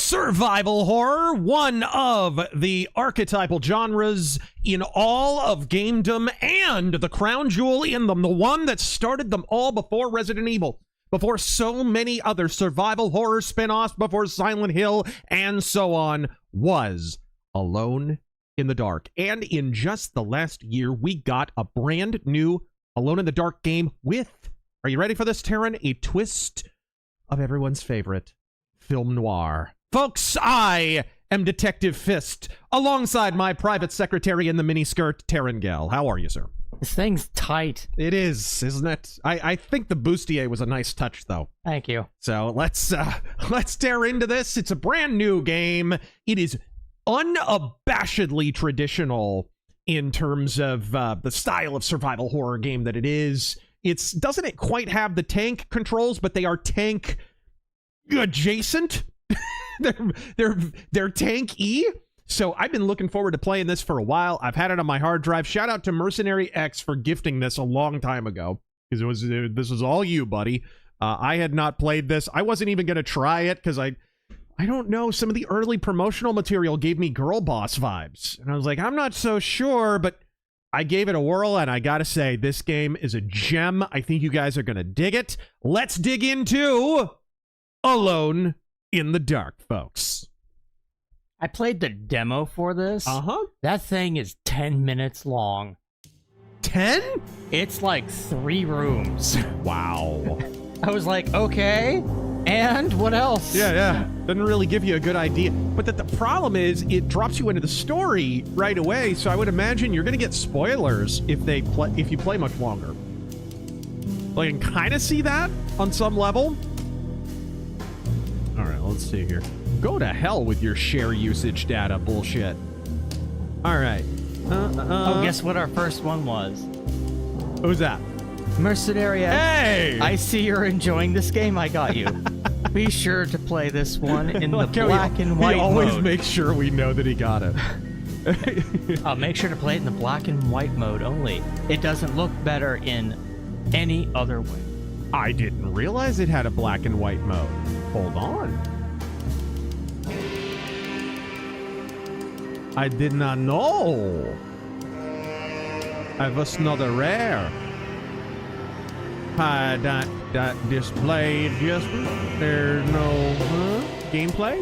Survival horror, one of the archetypal genres in all of gamedom and the crown jewel in them, the one that started them all before Resident Evil, before so many other survival horror spin-offs, before Silent Hill, and so on, was Alone in the Dark. And in just the last year, we got a brand new Alone in the Dark game with, are you ready for this, Taryn? A twist of everyone's favorite film noir. Folks, I am Detective Fist, alongside my private secretary in the miniskirt, Taryn Gell. How are you, sir? This thing's tight. It is, isn't it? I think the bustier was a nice touch, though. Thank you. So let's tear into this. It's a brand new game. It is unabashedly traditional in terms of the style of survival horror game that it is. Doesn't it quite have the tank controls, but they are tank adjacent. they're tank-y. So I've been looking forward to playing this for a while. I've had it on my hard drive. Shout out to Mercenary X for gifting this a long time ago, because this was all you, buddy. I had not played this. I wasn't even gonna try it because I don't know, some of the early promotional material gave me Girl Boss vibes, and I was like, I'm not so sure, but I gave it a whirl, and I gotta say, this game is a gem. I think you guys are gonna dig it. Let's dig into Alone in the Dark, folks. I played the demo for this. That thing is 10 minutes long. 10? It's like 3 rooms. Wow. I was like, okay, and what else? Yeah. Doesn't really give you a good idea. But the problem is, it drops you into the story right away, so I would imagine you're gonna get spoilers if you play much longer. Like, I can kind of see that on some level. All right, let's see here. Go to hell with your share usage data bullshit. All right. Oh, guess what our first one was? Who's that? Mercenary X. Hey! I see you're enjoying this game. I got you. Be sure to play this one in the black and white mode. We always make sure we know that he got it. Make sure to play it in the black and white mode only. It doesn't look better in any other way. I didn't realize it had a black and white mode. Hold on. I did not know. I was not aware. That display adjustment. There's no gameplay.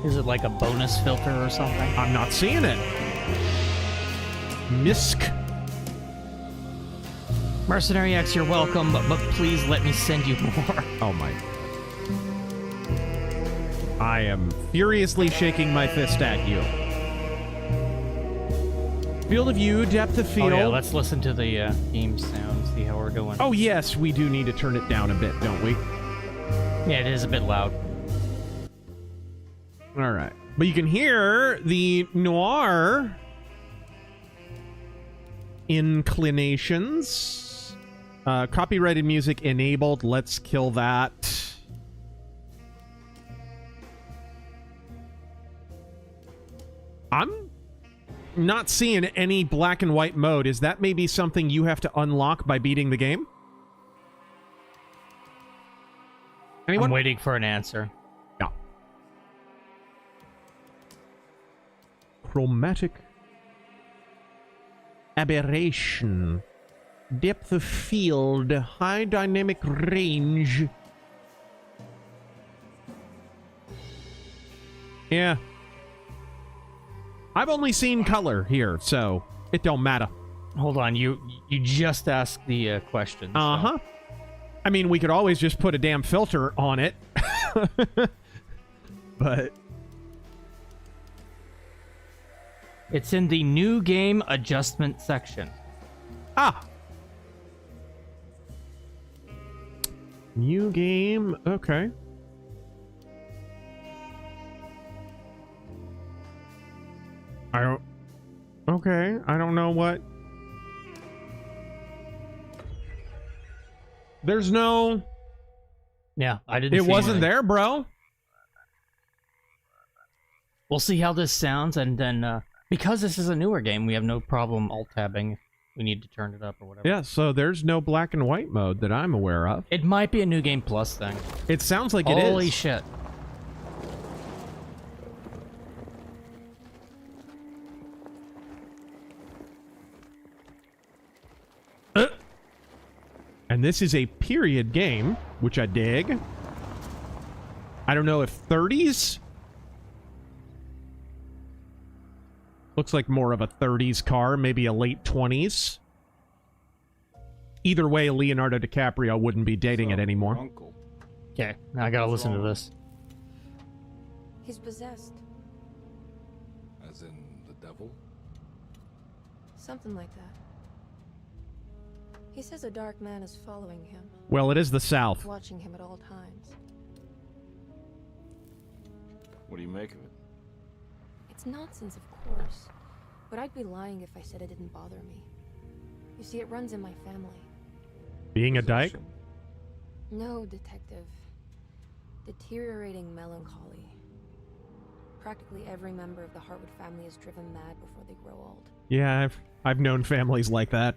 Is it like a bonus filter or something? I'm not seeing it. Misk. Mercenary X, you're welcome, but please let me send you more. Oh my. I am furiously shaking my fist at you. Field of view, depth of field. Oh yeah, let's listen to the game sound, see how we're doing. Oh yes, we do need to turn it down a bit, don't we? Yeah, it is a bit loud. All right. But you can hear the noir inclinations. Copyrighted music enabled. Let's kill that. I'm not seeing any black and white mode. Is that maybe something you have to unlock by beating the game? Anyone? I'm waiting for an answer. Yeah. Chromatic aberration. Depth of field. High dynamic range. Yeah. I've only seen color here, so it don't matter. Hold on, you just asked the question. Uh-huh. So. I mean, we could always just put a damn filter on it. But it's in the new game adjustment section. Ah. New game. Okay. Okay, I don't know what. There's no. Yeah, I didn't. It wasn't there, bro. We'll see how this sounds, and then because this is a newer game, we have no problem alt-tabbing. We need to turn it up or whatever. Yeah, so there's no black and white mode that I'm aware of. It might be a New Game Plus thing. It sounds like it is. Holy shit. And this is a period game, which I dig. I don't know if 30s? Looks like more of a 30s car, maybe a late 20s. Either way, Leonardo DiCaprio wouldn't be dating it anymore. Uncle. Okay, now I gotta listen to this. He's possessed. As in the devil? Something like that. He says a dark man is following him, Well, it is the South. watching him at all times. What do you make of it? It's nonsense, of course. But I'd be lying if I said it didn't bother me. You see, it runs in my family. Being a dyke? No, detective. Deteriorating melancholy. Practically every member of the Hartwood family is driven mad before they grow old. Yeah, I've known families like that.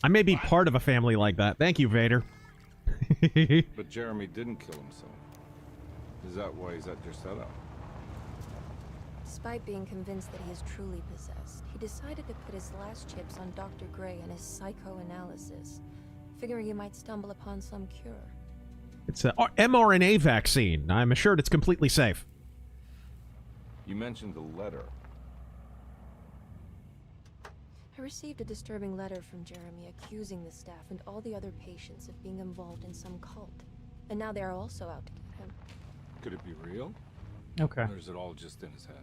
I may be part of a family like that. Thank you, Vader. But Jeremy didn't kill himself. Is that why he's at Derceto? Despite being convinced that he is truly possessed, he decided to put his last chips on Dr. Gray and his psychoanalysis, figuring he might stumble upon some cure. It's an mRNA vaccine. I'm assured it's completely safe. You mentioned the letter. I received a disturbing letter from Jeremy accusing the staff and all the other patients of being involved in some cult. And now they are also out to get him. Could it be real? Okay. Or is it all just in his head?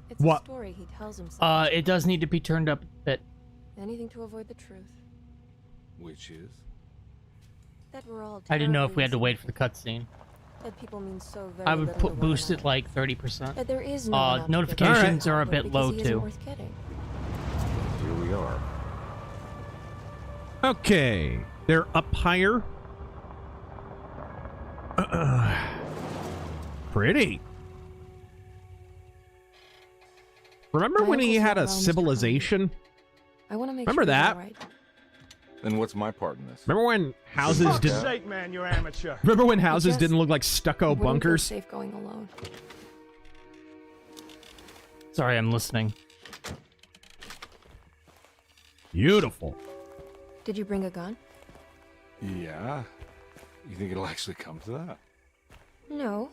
It's What? a story he tells himself. It does need to be turned up a bit. Anything to avoid the truth. Which is? That we're all I didn't know if we had to terribly wait for the cutscene. That people mean so very I would little to one boost it another. like 30%. That there is no one out to get notifications him. are a bit Because low, he isn't too. worth getting. Here we are. Okay. They're up higher. Pretty. Remember My when he uncle's had a realms civilization? I want to make Remember sure that? you're all right. Then what's my part in this? Remember when houses Fuck's didn't? sake, man, you're amateur. Remember when houses Just didn't look like stucco Wouldn't feel bunkers? safe going alone. Sorry, I'm listening. Beautiful. Did you bring a gun? Yeah. You think it'll actually come to that? No.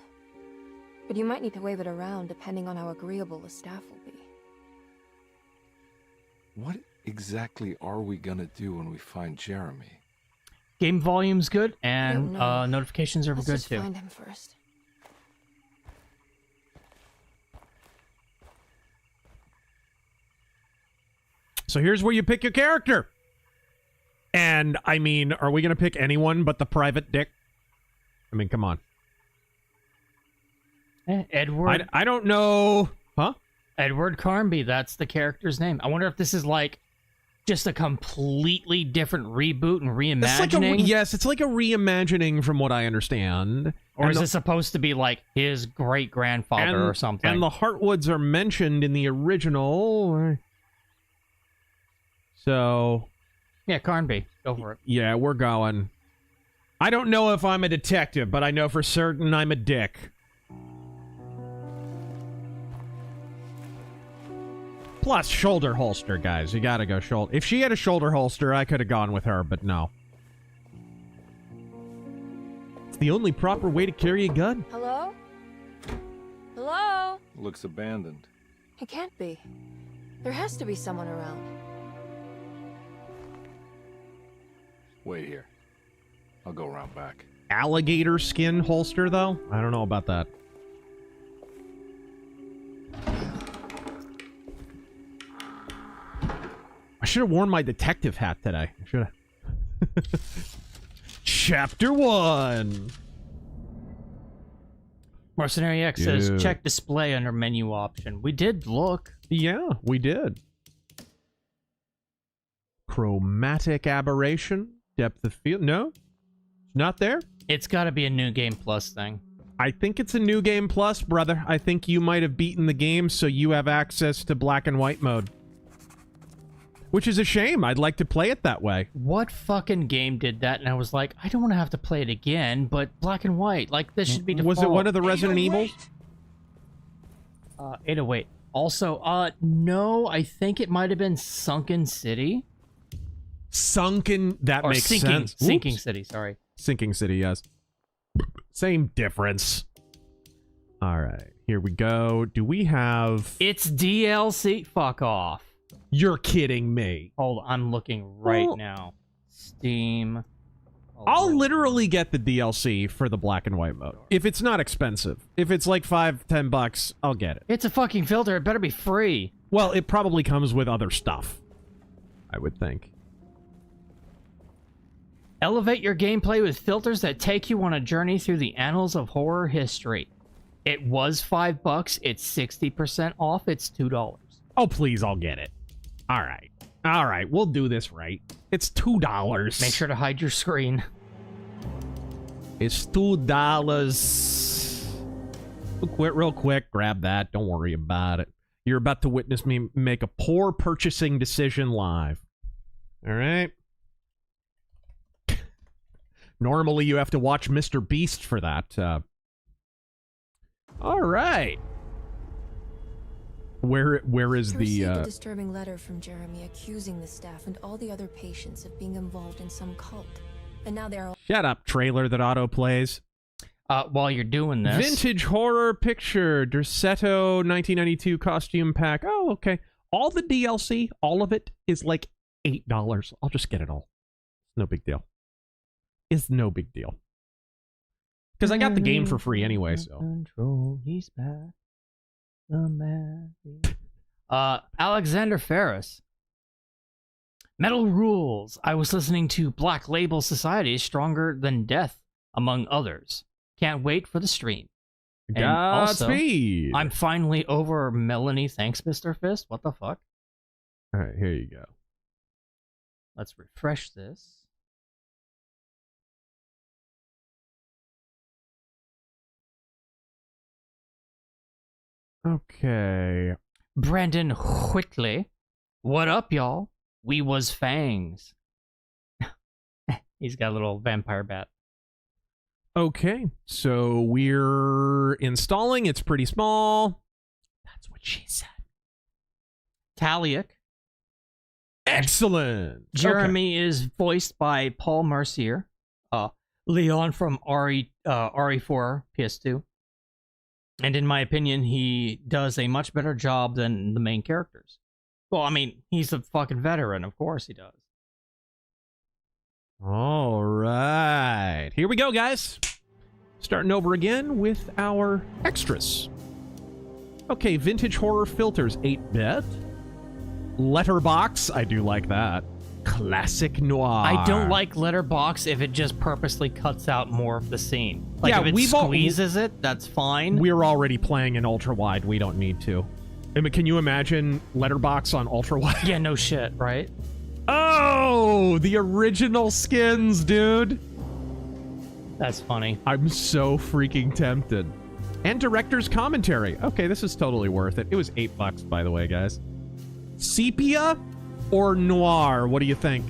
But you might need to wave it around depending on how agreeable the staff will be. What exactly are we gonna do when we find Jeremy? Game volume's good, and don't know. notifications are Let's good just too. find him first. So here's where you pick your character. And, I mean, are we going to pick anyone but the private dick? I mean, come on. Edward. I don't know. Huh? Edward Carnby, that's the character's name. I wonder if this is like just a completely different reboot and reimagining. Yes, it's like a reimagining from what I understand. Or And is the- it supposed to be like his great-grandfather or something? And the Hartwoods are mentioned in the original. So, Yeah, Carnby. Go for it. yeah, we're going. I don't know if I'm a detective, but I know for certain I'm a dick. Plus, shoulder holster, guys. You gotta go shoulder. If she had a shoulder holster, I could have gone with her, but no. It's the only proper way to carry a gun. Hello? Hello? Looks abandoned. It can't be. There has to be someone around. Wait here. I'll go around back. Alligator skin holster, though? I don't know about that. I should have worn my detective hat today. I should have. Chapter 1. Mercenary X Dude. says, check display under menu option. We did look. Yeah, we did. Chromatic aberration. Depth of field. No? It's not there? It's got to be a New Game Plus thing. I think it's a new game plus, brother. I think you might have beaten the game, so you have access to black and white mode. Which is a shame. I'd like to play it that way. What fucking game did that? And I was like, I don't want to have to play it again, but black and white. Like, this should be default. Was it one of the Resident Evils? 808. Also, no, I think it might have been Sunken City. Sunken, that Or makes sinking, sense. sinking Oops. city, sorry. Sinking City, yes. Same difference. All right, here we go. Do we have... It's DLC. Fuck off. You're kidding me. Hold on, I'm looking right Well- now. Steam. I'll literally get the DLC for the black and white mode. If it's not expensive. If it's like $5-10, I'll get it. It's a fucking filter. It better be free. Well, it probably comes with other stuff, I would think. Elevate your gameplay with filters that take you on a journey through the annals of horror history. It was $5. It's 60% off. It's $2. Oh, please, I'll get it. All right. All right, we'll do this right. It's $2. Make sure to hide your screen. It's $2. Quit real quick. Grab that. Don't worry about it. You're about to witness me make a poor purchasing decision live. All right? Normally, you have to watch Mr. Beast for that. All right. Where is I the received a disturbing letter from Jeremy accusing the staff and all the other patients of being involved in some cult. And now they're all... Shut up, trailer that auto plays. While you're doing this... Vintage horror picture, Derceto 1992 costume pack. Oh, okay. All the DLC, all of it is like $8. I'll just get it all. No big deal. It's no big deal. Because I got the game for free anyway, so. Control, he's back. The man. Alexander Ferris. Metal Rules. I was listening to Black Label Society, Stronger Than Death, among others. Can't wait for the stream. And also, Godspeed. I'm finally over Melanie. Thanks, Mr. Fist. What the fuck? All right, here you go. Let's refresh this. Okay. Brandon Whitley. What up, y'all? We was Fangs. He's got a little vampire bat. Okay, so we're installing. It's pretty small. That's what she said. Taliak. Excellent. Jeremy is voiced by Paul Mercier. Leon from RE4 PS2. And in my opinion, he does a much better job than the main characters. Well, I mean, he's a fucking veteran. Of course he does. All right. Here we go, guys. Starting over again with our extras. Okay, vintage horror filters, 8-bit. Letterbox, I do like that. Classic noir. I don't like Letterbox if it just purposely cuts out more of the scene. Like, Yeah, if it we've all- squeezes it, that's fine. We're already playing in ultra wide. We don't need to. I mean, can you imagine Letterbox on ultra wide? Yeah, no shit, right? Oh, the original skins, dude. That's funny. I'm so freaking tempted. And director's commentary. Okay, this is totally worth it. It was $8, by the way, guys. Sepia or noir? What do you think?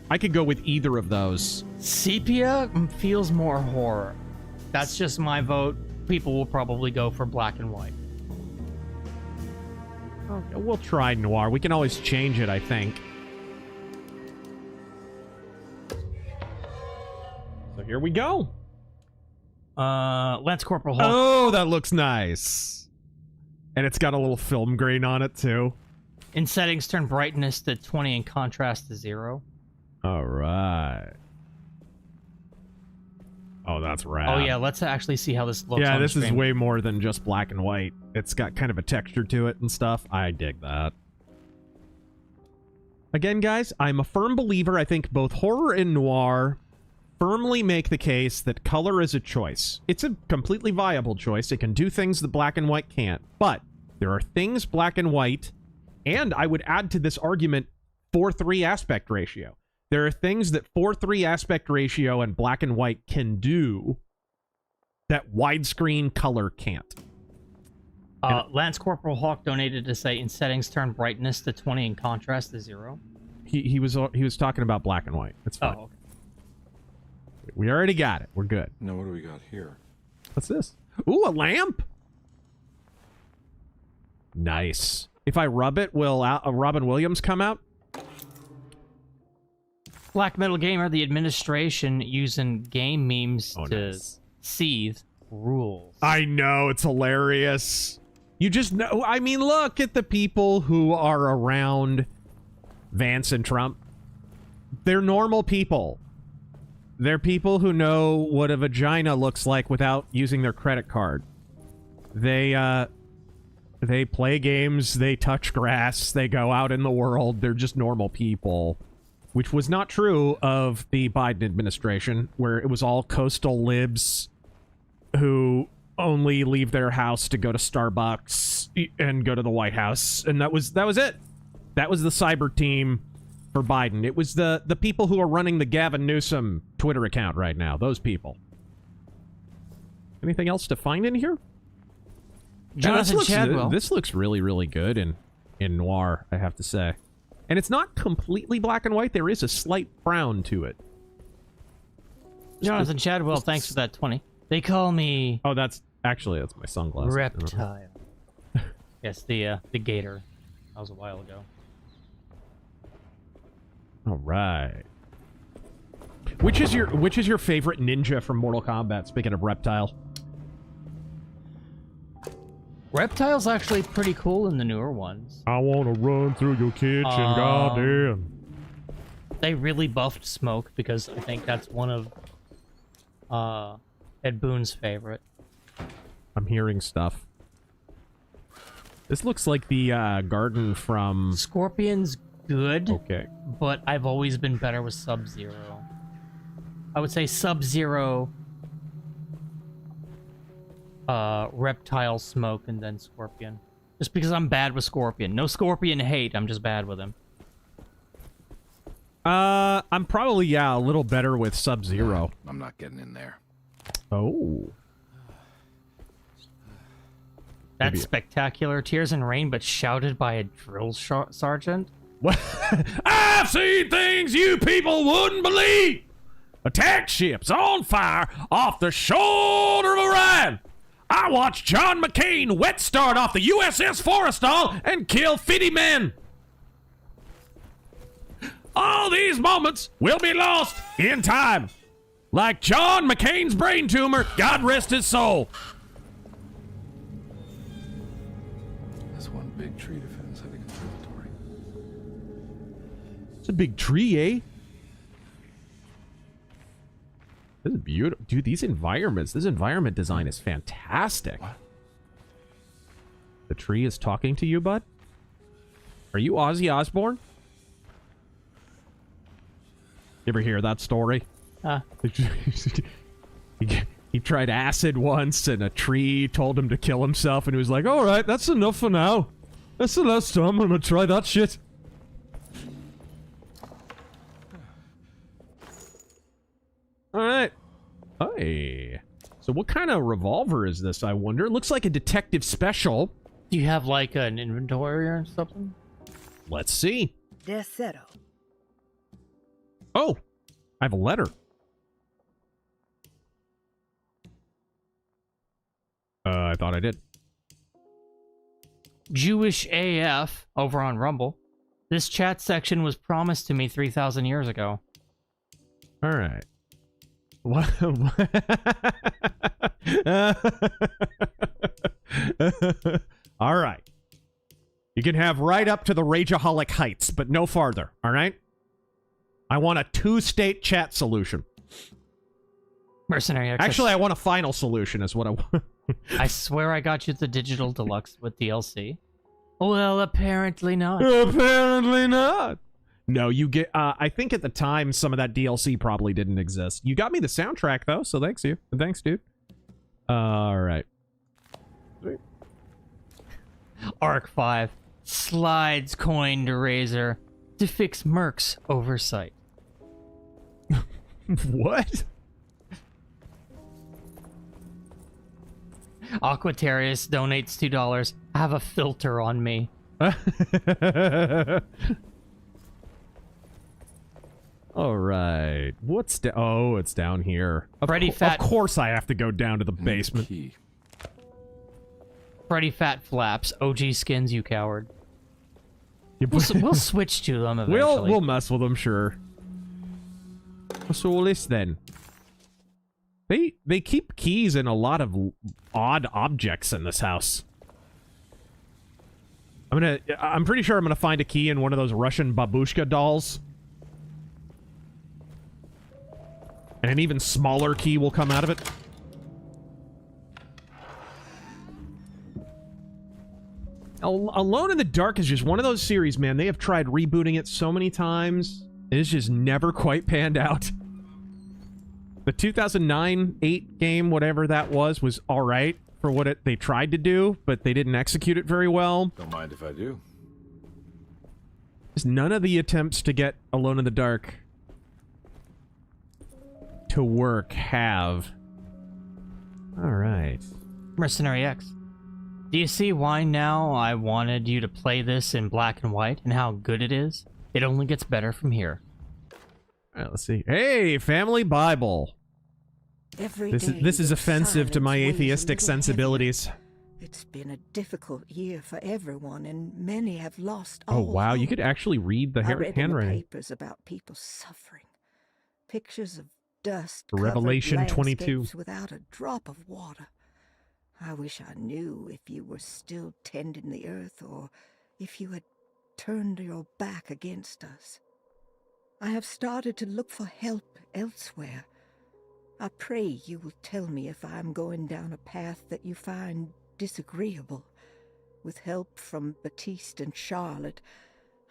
I could go with either of those. Sepia feels more horror. That's just my vote. People will probably go for black and white. Okay, we'll try noir. We can always change it, I think. So here we go. Lance Corporal Hawk. Oh, that looks nice. And it's got a little film grain on it, too. In settings, turn brightness to 20 and contrast to 0. All right. Oh, that's rad. Oh yeah, let's actually see how this looks. Yeah, on this the is screen. way more than just black and white. It's got kind of a texture to it and stuff. I dig that. Again, guys, I'm a firm believer. I think both horror and noir firmly make the case that color is a choice. It's a completely viable choice. It can do things that black and white can't. But there are things black and white, and I would add to this argument 4:3 aspect ratio. There are things that 4:3 aspect ratio and black and white can do that widescreen color can't. Lance Corporal Hawk donated to say in settings, turn brightness to 20 and contrast to 0. He was talking about black and white. It's fine. Oh, okay. We already got it. We're good. Now what do we got here? What's this? Ooh, a lamp. Nice. If I rub it, will Robin Williams come out? Black Metal Gamer, the administration using game memes to nice. seethe rules. I know, it's hilarious. You just know, I mean, look at the people who are around Vance and Trump. They're normal people. They're people who know what a vagina looks like without using their credit card. They play games, they touch grass, they go out in the world, they're just normal people. Which was not true of the Biden administration, where it was all coastal libs who only leave their house to go to Starbucks and go to the White House, and that was it. That was the cyber team for Biden. It was the people who are running the Gavin Newsom Twitter account right now. Those people. Anything else to find in here? Jonathan Chadwell. This looks really, really good in noir, I have to say. And it's not completely black and white. There is a slight brown to it. Jonathan Chadwell, thanks for that 20. They call me... Oh, that's my sunglasses. Reptile. Yes, the gator. That was a while ago. All right. Which is your favorite ninja from Mortal Kombat, speaking of Reptile? Reptile's actually pretty cool in the newer ones. I want to run through your kitchen, goddamn. They really buffed Smoke because I think that's one of Ed Boon's favorite. I'm hearing stuff. This looks like the garden from... Scorpion's good. Okay. But I've always been better with Sub-Zero. I would say Sub-Zero... Reptile, Smoke, and then Scorpion. Just because I'm bad with Scorpion. No Scorpion hate, I'm just bad with him. I'm probably, yeah, a little better with Sub-Zero. I'm not getting in there. Oh. That's spectacular. Tears and Rain, but shouted by a drill sergeant? What? I've seen things you people wouldn't believe! Attack ships on fire off the shoulder of Orion! I watched John McCain wet start off the USS Forrestal and kill 50 men. All these moments will be lost in time. Like John McCain's brain tumor, God rest his soul. That's one big tree to fit inside the conservatory. It's a big tree, eh? This is beautiful. Dude, this environment design is fantastic. What? The tree is talking to you, bud? Are you Ozzy Osbourne? You ever hear that story? He tried acid once, and a tree told him to kill himself, and he was like, all right, that's enough for now. That's the last time I'm gonna try that shit. All right. Hey. So what kind of revolver is this, I wonder? It looks like a detective special. Do you have, like, an inventory or something? Let's see. Derceto. Oh, I have a letter. I thought I did. Jewish AF over on Rumble. This chat section was promised to me 3,000 years ago. All right. What? All right. You can have right up to the Rageaholic Heights, but no farther. All right? I want a two-state chat solution. Mercenary access. Actually, I want a final solution is what I want. I swear I got you the digital deluxe with DLC. Well, apparently not. Apparently not. No, you get, I think at the time some of that DLC probably didn't exist. You got me the soundtrack though, so thanks you. Thanks, dude. All right. Sweet. Arc 5. Slides coined Razor to fix Merc's oversight. What? Aquatarius donates $2. Have a filter on me. All right. What's oh, it's down here. Freddy Fat. Of course I have to go down to the basement. Key. Freddy Fat Flaps. OG skins, you coward. You We'll switch to them eventually. We'll mess with them, sure. What's all this then? They keep keys in a lot of odd objects in this house. I'm pretty sure I'm gonna find a key in one of those Russian babushka dolls. And an even smaller key will come out of it. Alone in the Dark is just one of those series, man. They have tried rebooting it so many times. It's just never quite panned out. The 2009-8 game, whatever that was alright for what they tried to do, but they didn't execute it very well. Don't mind if I do. Just none of the attempts to get Alone in the Dark to work have. Alright. Mercenary X. Do you see why now I wanted you to play this in black and white and how good it is? It only gets better from here. Alright, let's see. Hey, Family Bible. This is offensive to my atheistic sensibilities. It's been a difficult year for everyone, and many have lost Oh all wow, hope. you could actually read the I read in the handwriting. papers about people suffering. Pictures of dust. Revelation 22. Without a drop of water. I wish I knew if you were still tending the earth, or if you had turned your back against us. I have started to look for help elsewhere. I pray you will tell me if I am going down a path that you find disagreeable. With help from Baptiste and Charlotte,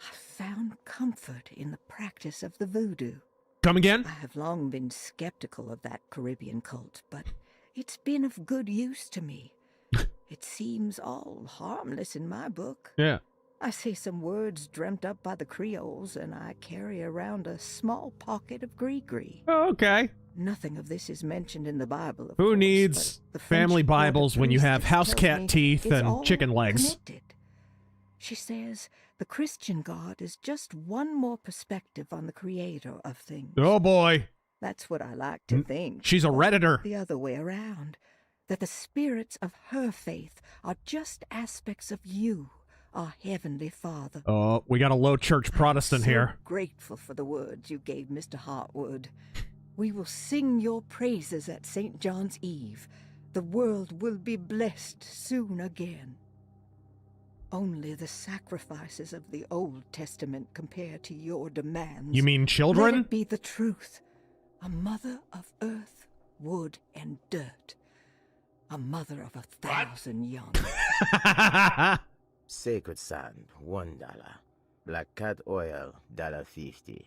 I found comfort in the practice of the voodoo. Come again? I have long been skeptical of that Caribbean cult, but it's been of good use to me. It seems all harmless in my book. Yeah. I say some words dreamt up by the Creoles, and I carry around a small pocket of gree-gree. Oh, okay. Nothing of this is mentioned in the Bible, of Who course, needs but the French family Bibles when you have priestess house tells cat me teeth it's and all chicken legs? connected. She says the Christian God is just one more perspective on the creator of things. Oh boy. That's what I like to think. She's a Redditor. The other way around. That the spirits of her faith are just aspects of you, our Heavenly Father. Oh, we got a low church Protestant I'm so here. Grateful for the words you gave Mr. Hartwood. We will sing your praises at St. John's Eve. The world will be blessed soon again. Only the sacrifices of the Old Testament compare to your demands. You mean Let children? it be the truth. A mother of earth, wood, and dirt. A mother of 1,000 young. Sacred sand, $1. Black cat oil, $1.50.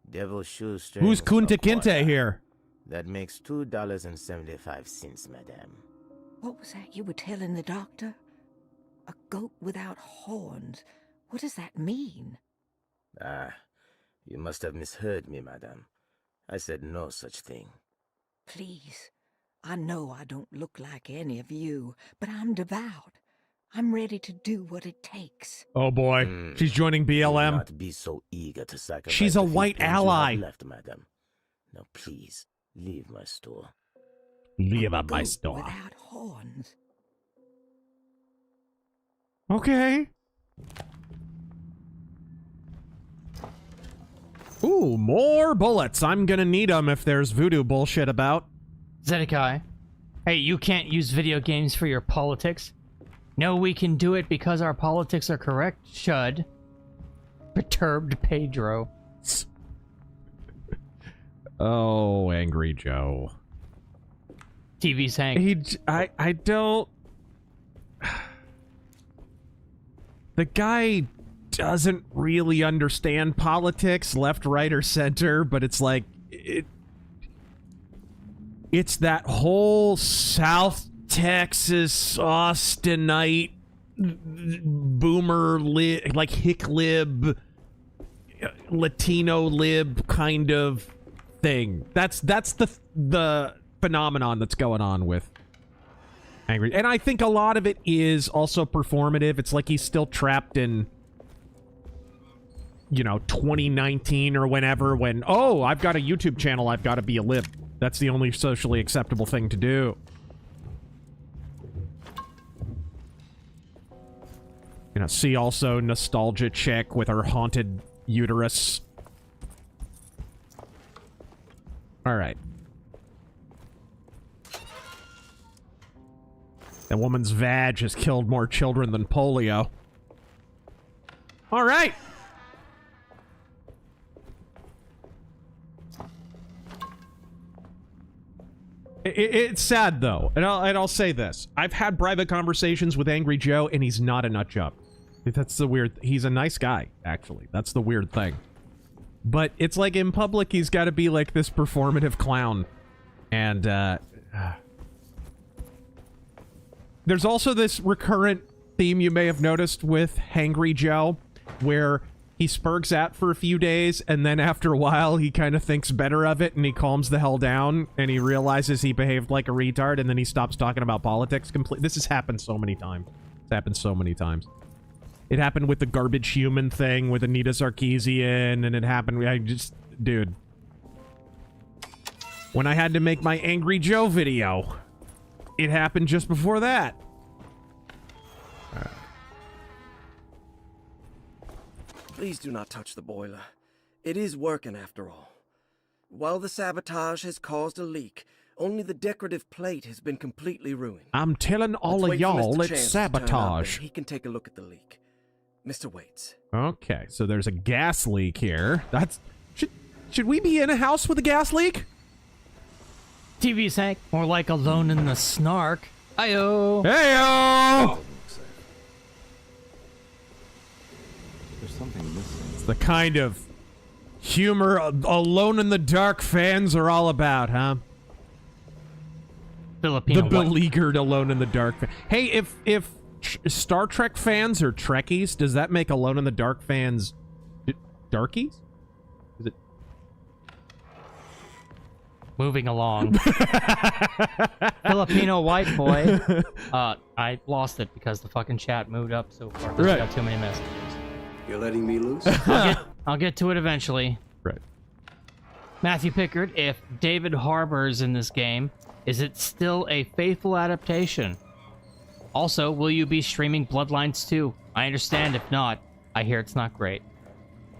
Devil shoestrings. Who's Kunta a quarter. Kinte here? That makes $2.75, madame. What was that you were telling the doctor? A goat without horns. What does that mean? Ah, you must have misheard me, madame. I said no such thing. Please. I know I don't look like any of you, but I'm devout. I'm ready to do what it takes. Oh boy. She's joining Do BLM. not be so eager to sacrifice. She's a the few white things you have ally. left, madame. Now please, leave my store. Leave up my Goat store. without horns. Okay. Ooh, more bullets. I'm gonna need them if there's voodoo bullshit about. Zedekiah, hey, you can't use video games for your politics. No, we can do it because our politics are correct, Shud. Perturbed Pedro. Oh, Angry Joe. TV's hang. I don't... The guy doesn't really understand politics, left, right, or center, but it's like... It's that whole South Texas Austinite boomer like hick lib Latino lib kind of thing. That's the phenomenon that's going on with Angry. And I think a lot of it is also performative. It's like he's still trapped in, you know, 2019 or whenever when, oh, I've got a YouTube channel, I've got to be a lib. That's the only socially acceptable thing to do. You know, see also Nostalgia Chick with her haunted uterus. All right. That woman's vag has killed more children than polio. All right. It's sad, though, and I'll say this. I've had private conversations with Angry Joe, and he's not a nut job. That's the weird... He's a nice guy, actually. That's the weird thing. But it's like in public, he's got to be like this performative clown. And, there's also this recurrent theme you may have noticed with Hangry Joe, where he spurgs out for a few days, and then after a while, he kind of thinks better of it, and he calms the hell down, and he realizes he behaved like a retard, and then he stops talking about politics completely. This has happened so many times. It's happened so many times. It happened with the garbage human thing with Anita Sarkeesian, and it happened... Dude. When I had to make my Angry Joe video, it happened just before that. Please do not touch the boiler. It is working after all. While the sabotage has caused a leak, only the decorative plate has been completely ruined. I'm telling all of y'all it's sabotage. He can take a look at the leak. Mr. Waits. Okay, so there's a gas leak here. That's... Should we be in a house with a gas leak? TV sank. More like Alone in the Snark. Ayo. Heyo! There's something missing. It's the kind of humor Alone in the Dark fans are all about, huh? Filipino The beleaguered Alone in the Dark. Hey, if Star Trek fans are Trekkies, does that make Alone in the Dark fans darkies? Is it? Moving along. Filipino white boy. I lost it because the fucking chat moved up so far. Right. Got too many messages. You're letting me loose? I'll get to it eventually. Right. Matthew Pickard, if David Harbour's in this game, is it still a faithful adaptation? Also, will you be streaming Bloodlines 2? I understand if not. I hear it's not great.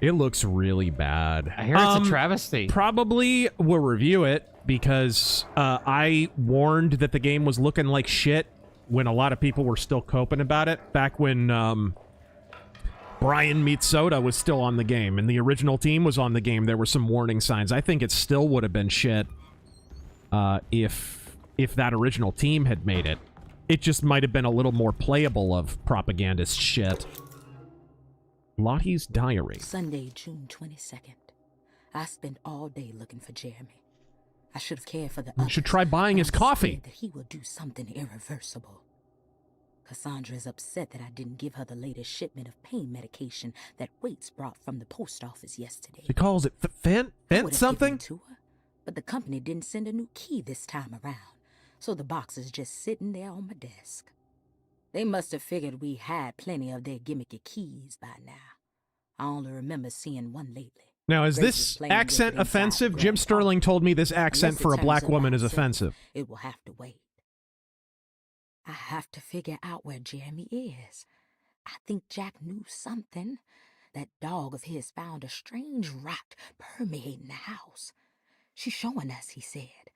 It looks really bad. I hear it's a travesty. Probably will review it because I warned that the game was looking like shit when a lot of people were still coping about it. Back when Brian Meets Soda was still on the game and the original team was on the game, there were some warning signs. I think it still would have been shit if that original team had made it. It just might have been a little more playable of propagandist shit. Lottie's Diary. Sunday, June 22nd. I spent all day looking for Jeremy. I should have cared for the others. You should try buying his coffee. That he will do something irreversible. Cassandra is upset that I didn't give her the latest shipment of pain medication that Waits brought from the post office yesterday. She calls it Fent something? To her, but the company didn't send a new key this time around, so the box is just sitting there on my desk. They must have figured we had plenty of their gimmicky keys by now. I only remember seeing one lately. Now, is this accent offensive? Jim Sterling told me this accent for a black woman is offensive. It will have to wait. I have to figure out where Jeremy is. I think Jack knew something. That dog of his found a strange rot permeating the house. She's showing us, he said.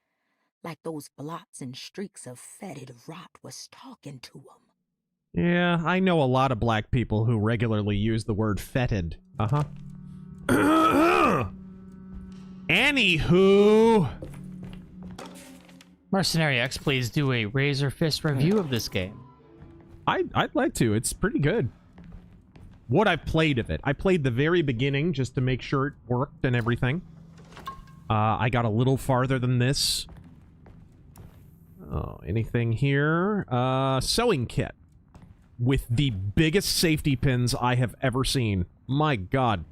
Like those blots and streaks of fetid rot was talking to him. Yeah, I know a lot of black people who regularly use the word fetid. Uh-huh. Anywho. Mercenary X, please do a RazörFist review of this game. I'd like to. It's pretty good. What I've played of it. I played the very beginning just to make sure it worked and everything. I got a little farther than this. Oh, anything here? Sewing kit. With the biggest safety pins I have ever seen. My God.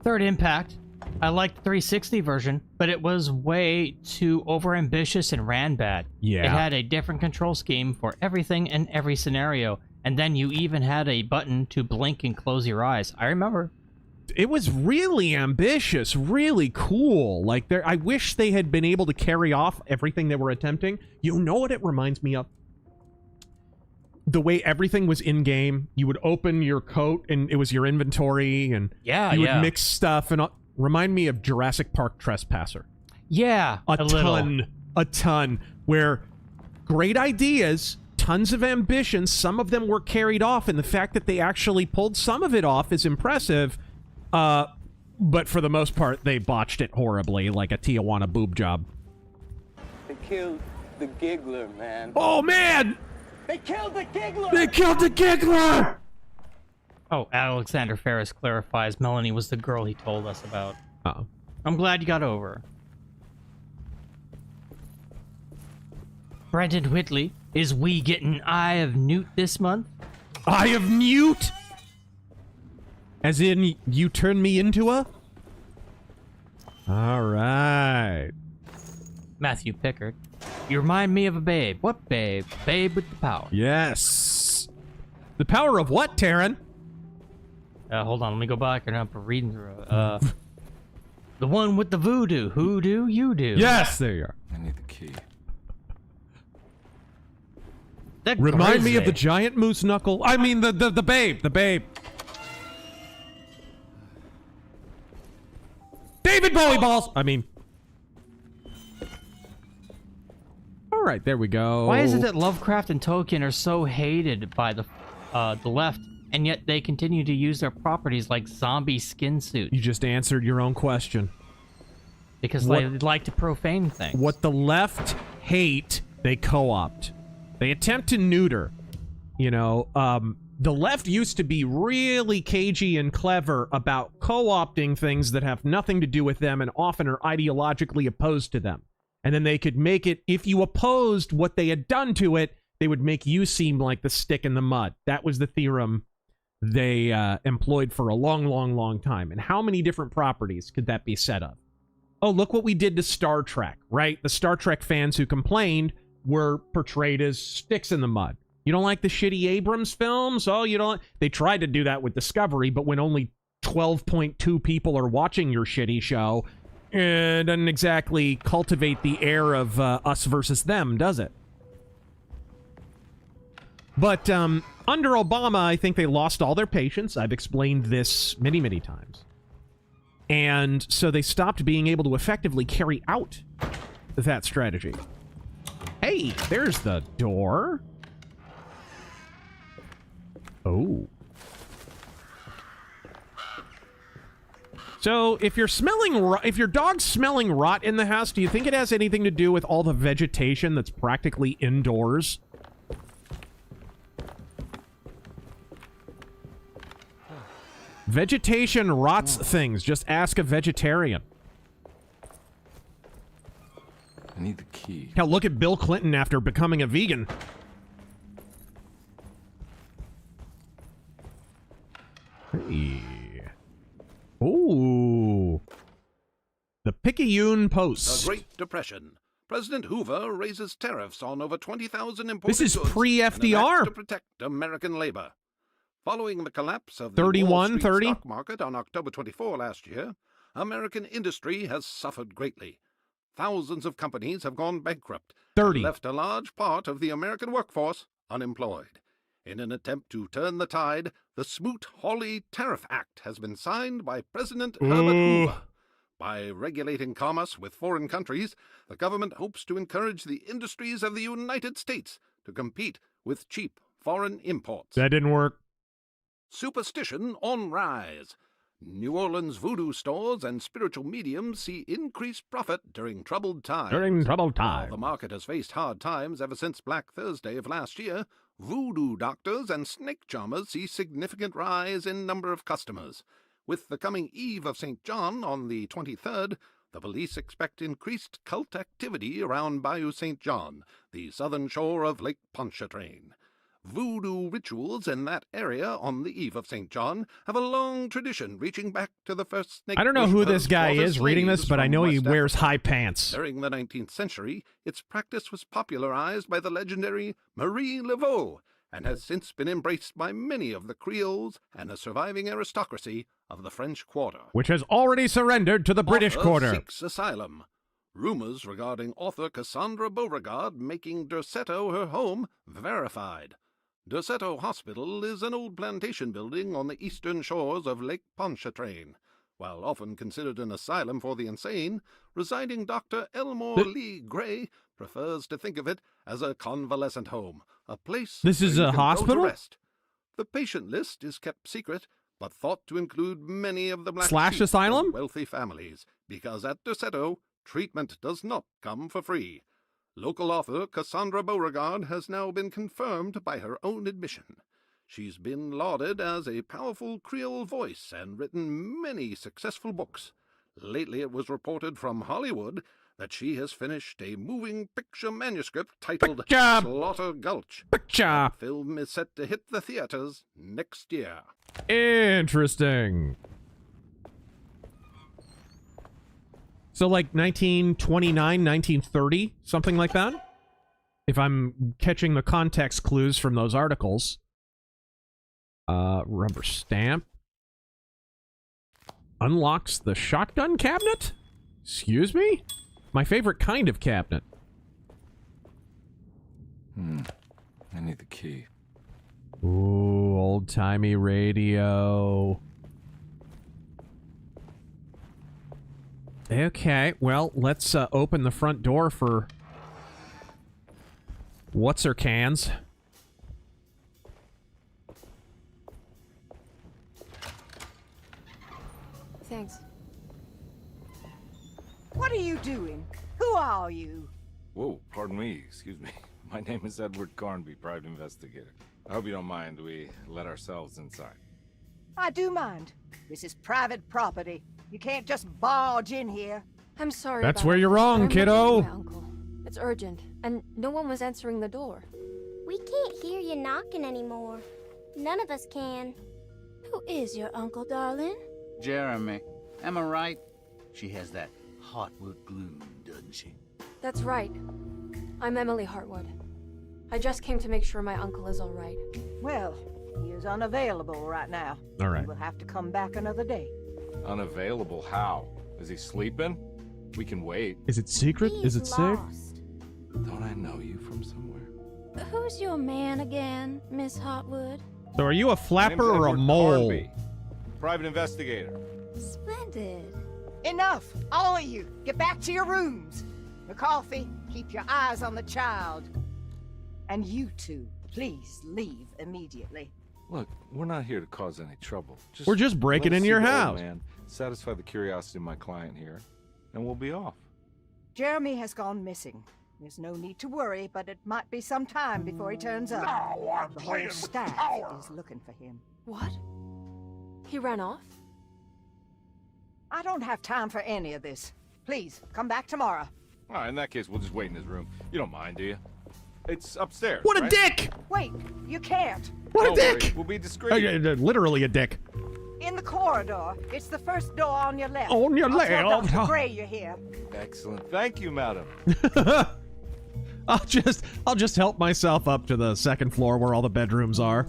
Third Impact. I liked the 360 version, but it was way too overambitious and ran bad. Yeah. It had a different control scheme for everything and every scenario, and then you even had a button to blink and close your eyes. I remember. It was really ambitious, really cool. Like, I wish they had been able to carry off everything they were attempting. You know what it reminds me of? The way everything was in-game. You would open your coat, and it was your inventory, and you would mix stuff, and Remind me of Jurassic Park Trespasser. Yeah, a little. A ton. Where great ideas, tons of ambitions, some of them were carried off, and the fact that they actually pulled some of it off is impressive. But for the most part, they botched it horribly, like a Tijuana boob job. They killed the giggler, man. Oh, man! They killed the giggler! They killed the giggler! Oh, Alexander Ferris clarifies Melanie was the girl he told us about. Uh-oh. I'm glad you got over her. Brendan Whitley, is we getting Eye of Newt this month? Eye of Newt? As in, you turn me into a? Alright. Matthew Pickard, you remind me of a babe. What babe? Babe with the power. Yes. The power of what, Taryn? Hold on, let me go back and I'm reading through it. The one with the voodoo. Who do you do? Yes, there you are. I need the key. Remind me of the giant moose knuckle. I mean, the babe. The babe. David Bowie balls. I mean. All right, there we go. Why is it that Lovecraft and Tolkien are so hated by the left, and yet they continue to use their properties like zombie skin suits? You just answered your own question. Because they like to profane things. What the left hate, they co-opt. They attempt to neuter. You know, the left used to be really cagey and clever about co-opting things that have nothing to do with them and often are ideologically opposed to them. And then they could make it, if you opposed what they had done to it, they would make you seem like the stick in the mud. That was the theorem they employed for a long, long, long time. And how many different properties could that be set up? Oh, look what we did to Star Trek, right? The Star Trek fans who complained were portrayed as sticks in the mud. You don't like the shitty Abrams films? Oh, you don't? They tried to do that with Discovery, but when only 12.2 people are watching your shitty show, it doesn't exactly cultivate the air of us versus them, does it? But under Obama, I think they lost all their patience. I've explained this many, many times. And so they stopped being able to effectively carry out that strategy. Hey, there's the door. Oh. So if you're smelling, if your dog's smelling rot in the house, do you think it has anything to do with all the vegetation that's practically indoors? Vegetation rots things. Just ask a vegetarian. I need the key. Hell, look at Bill Clinton after becoming a vegan. Hey. Ooh. The Picayune Post. The Great Depression. President Hoover raises tariffs on over 20,000 imported This is goods pre-FDR. to protect American labor. Following the collapse of the 31, Wall Street 30. stock market on October 24 last year, American industry has suffered greatly. Thousands of companies have gone bankrupt 30. and left a large part of the American workforce unemployed. In an attempt to turn the tide, the Smoot-Hawley Tariff Act has been signed by President Herbert Hoover. By regulating commerce with foreign countries, the government hopes to encourage the industries of the United States to compete with cheap foreign imports. That didn't work. Superstition on rise. New Orleans voodoo stores and spiritual mediums see increased profit during troubled times. While the market has faced hard times ever since Black Thursday of last year, voodoo doctors and snake charmers see significant rise in number of customers. With the coming eve of St. John on the 23rd, the police expect increased cult activity around Bayou St. John, the southern shore of Lake Pontchartrain. Voodoo rituals in that area on the eve of St. John have a long tradition reaching back to the first snake. I don't know who this guy is reading this, but I know he wears high pants. During the 19th century, its practice was popularized by the legendary Marie Laveau and has since been embraced by many of the Creoles and the surviving aristocracy of the French Quarter. Which has already surrendered to the British Quarter. Seeks asylum. Rumors regarding author Cassandra Beauregard making Derceto her home verified. Derceto Hospital is an old plantation building on the eastern shores of Lake Pontchartrain. While often considered an asylum for the insane, residing Dr. Elmore Lee Gray prefers to think of it as a convalescent home, a place This is where a you can go to hospital? rest. The patient list is kept secret, but thought to include many of the black Slash sheep of asylum? wealthy families, because at Derceto, treatment does not come for free. Local author Cassandra Beauregard has now been confirmed by her own admission. She's been lauded as a powerful Creole voice and written many successful books. Lately it was reported from Hollywood that she has finished a moving picture manuscript titled Slaughter Gulch. The film is set to hit the theaters next year. Interesting. So like 1929, 1930, something like that? If I'm catching the context clues from those articles. Rubber stamp. Unlocks the shotgun cabinet? Excuse me? My favorite kind of cabinet. I need the key. Ooh, old-timey radio. Okay, well, let's open the front door for what's-her-cans. Thanks. What are you doing? Who are you? Whoa, pardon me, excuse me. My name is Edward Garnby, private investigator. I hope you don't mind we let ourselves inside. I do mind. This is private property. You can't just barge in here. I'm sorry. That's about where it, you're but wrong, I'm kiddo. looking for my uncle. It's urgent, and no one was answering the door. We can't hear you knocking anymore. None of us can. Who is your uncle, darling? Jeremy. Am I right? She has that Heartwood gloom, doesn't she? That's right. I'm Emily Hartwood. I just came to make sure my uncle is all right. Well, he is unavailable right now. All right. He will have to come back another day. Unavailable? How? Is he sleeping? We can wait. Is it secret? Is it safe? Lost. Don't I know you from somewhere? Who's your man again, Miss Hartwood? So are you a My flapper name's or a Edward mole? Garnby, private investigator. Splendid. Enough! All of you, get back to your rooms. McCarthy, keep your eyes on the child. And you two, please leave immediately. Look, we're not here to cause any trouble. We're just breaking let us in see your the old house. Man, satisfy the curiosity of my client here, and we'll be off. Jeremy has gone missing. There's no need to worry, but it might be some time before he turns up. The whole staff is looking for him. What? He ran off? I don't have time for any of this. Please, come back tomorrow. All right, in that case, we'll just wait in his room. You don't mind, do you? It's upstairs. What a right? dick! Wait, you can't. What a Don't worry, dick! we'll be discreet. Literally a dick. In the corridor. It's the first door on your left. On your I'll tell left. Dr. Gray you're here. Excellent. Thank you, madam. I'll just help myself up to the second floor where all the bedrooms are.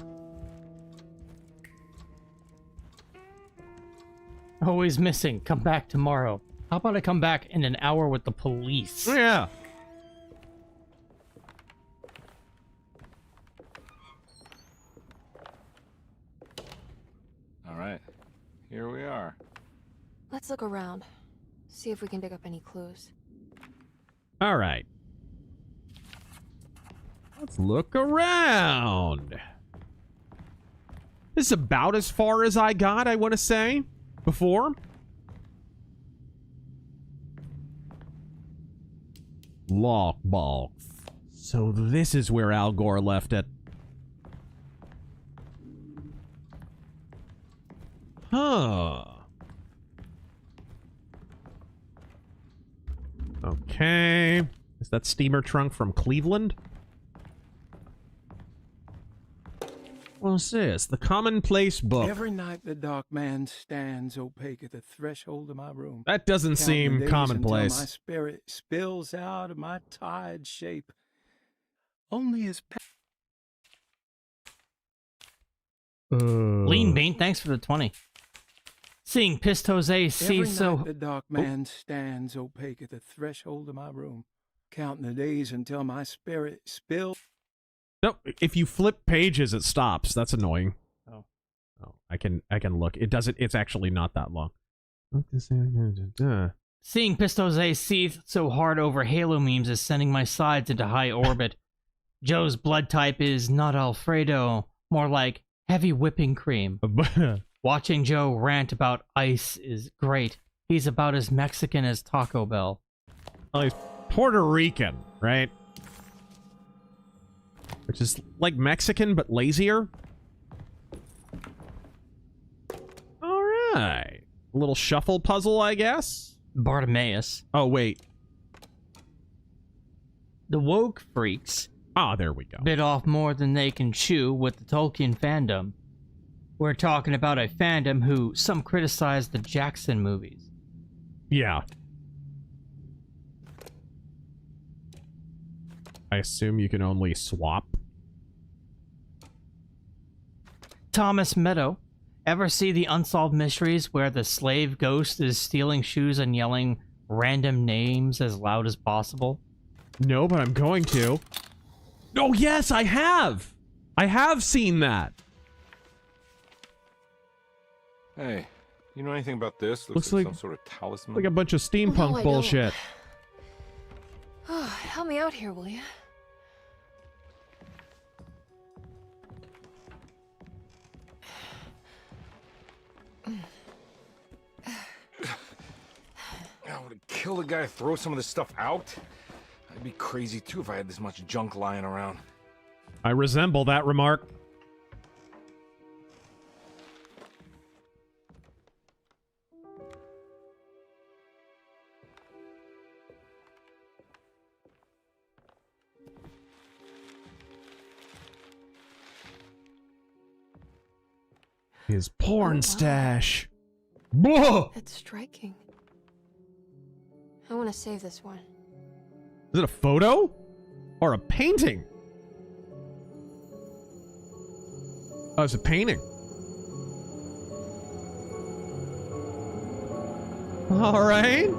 Always missing. Come back tomorrow. How about I come back in an hour with the police? Yeah. All right, here we are. Let's look around. See if we can dig up any clues. All right. Let's look around. This is about as far as I got, I want to say, before. Lockbox. So this is where Al Gore left it. Huh. Okay. Is that steamer trunk from Cleveland? What's this? The Commonplace Book. Every night the dark man stands opaque at the threshold of my room. That doesn't counting seem the days commonplace. until my spirit spills out of my tired shape. Only his Lean Bean, thanks for the 20. Seeing Pissed Jose see Every so... night the dark man stands opaque at the threshold of my room, counting the days until my spirit spills. No, if you flip pages, it stops. That's annoying. Oh. Oh, I can look. It doesn't. It's actually not that long. Seeing Pistose seethe so hard over Halo memes is sending my sides into high orbit. Joe's blood type is not Alfredo, more like heavy whipping cream. Watching Joe rant about ice is great. He's about as Mexican as Taco Bell. Well, he's Puerto Rican, right? Which is like Mexican, but lazier. Alright. A little shuffle puzzle, I guess? Bartimaeus. Oh, wait. The woke freaks. Ah, there we go. Bit off more than they can chew with the Tolkien fandom. We're talking about a fandom who some criticize the Jackson movies. Yeah. I assume you can only swap. Thomas Meadow. Ever see the Unsolved Mysteries where the slave ghost is stealing shoes and yelling random names as loud as possible? No, but I'm going to. Oh, yes, I have! I have seen that. Hey, you know anything about this? Looks like some sort of talisman. Like a bunch of steampunk No, I bullshit. Oh, help me out here, will you? I would kill the guy, throw some of this stuff out. I'd be crazy too if I had this much junk lying around. I resemble that remark. His porn stash. Whoa! That's striking. I want to save this one. Is it a photo? Or a painting? Oh, it's a painting. All right.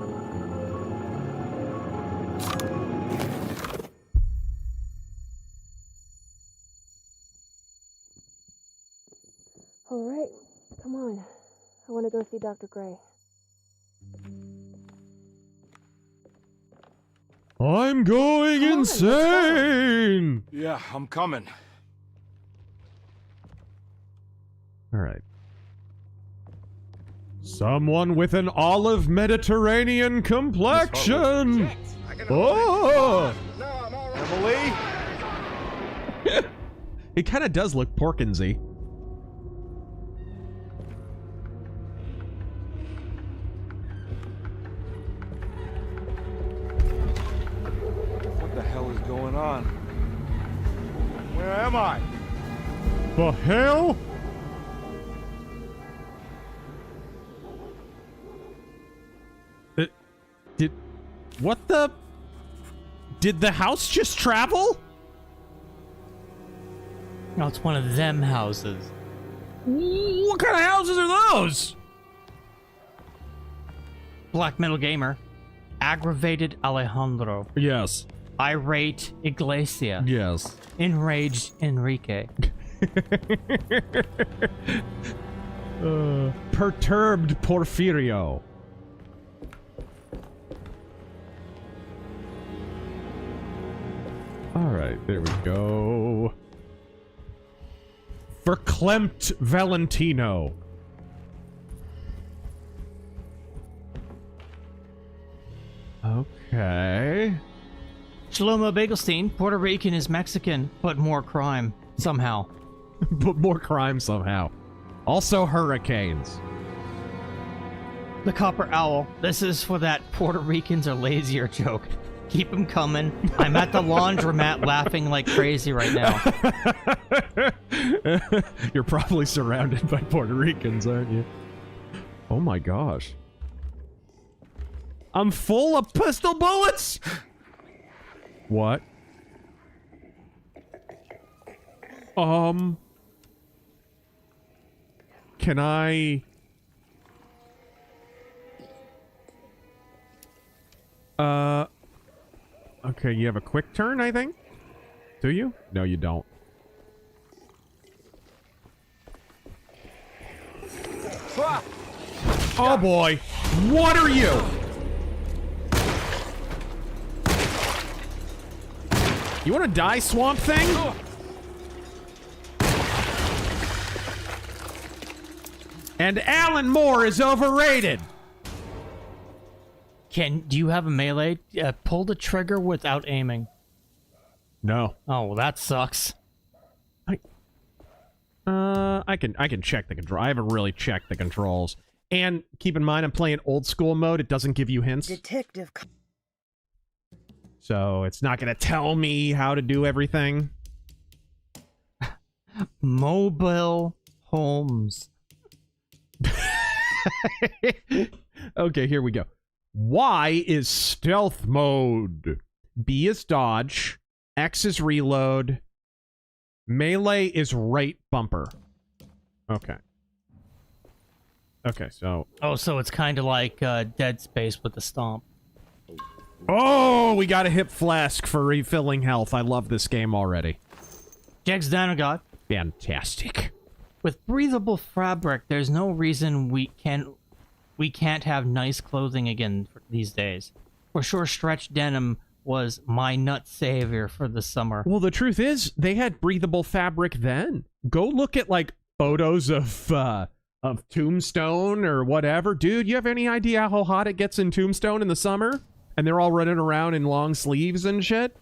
All right, come on. I want to go see Dr. Gray. I'm going insane! Yeah, I'm coming. All right. Someone with an olive Mediterranean complexion! Oh! Emily? He kind of does look Porkinsy. What the hell is going on? Where am I? The hell? What the? Did the house just travel? No, it's one of them houses. What kind of houses are those? Black Metal Gamer. Aggravated Alejandro. Yes. Irate Iglesia. Yes. Enraged Enrique. Perturbed Porfirio. Alright, there we go. Verklempt Valentino. Okay. Shlomo Begelstein, Puerto Rican is Mexican, but more crime, somehow. But more crime somehow. Also hurricanes. The Copper Owl, this is for that Puerto Ricans are lazier joke. Keep them coming. I'm at the laundromat laughing like crazy right now. You're probably surrounded by Puerto Ricans, aren't you? Oh my gosh. I'm full of pistol bullets! What? Can I... Okay, you have a quick turn, I think? Do you? No, you don't. Oh boy! What are you? You want to die, Swamp Thing? And Alan Moore is overrated. Do you have a melee? Pull the trigger without aiming. No. Oh, well, that sucks. I can check the control. I haven't really checked the controls. And keep in mind, I'm playing old school mode. It doesn't give you hints. Detective. So it's not going to tell me how to do everything. Mobile homes. Okay, here we go. Y is stealth mode. B is dodge. X is reload. Melee is right bumper. Okay. Okay, so... Oh, so it's kind of like Dead Space with the stomp. Oh, we got a hip flask for refilling health. I love this game already. Jags Dynagod. Fantastic. With breathable fabric, there's no reason we can't have nice clothing again these days. For sure, stretch denim was my nut savior for the summer. Well, the truth is, they had breathable fabric then. Go look at, like, photos of Tombstone or whatever. Dude, you have any idea how hot it gets in Tombstone in the summer? And they're all running around in long sleeves and shit?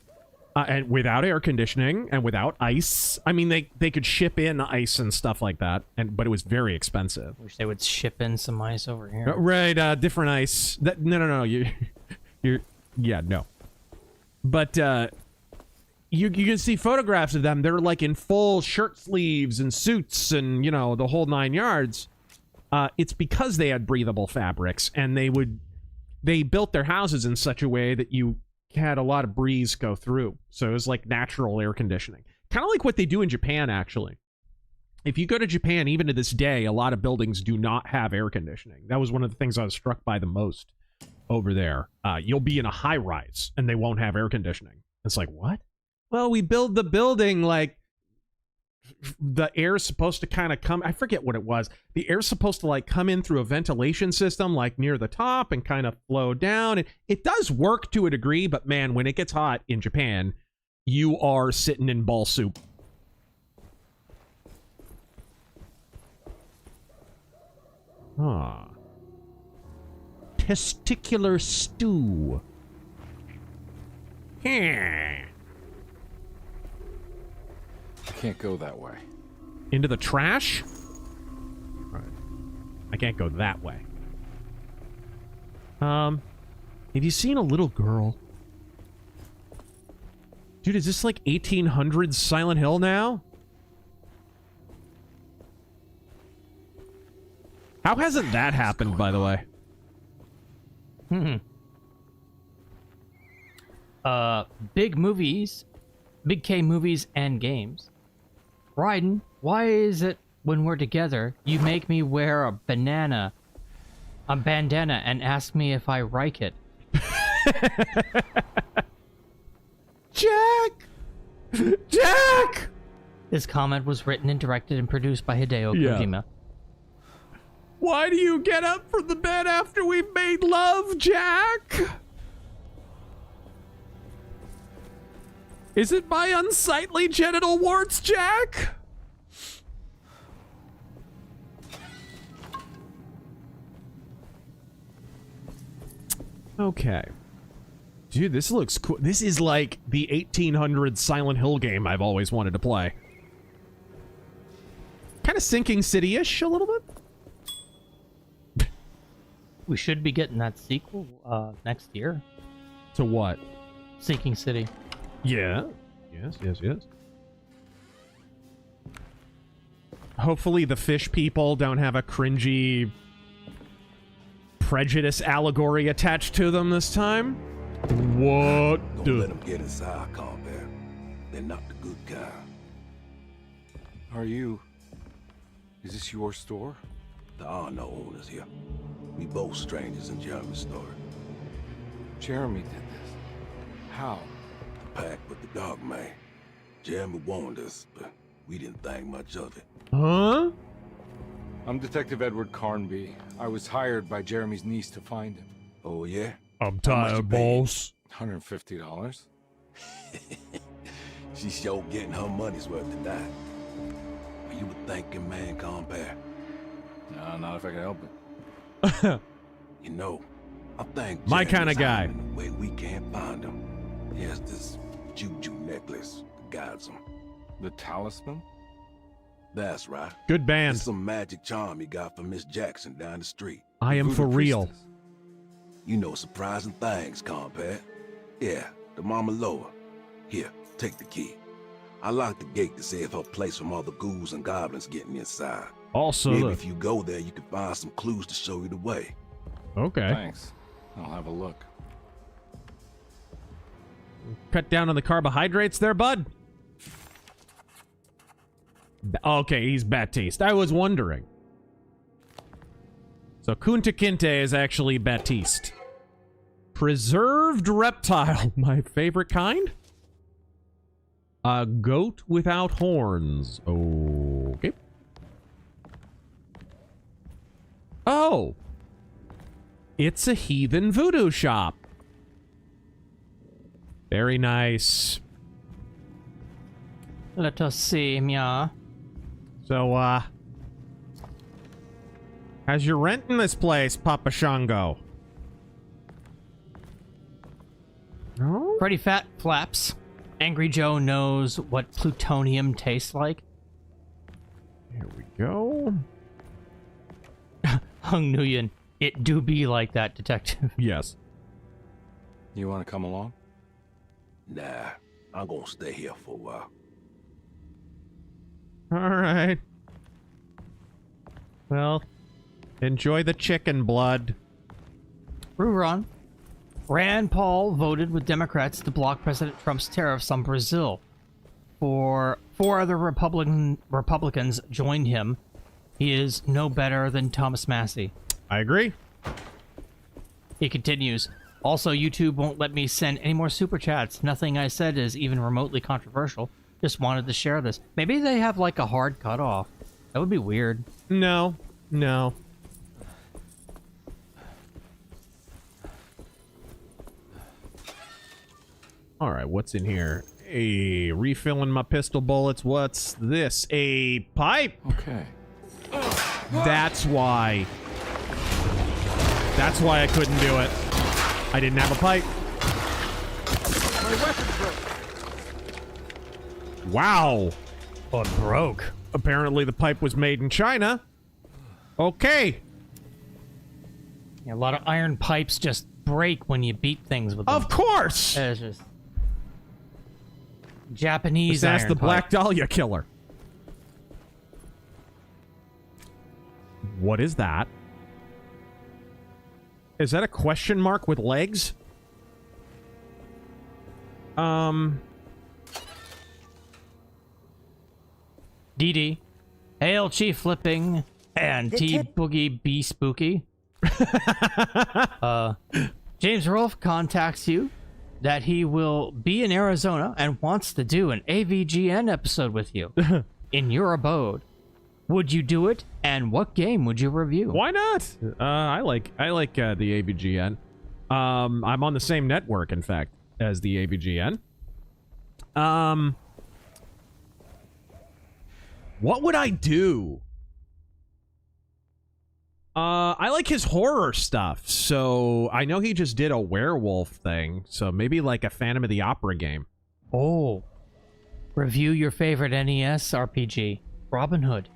And without air conditioning and without ice. I mean, they could ship in ice and stuff like that, but it was very expensive. Wish they would ship in some ice over here. Right, different ice. No. Yeah, no. But you can see photographs of them. They're like in full shirt sleeves and suits and, you know, the whole 9 yards. It's because they had breathable fabrics, and they built their houses in such a way that you had a lot of breeze go through. So it was like natural air conditioning. Kind of like what they do in Japan, actually. If you go to Japan, even to this day, a lot of buildings do not have air conditioning. That was one of the things I was struck by the most over there. You'll be in a high-rise, and they won't have air conditioning. It's like, what? Well, we build the building like the air's supposed to kind of come... I forget what it was. The air's supposed to like come in through a ventilation system like near the top and kind of flow down. It does work to a degree, but man, when it gets hot in Japan, you are sitting in ball soup. Ah. Testicular stew. I can't go that way. Into the trash? Right. I can't go that way. Have you seen a little girl? Dude, is this like 1800s Silent Hill now? How hasn't that happened, by the way? Big movies. Big K movies and games. Raiden, why is it when we're together, you make me wear a bandana and ask me if I like it? Jack! This comment was written and directed and produced by Hideo Kojima. Why do you get up from the bed after we've made love, Jack? Is it my unsightly genital warts, Jack? Okay. Dude, this looks cool. This is like the 1800s Silent Hill game I've always wanted to play. Kind of Sinking City-ish a little bit. We should be getting that sequel next year. To what? Sinking City. Yeah. Yes. Hopefully the fish people don't have a cringy prejudice allegory attached to them this time. What? Don't let them get inside, combat. They're not the good kind. Is this your store? There are no owners here. We both strangers in Jeremy's store. Jeremy did this. How? The pact with the dog man. Jeremy warned us, but we didn't think much of it. Huh? I'm Detective Edward Carnby. I was hired by Jeremy's niece to find him. Oh, yeah? I'm tired, boss. $150. She's sure getting her money's worth tonight. Are you a thinking man, compare? No, not if I can help it. You know, I think my kind of guy. In a way we can't find him. He has this juju necklace that guides him. The Talisman? That's right. Good band. It's some magic charm he got from Miss Jackson down the street. I am for real. You know surprising things, compare. Yeah, the Mama Loa. Here, take the key. I locked the gate to save her place from all the ghouls and goblins getting inside. Also, maybe if you go there, you can find some clues to show you the way. Okay. Thanks. I'll have a look. Cut down on the carbohydrates there, bud. Okay, he's Baptiste. I was wondering. So Kunta Kinte is actually Baptiste. Preserved reptile, my favorite kind. A goat without horns. Okay. Oh. It's a heathen voodoo shop. Very nice. Let us see, Mia. So, how's your rent in this place, Papa Shango? No? Pretty fat flaps. Angry Joe knows what plutonium tastes like. Here we go. Hung Nguyen, it do be like that, detective. Yes. You want to come along? Nah, I'm gonna stay here for a while. All right. Well, enjoy the chicken blood. Ruron. Rand Paul voted with Democrats to block President Trump's tariffs on Brazil. Four other Republicans joined him. He is no better than Thomas Massey. I agree. He continues. Also, YouTube won't let me send any more super chats. Nothing I said is even remotely controversial. Just wanted to share this. Maybe they have like a hard cutoff. That would be weird. No. All right, what's in here? Hey, refilling my pistol bullets. What's this? A pipe. Okay. That's why. That's why I couldn't do it. I didn't have a pipe. My weapon broke. Wow. Oh, it broke. Apparently the pipe was made in China. Okay. Yeah, a lot of iron pipes just break when you beat things with them. Of course. It's just Japanese That's iron the pipe. Black Dahlia killer. What is that? Is that a question mark with legs? DD. Hail Chief Flipping and T Boogie B Spooky. James Rolfe contacts you that he will be in Arizona and wants to do an AVGN episode with you in your abode. Would you do it? And what game would you review? Why not? I like the AVGN. I'm on the same network, in fact, as the AVGN. What would I do? I like his horror stuff, so I know he just did a werewolf thing, so maybe like a Phantom of the Opera game. Oh. Review your favorite NES RPG, Robin Hood.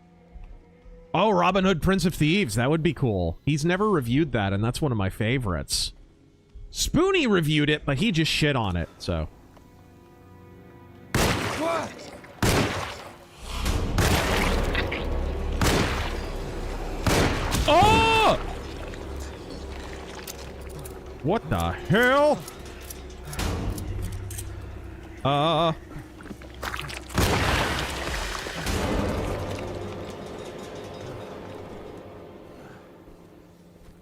Oh, Robin Hood, Prince of Thieves. That would be cool. He's never reviewed that, and that's one of my favorites. Spoonie reviewed it, but he just shit on it, so. What? Oh! What the hell?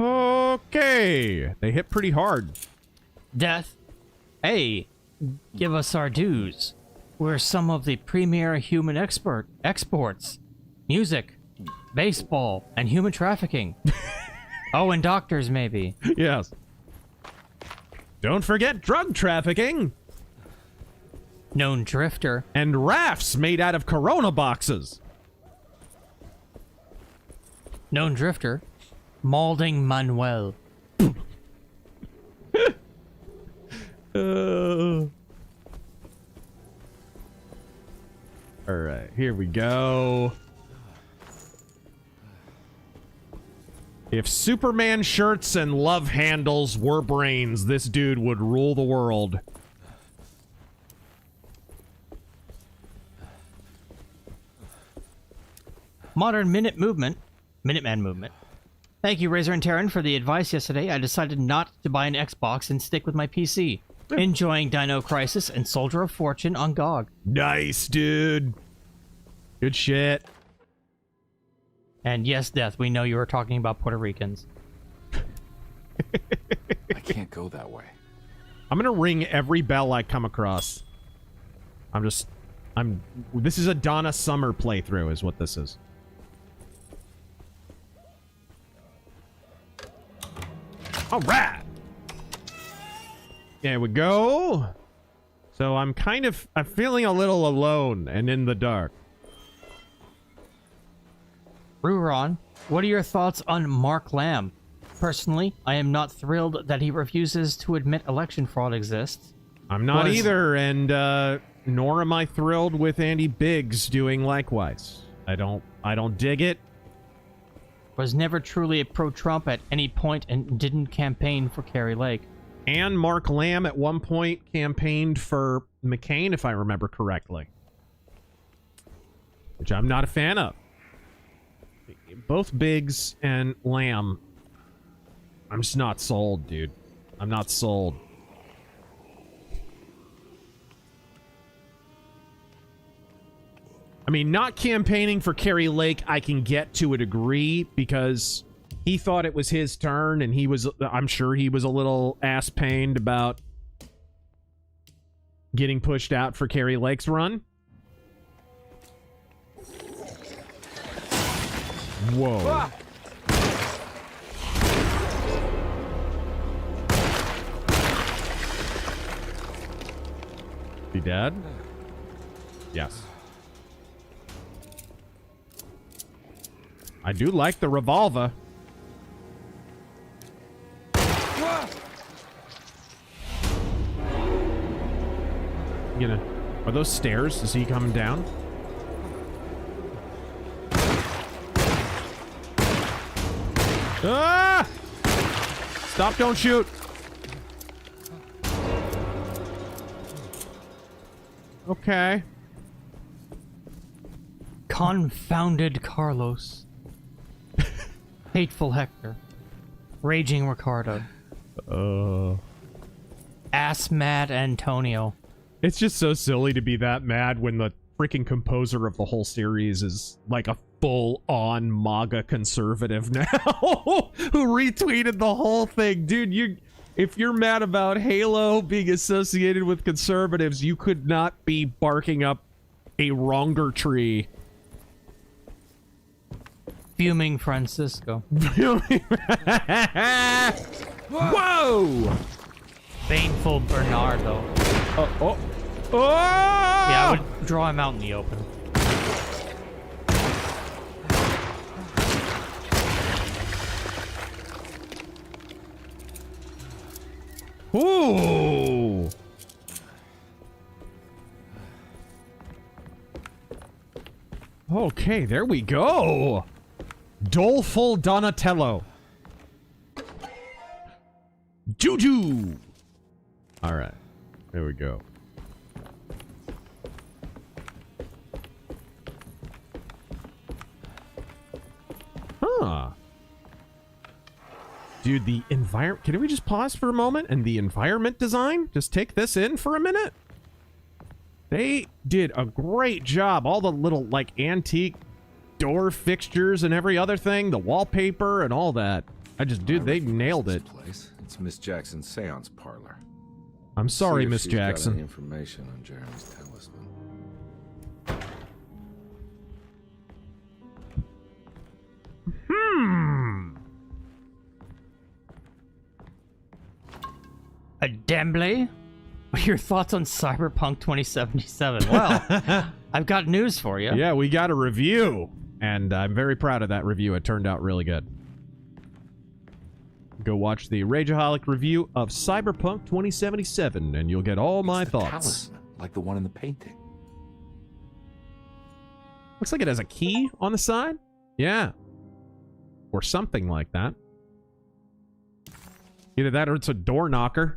Okay. They hit pretty hard. Death. Hey, give us our dues. We're some of the premier human exports. Music, baseball, and human trafficking. Oh, and doctors, maybe. Yes. Don't forget drug trafficking. Known drifter. And rafts made out of Corona boxes. Known drifter. Malding Manuel. Alright, here we go. If Superman shirts and love handles were brains, this dude would rule the world. Modern Minuteman movement. Thank you, Razor and Terran, for the advice yesterday. I decided not to buy an Xbox and stick with my PC. Enjoying Dino Crisis and Soldier of Fortune on GOG. Nice, dude. Good shit. And yes, Death, we know you were talking about Puerto Ricans. I can't go that way. I'm gonna ring every bell I come across. This is a Donna Summer playthrough, is what this is. Alright! There we go. So I'm feeling a little alone and in the dark. Ruron, what are your thoughts on Mark Lamb? Personally, I am not thrilled that he refuses to admit election fraud exists. I'm not either, and nor am I thrilled with Andy Biggs doing likewise. I don't dig it. Was never truly a pro-Trump at any point and didn't campaign for Kari Lake. And Mark Lamb at one point campaigned for McCain, if I remember correctly. Which I'm not a fan of. Both Biggs and Lamb. I'm just not sold, dude. I'm not sold. I mean, not campaigning for Kari Lake, I can get to a degree because he thought it was his turn and I'm sure he was a little ass-pained about getting pushed out for Kari Lake's run. Whoa. Ah! He dead? Yes. I do like the revolver. Are those stairs? Is he coming down? Ah! Stop, don't shoot. Okay. Confounded Carlos. Hateful Hector. Raging Ricardo. Ass mad Antonio. It's just so silly to be that mad when the freaking composer of the whole series is like a full-on MAGA conservative now who retweeted the whole thing. Dude, if you're mad about Halo being associated with conservatives, you could not be barking up a wronger tree. Fuming Francisco. Whoa! Baneful Bernardo. Oh! Yeah, I would draw him out in the open. Ooh! Okay, there we go. Doleful Donatello. Juju! Alright. There we go. Huh. Dude, the environment... Can we just pause for a moment? And the environment design? Just take this in for a minute? They did a great job. All the little, like, antique door fixtures and every other thing. The wallpaper and all that. Dude, they nailed it. It's Miss Jackson's seance parlor. I'm sorry, Miss She's got Jackson. any information on Jeremy's talisman. Dembly? What are your thoughts on Cyberpunk 2077? Well, I've got news for you. Yeah, we got a review, and I'm very proud of that review. It turned out really good. Go watch the Rageaholic review of Cyberpunk 2077, and you'll get all my thoughts. Talisman, like the one in the painting. Looks like it has a key on the side. Yeah. Or something like that. Either that or it's a door knocker.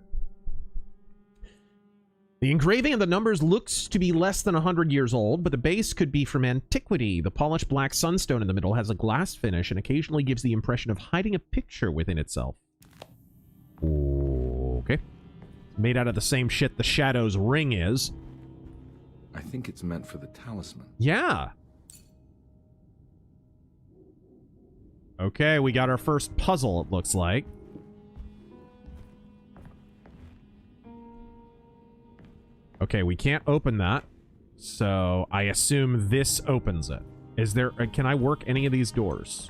The engraving of the numbers looks to be less than 100 years old, but the base could be from antiquity. The polished black sunstone in the middle has a glass finish and occasionally gives the impression of hiding a picture within itself. Okay. Made out of the same shit the Shadow's ring is. I think it's meant for the talisman. Yeah. Okay, we got our first puzzle, it looks like. Okay, we can't open that. So I assume this opens it. Is there... can I work any of these doors?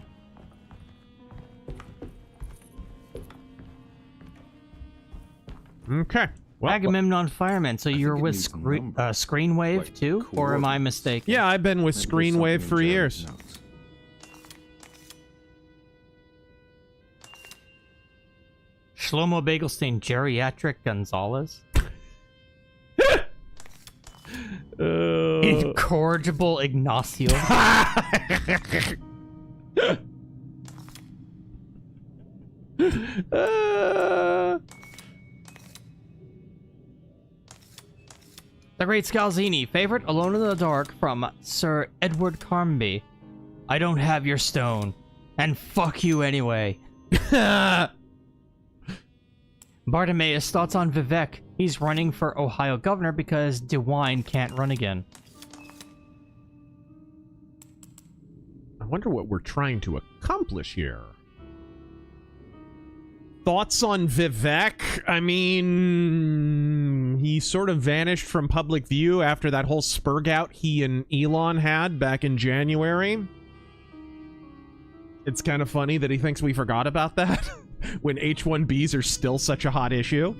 Okay. Well, Agamemnon Fireman, so you're with Screenwave too? Or am I mistaken? Yeah, I've been with Screenwave for years. Shlomo Bagelstein, Geriatric Gonzalez? Incorrigible Ignacio? The Great Scalzini, favorite Alone in the Dark from Sir Edward Carmby. I don't have your stone. And fuck you anyway. Bartimaeus, thoughts on Vivek? He's running for Ohio governor because DeWine can't run again. I wonder what we're trying to accomplish here. Thoughts on Vivek? I mean, he sort of vanished from public view after that whole spurg out he and Elon had back in January. It's kind of funny that he thinks we forgot about that when H-1Bs are still such a hot issue.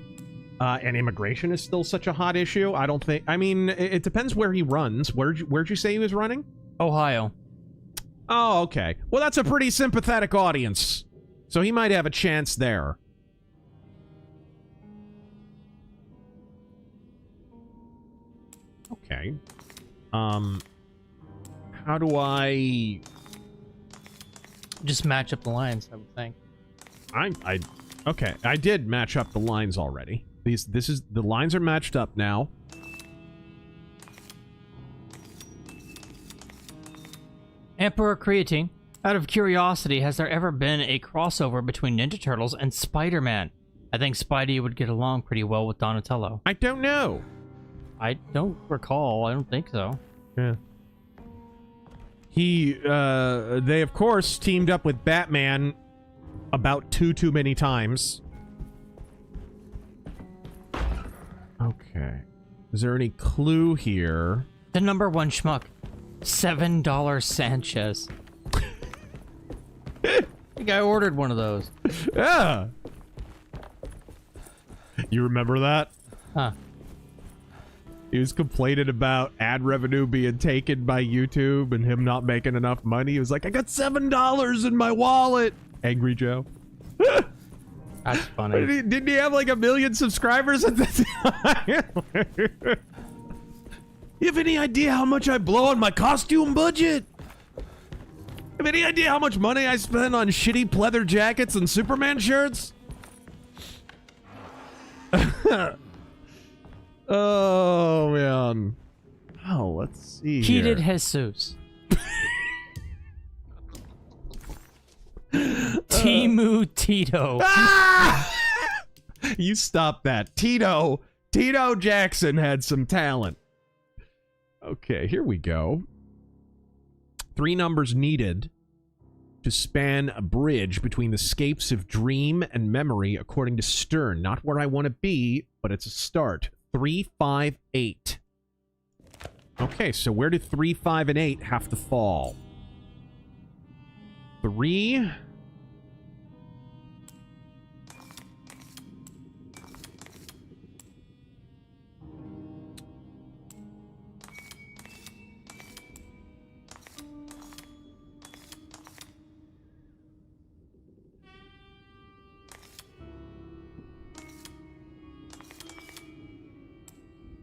And immigration is still such a hot issue. I don't think... I mean, it depends where he runs. Where'd you say he was running? Ohio. Oh, okay. Well, that's a pretty sympathetic audience. So he might have a chance there. Okay. How do I... Just match up the lines, I would think. Okay, I did match up the lines already. The lines are matched up now. Emperor Creatine, out of curiosity, has there ever been a crossover between Ninja Turtles and Spider-Man? I think Spidey would get along pretty well with Donatello. I don't know. I don't recall. I don't think so. Yeah. They of course teamed up with Batman about too many times. Okay. Is there any clue here? The number one schmuck. $7 Sanchez. I think I ordered one of those. Yeah. You remember that? Huh. He was complaining about ad revenue being taken by YouTube and him not making enough money. He was like, I got $7 in my wallet. Angry Joe. That's funny. Didn't he have like 1 million subscribers at the time? You have any idea how much I blow on my costume budget? Have any idea how much money I spend on shitty pleather jackets and Superman shirts? Oh, man. Oh, let's see Heated here. Jesus. Timu Tito. Ah! You stop that. Tito Jackson had some talent. Okay, here we go. 3 numbers needed to span a bridge between the scapes of dream and memory, according to Stern. Not where I want to be, but it's a start. 3, 5, 8. Okay, so where do 3, 5, and 8 have to fall? 3...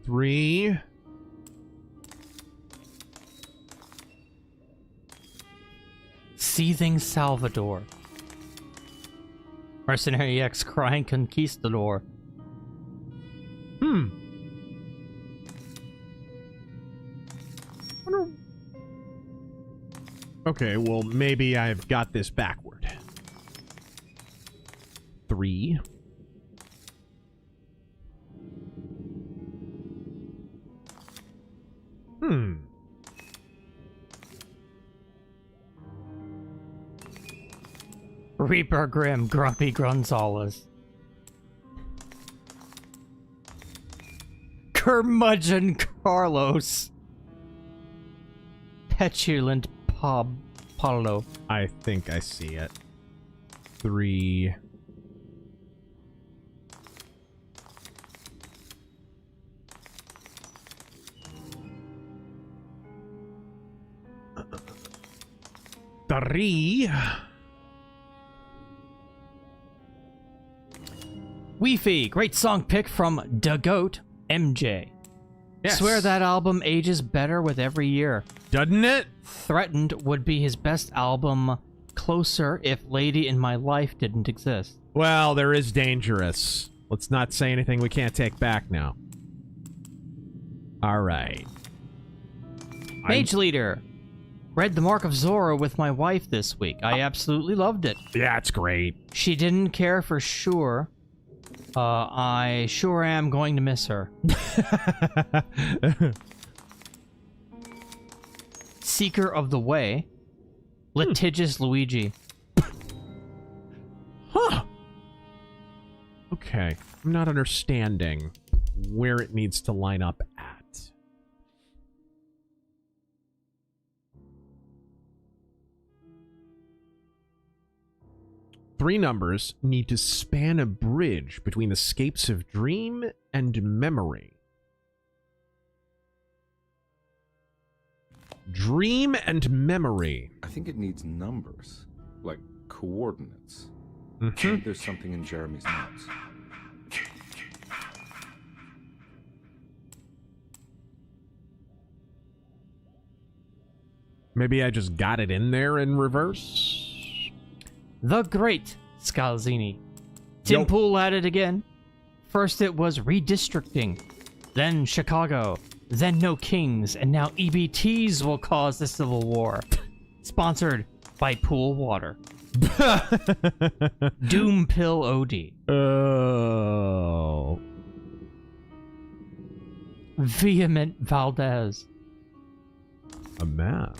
3. Seething Salvador. Mercenary X Crying Conquistador. Okay, well, maybe I've got this backward. 3. Reaper Grim Grumpy Gonzalez. Curmudgeon Carlos. Petulant Pablo. I think I see it. 3. Weefy, great song pick from Da Goat MJ. Yes. Swear that album ages better with every year. Doesn't it? Threatened would be his best album. Closer if Lady in My Life didn't exist. Well, there is Dangerous. Let's not say anything we can't take back now. All right. Mage Leader. Read The Mark of Zorro with my wife this week. I absolutely loved it. Yeah, it's great. She didn't care for sure. I sure am going to miss her. Seeker of the Way. Litigious Luigi. Huh. Okay. I'm not understanding where it needs to line up at. Three numbers need to span a bridge between the scapes of dream and memory. Dream and memory. I think it needs numbers, like coordinates. Mm-hmm. There's something in Jeremy's notes. Maybe I just got it in there in reverse. The Great Scalzini. Tim Pool at it again. First it was redistricting, then Chicago, then No Kings, and now EBTs will cause the Civil War. Sponsored by Pool Water. Doom Pill OD. Oh. Vehement Valdez. A map.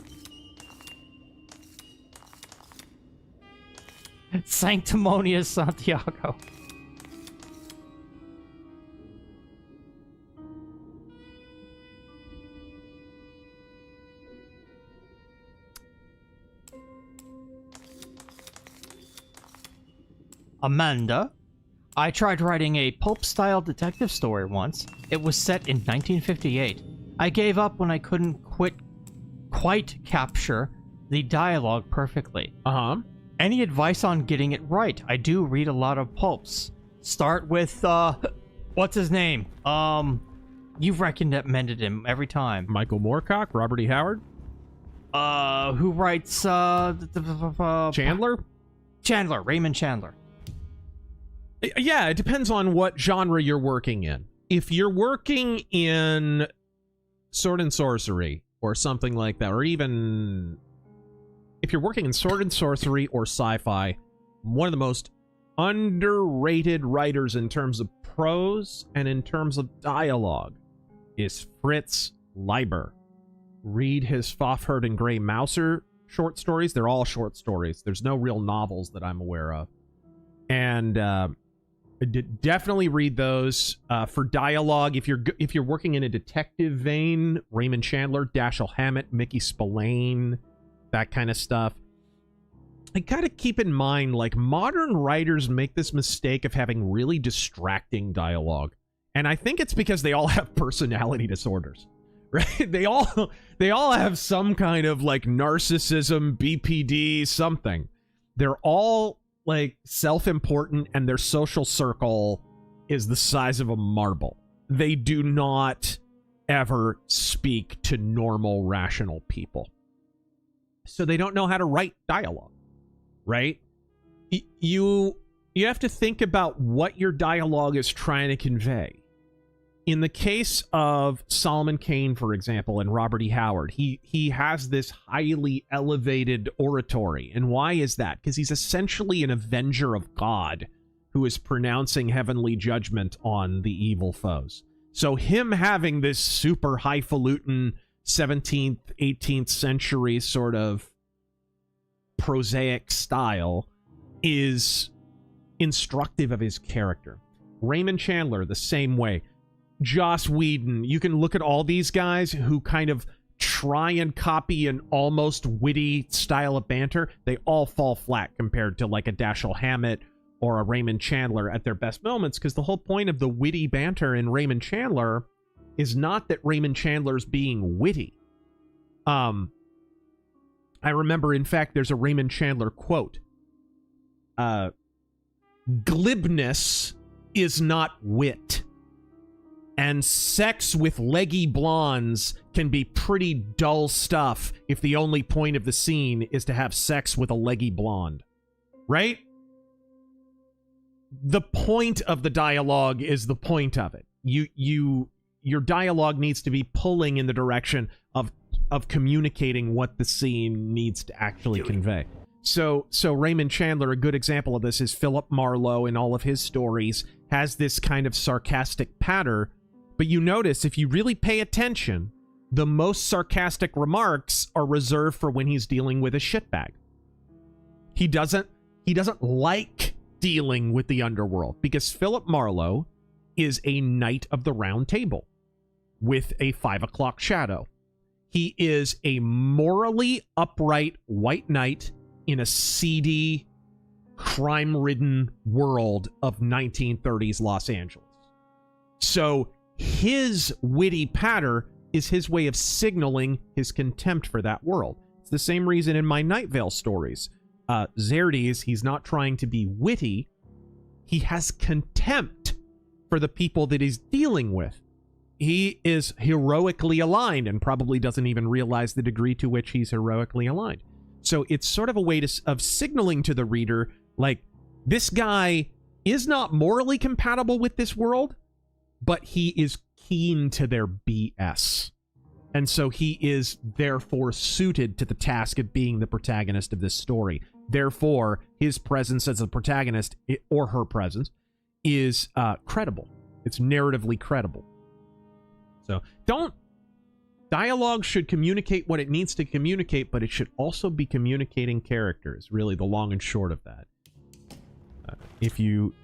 Sanctimonious Santiago. Amanda. I tried writing a pulp-style detective story once. It was set in 1958. I gave up when I couldn't quite capture the dialogue perfectly. Any advice on getting it right? I do read a lot of pulps. Start with, what's his name? You've recommended him every time. Michael Moorcock? Robert E. Howard? Who writes, Chandler? Chandler, Raymond Chandler. Yeah, it depends on what genre you're working in. If you're working in Sword and Sorcery or something like that, or even if you're working in Sword and Sorcery or sci-fi, one of the most underrated writers in terms of prose and in terms of dialogue is Fritz Leiber. Read his Fafhrd and Grey Mouser short stories. They're all short stories. There's no real novels that I'm aware of. And definitely read those. For dialogue, if you're working in a detective vein, Raymond Chandler, Dashiell Hammett, Mickey Spillane, that kind of stuff. I gotta keep in mind, like, modern writers make this mistake of having really distracting dialogue. And I think it's because they all have personality disorders, right? They all have some kind of, like, narcissism, BPD, something. They're all, like, self-important, and their social circle is the size of a marble. they do not ever speak to normal, rational people. So they don't know how to write dialogue, right? You have to think about what your dialogue is trying to convey. In the case of Solomon Kane, for example, and Robert E. Howard, he has this highly elevated oratory. And why is that? Because he's essentially an avenger of God who is pronouncing heavenly judgment on the evil foes. So him having this super highfalutin 17th, 18th century sort of prosaic style is instructive of his character. Raymond Chandler, the same way. Joss Whedon, you can look at all these guys who kind of try and copy an almost witty style of banter. They all fall flat compared to like a Dashiell Hammett or a Raymond Chandler at their best moments, because the whole point of the witty banter in Raymond Chandler is not that Raymond Chandler's being witty. I remember, in fact, there's a Raymond Chandler quote. Glibness is not wit. And sex with leggy blondes can be pretty dull stuff if the only point of the scene is to have sex with a leggy blonde. Right? The point of the dialogue is the point of it. Your dialogue needs to be pulling in the direction of communicating what the scene needs to actually convey. So Raymond Chandler, a good example of this is Philip Marlowe in all of his stories, has this kind of sarcastic patter. But you notice, if you really pay attention, the most sarcastic remarks are reserved for when he's dealing with a shitbag. He doesn't like dealing with the underworld, because Philip Marlowe is a knight of the round table with a 5 o'clock shadow. He is a morally upright white knight in a seedy, crime-ridden world of 1930s Los Angeles. So his witty patter is his way of signaling his contempt for that world. It's the same reason in my Night Vale stories. Xerxes, he's not trying to be witty. He has contempt for the people that he's dealing with. He is heroically aligned and probably doesn't even realize the degree to which he's heroically aligned. So it's sort of a way of signaling to the reader, like, this guy is not morally compatible with this world, but he is keen to their BS. And so he is therefore suited to the task of being the protagonist of this story. Therefore, his presence as a protagonist, or her presence, is credible. It's narratively credible. So dialogue should communicate what it needs to communicate, but it should also be communicating characters, really the long and short of that. If you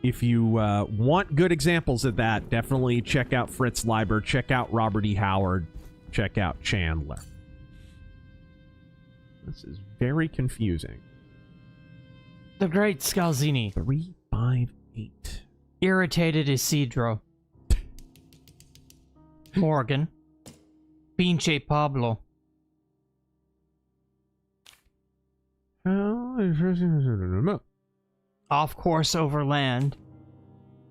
want good examples of that, definitely check out Fritz Leiber, check out Robert E. Howard, check out Chandler. This is very confusing. The Great Scalzini. 358. Irritated Isidro. Morgan. Pinche Pablo. Off course over land.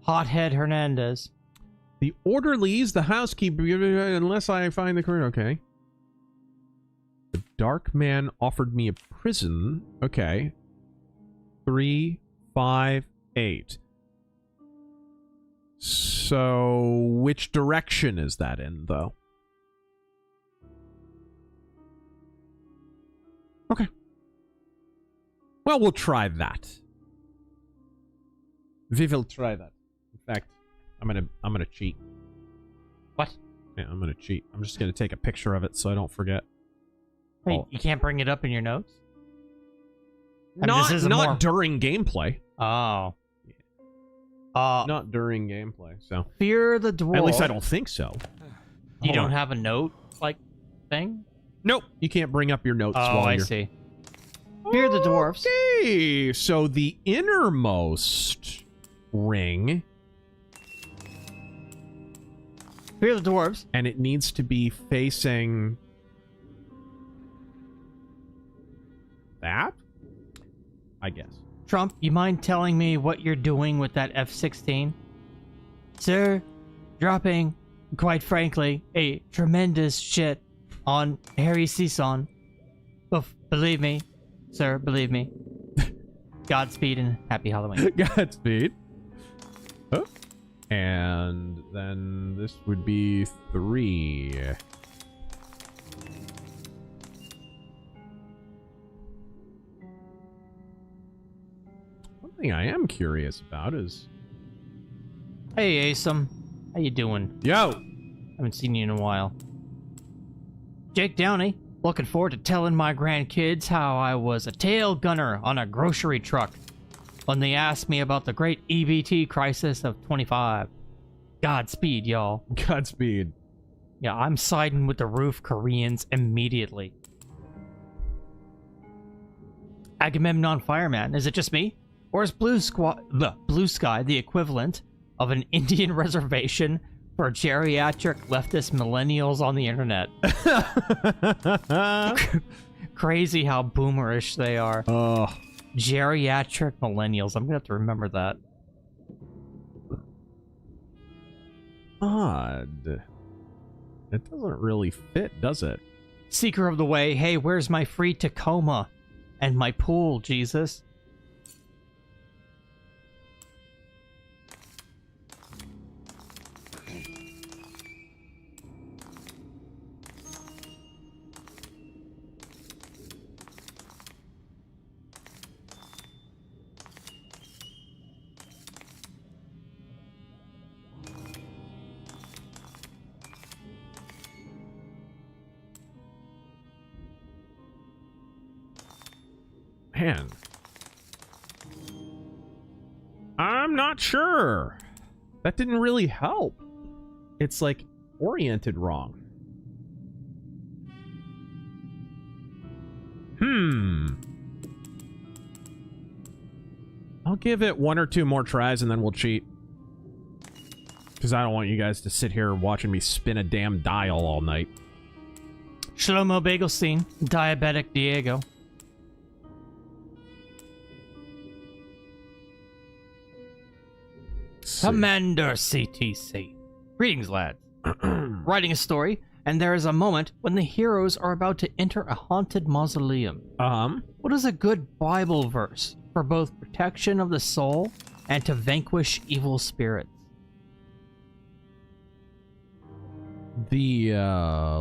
Hothead Hernandez. The orderlies, the housekeeper, unless I find the correct. Okay. The dark man offered me a prison. Okay. 358. So, which direction is that in, though? Okay. Well, we'll try that. We will try that. In fact, I'm gonna cheat. What? Yeah, I'm gonna cheat. I'm just gonna take a picture of it so I don't forget. Wait, you can't bring it up in your notes? Not during gameplay. Oh. Not during gameplay, so. Fear the Dwarf. At least I don't think so. You don't have a note, like, thing? Nope. You can't bring up your notes while you're... I see. Fear the Dwarfs. Okay, so the innermost ring... Fear the Dwarves. And it needs to be facing... that? I guess. Trump, you mind telling me what you're doing with that F-16? Sir, dropping quite frankly, a tremendous shit on Harry Season. Believe me, sir, believe me. Godspeed and happy Halloween. Godspeed. Oh. And then this would be 3. One thing I am curious about is... Hey, Asim. How you doing? Yo! Haven't seen you in a while. Jake Downey. Looking forward to telling my grandkids how I was a tail gunner on a grocery truck when they asked me about the great EBT crisis of 25. Godspeed, y'all. Godspeed. Yeah, I'm siding with the roof Koreans immediately. Agamemnon Fireman, is it just me? Or is Blue Sky the equivalent of an Indian reservation for geriatric leftist millennials on the internet? Crazy how boomerish they are. Oh. Geriatric millennials. I'm gonna have to remember that. Odd. It doesn't really fit, does it? Seeker of the Way. Hey, where's my free Tacoma? And my pool, Jesus? Man. I'm not sure. That didn't really help. It's like oriented wrong. I'll give it 1 or 2 more tries and then we'll cheat. Because I don't want you guys to sit here watching me spin a damn dial all night. Shlomo Bagelstein, Diabetic Diego. Commander CTC. Greetings, lads. Writing a story, and there is a moment when the heroes are about to enter a haunted mausoleum. What is a good Bible verse for both protection of the soul and to vanquish evil spirits? The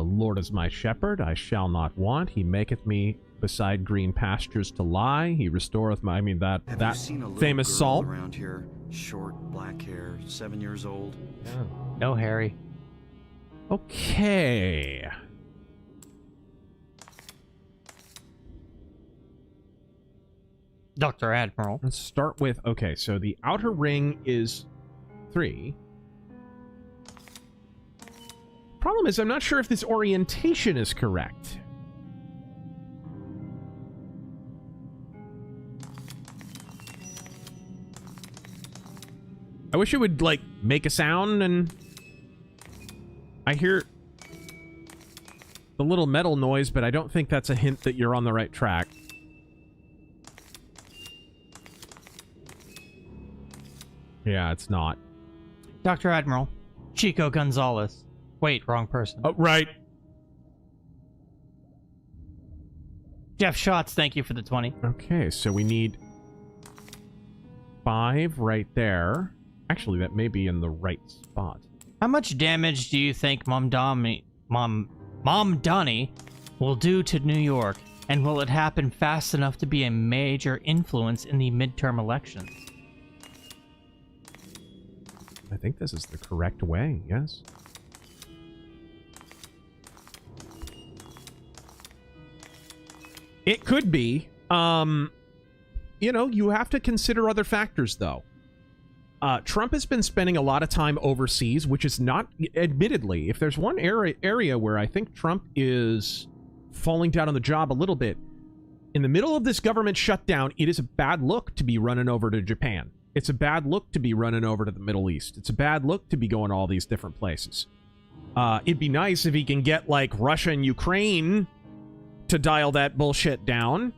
Lord is my shepherd, I shall not want. He maketh me beside green pastures to lie. He restoreth my... I mean, that famous psalm. Around here, short, black hair, 7 years old. Yeah. No, Harry. Okay. Dr. Admiral. Let's start with... Okay, so the outer ring is 3. Problem is, I'm not sure if this orientation is correct. I wish it would, like, make a sound and... I hear the little metal noise, but I don't think that's a hint that you're on the right track. Yeah, it's not. Dr. Admiral. Chico Gonzalez. Wait, wrong person. Oh, right. Jeff Schatz, thank you for the 20. Okay, so we need 5 right there. Actually, that may be in the right spot. How much damage do you think Mom Donnie will do to New York? And will it happen fast enough to be a major influence in the midterm elections? I think this is the correct way, yes. It could be. You know, you have to consider other factors, though. Trump has been spending a lot of time overseas, which is not, admittedly, if there's one area where I think Trump is falling down on the job a little bit, in the middle of this government shutdown, it is a bad look to be running over to Japan. It's a bad look to be running over to the Middle East. It's a bad look to be going to all these different places. It'd be nice if he can get, like, Russia and Ukraine to dial that bullshit down.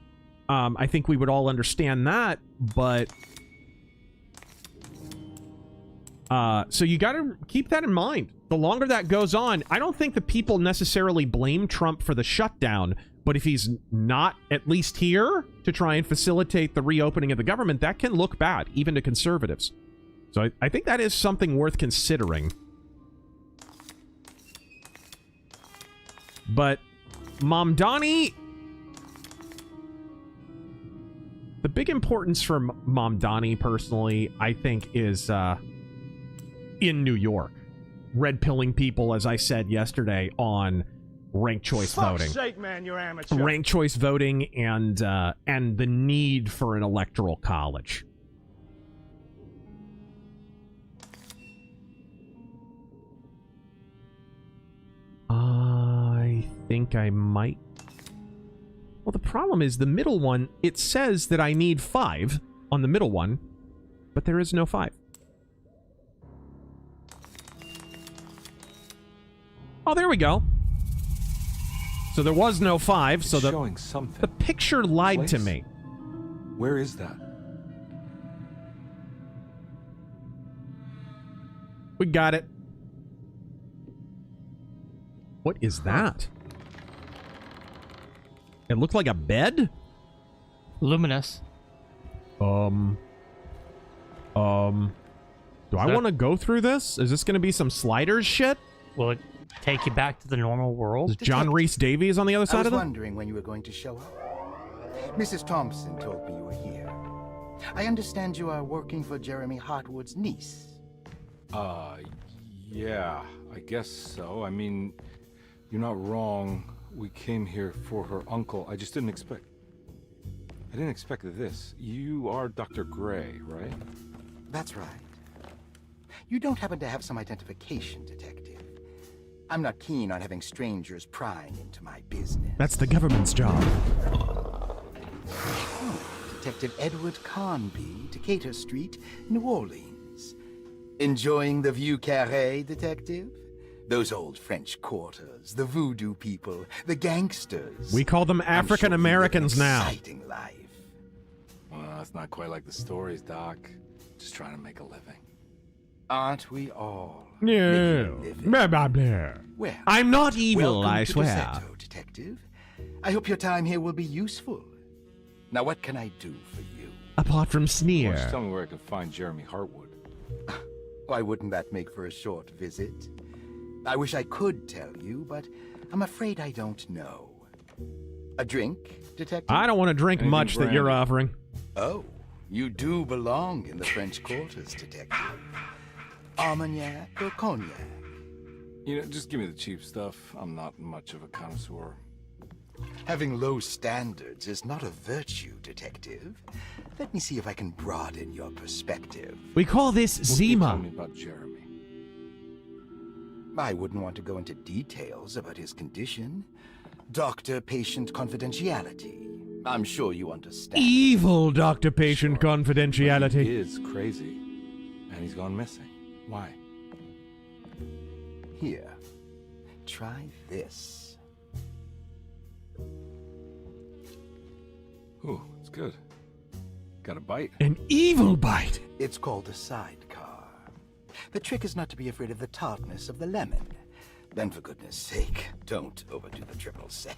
I think we would all understand that, but... so you gotta keep that in mind. the longer that goes on, I don't think the people necessarily blame Trump for the shutdown, but if he's not at least here to try and facilitate the reopening of the government, that can look bad, even to conservatives. So I think that is something worth considering. But Mamdani... The big importance for Mamdani, personally, I think, is in New York. Red-pilling people, as I said yesterday, on ranked choice voting. Sake, man, you're amateur. Ranked choice voting and the need for an electoral college. I think I might... Well, the problem is the middle one, it says that I need 5 on the middle one, but there is no 5. Oh, there we go. So there was no 5, so showing something. The picture lied to me. Where is that? We got it. What is that? It looked like a bed? Luminous. Do I want to go through this? Is this going to be some sliders shit? Will it take you back to the normal world? Is John Rhys Davies on the other side of I was them? wondering when you were going to show up. Mrs. Thompson told me you were here. I understand you are working for Jeremy Hartwood's niece. Yeah, I guess so. I mean, you're not wrong. We came here for her uncle. I just didn't expect... I didn't expect this. You are Dr. Gray, right? That's right. You don't happen to have some identification, Detective. I'm not keen on having strangers prying into my business. That's the government's job. Detective Edward Carnby, Decatur Street, New Orleans. Enjoying the Vieux Carré, Detective? Those old French quarters, the voodoo people, the gangsters. We call them African Americans now. Exciting life. Well, that's not quite like the stories, Doc. Just trying to make a living. Aren't we all? No. Blah, blah, blah. Well, I'm not evil, welcome I to swear. Derceto, Detective. I hope your time here will be useful. Now, what can I do for you? Apart from Why sneer. don't you tell me where I can find Jeremy Hartwood? Why wouldn't that make for a short visit? I wish I could tell you, but I'm afraid I don't know. A drink, Detective? I don't want to drink Anything much that you're brandy. offering. Oh, you do belong in the French quarters, Detective. Armagnac or cognac? You know, just give me the cheap stuff. I'm not much of a connoisseur. Having low standards is not a virtue, Detective. Let me see if I can broaden your perspective. We call this What can you tell Zima. me about Jeremy? I wouldn't want to go into details about his condition. Doctor-patient confidentiality. I'm sure you understand. Evil doctor-patient confidentiality. He is crazy, and he's gone missing. Why? Here, try this. Ooh, it's good. Got a bite. An evil bite. It's called a sidecar. The trick is not to be afraid of the tartness of the lemon. Then, for goodness sake, don't overdo the triple sec.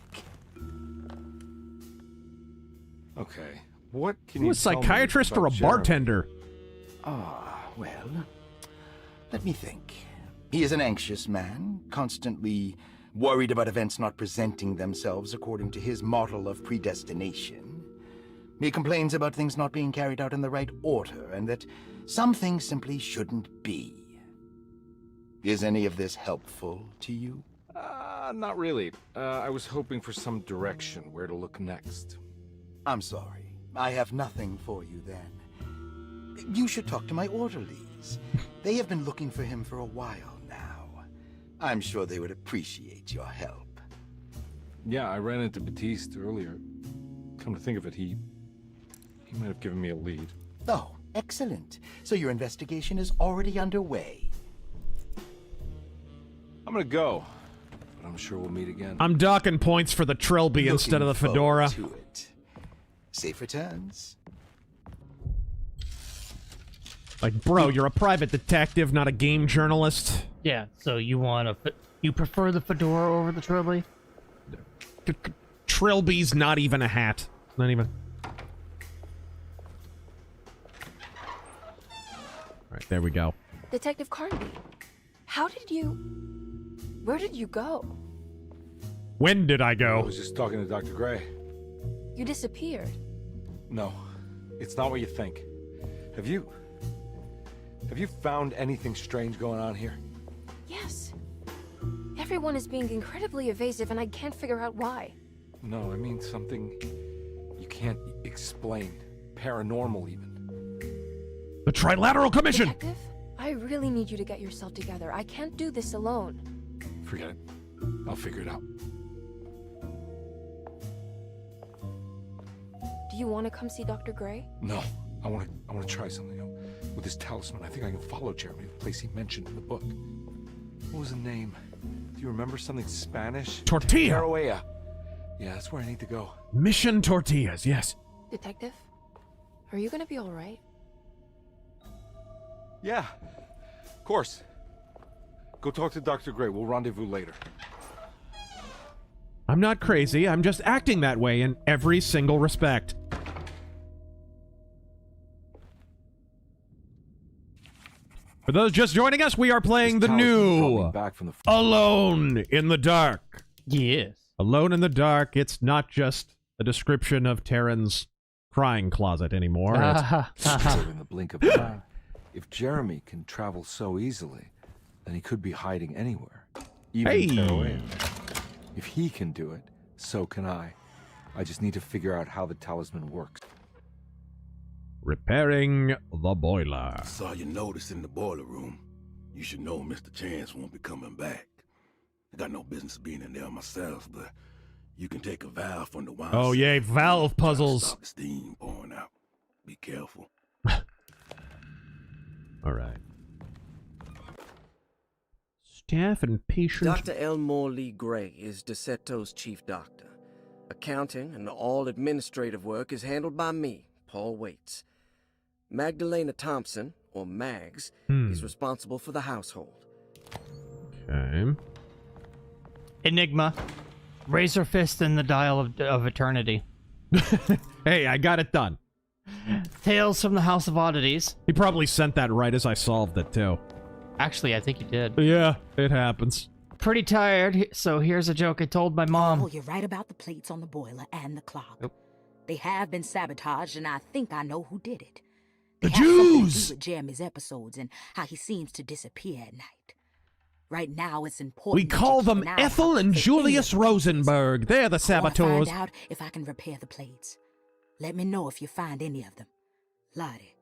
Okay, what can You you a tell me psychiatrist or a about Jeremy? bartender? Well, let me think. He is an anxious man, constantly worried about events not presenting themselves according to his model of predestination. He complains about things not being carried out in the right order, and that some things simply shouldn't be. Is any of this helpful to you? Not really. I was hoping for some direction where to look next. I'm sorry. I have nothing for you then. You should talk to my orderlies. They have been looking for him for a while now. I'm sure they would appreciate your help. Yeah, I ran into Batiste earlier. Come to think of it, he might have given me a lead. Oh, excellent. So your investigation is already underway. I'm gonna go, but I'm sure we'll meet again. I'm docking points for the trilby instead of the fedora. Looking forward to it. Safe returns. Like, bro, you're a private detective, not a game journalist. Yeah, so you prefer the fedora over the trilby? Trilby's not even a hat. Not even. Alright, there we go. Detective Carnby, where did you go? When did I go? I was just talking to Dr. Gray. You disappeared. No, it's not what you think. Have you found anything strange going on here? Yes. Everyone is being incredibly evasive and I can't figure out why. No, I mean something you can't explain. Paranormal, even. The Trilateral Commission! Detective, I really need you to get yourself together. I can't do this alone. Forget it. I'll figure it out. Do you want to come see Dr. Gray? No, I want to try something. With this talisman, I think I can follow Jeremy to the place he mentioned in the book. What was the name? Do you remember something Spanish? Tortilla! Caroea. Yeah, that's where I need to go. Mission Tortillas, yes. Detective, are you gonna be all right? Yeah, of course. Go talk to Dr. Gray. We'll rendezvous later. I'm not crazy. I'm just acting that way in every single respect. For those just joining us, we are playing the new Alone in the Dark. Yes. Alone in the Dark. It's not just a description of Taryn's crying closet anymore. In the blink of an eye. If Jeremy can travel so easily, then he could be hiding anywhere. Even Caroea. If he can do it, so can I. I just need to figure out how the talisman works. Repairing the boiler. I saw your notice in the boiler room. You should know Mr. Chance won't be coming back. I got no business being in there myself, but you can take a valve from the wine. Oh, yay, valve puzzles. Stop the steam pouring out. Be careful. All right. Staff and patients. Dr. Elmore Lee Gray is Derceto's chief doctor. Accounting and all administrative work is handled by me, Paul Waits. Magdalena Thompson, or Mags, is responsible for the household. Okay. Enigma. RazörFist and the Dial of Eternity. Hey, I got it done. Tales from the House of Oddities. He probably sent that right as I solved it, too. Actually, I think he did. Yeah, it happens. Pretty tired, so here's a joke I told my mom. Oh, you're right about the plates on the boiler and the clock. Yep. They have been sabotaged, and I think I know who did it. The Jews! With Jeremy's episodes and how he seems to disappear at night. Right now, it's important. We call them Ethel and Julius Rosenberg. They're the saboteurs. Find out if I can repair the plates. Let me know if you find any of them. Lottie.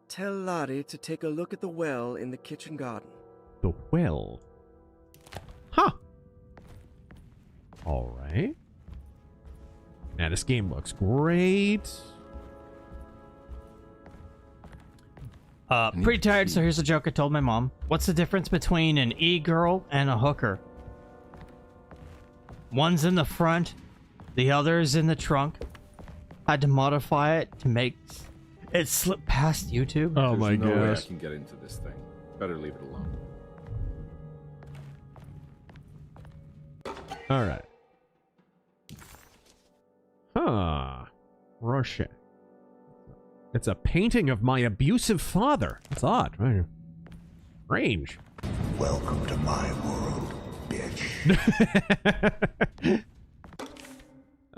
Tell Lottie to take a look at the well in the kitchen garden. The well? Huh. All right. Now, this game looks great. Pretty tired, so here's a joke I told my mom. What's the difference between an e-girl and a hooker? One's in the front, the other's in the trunk. Had to modify it to make it slip past YouTube. Oh my gosh. There's no way I can get into this thing. Better leave it alone. All right. Huh. Rorschach. It's a painting of my abusive father. That's odd. Right? Strange. Welcome to my world, bitch.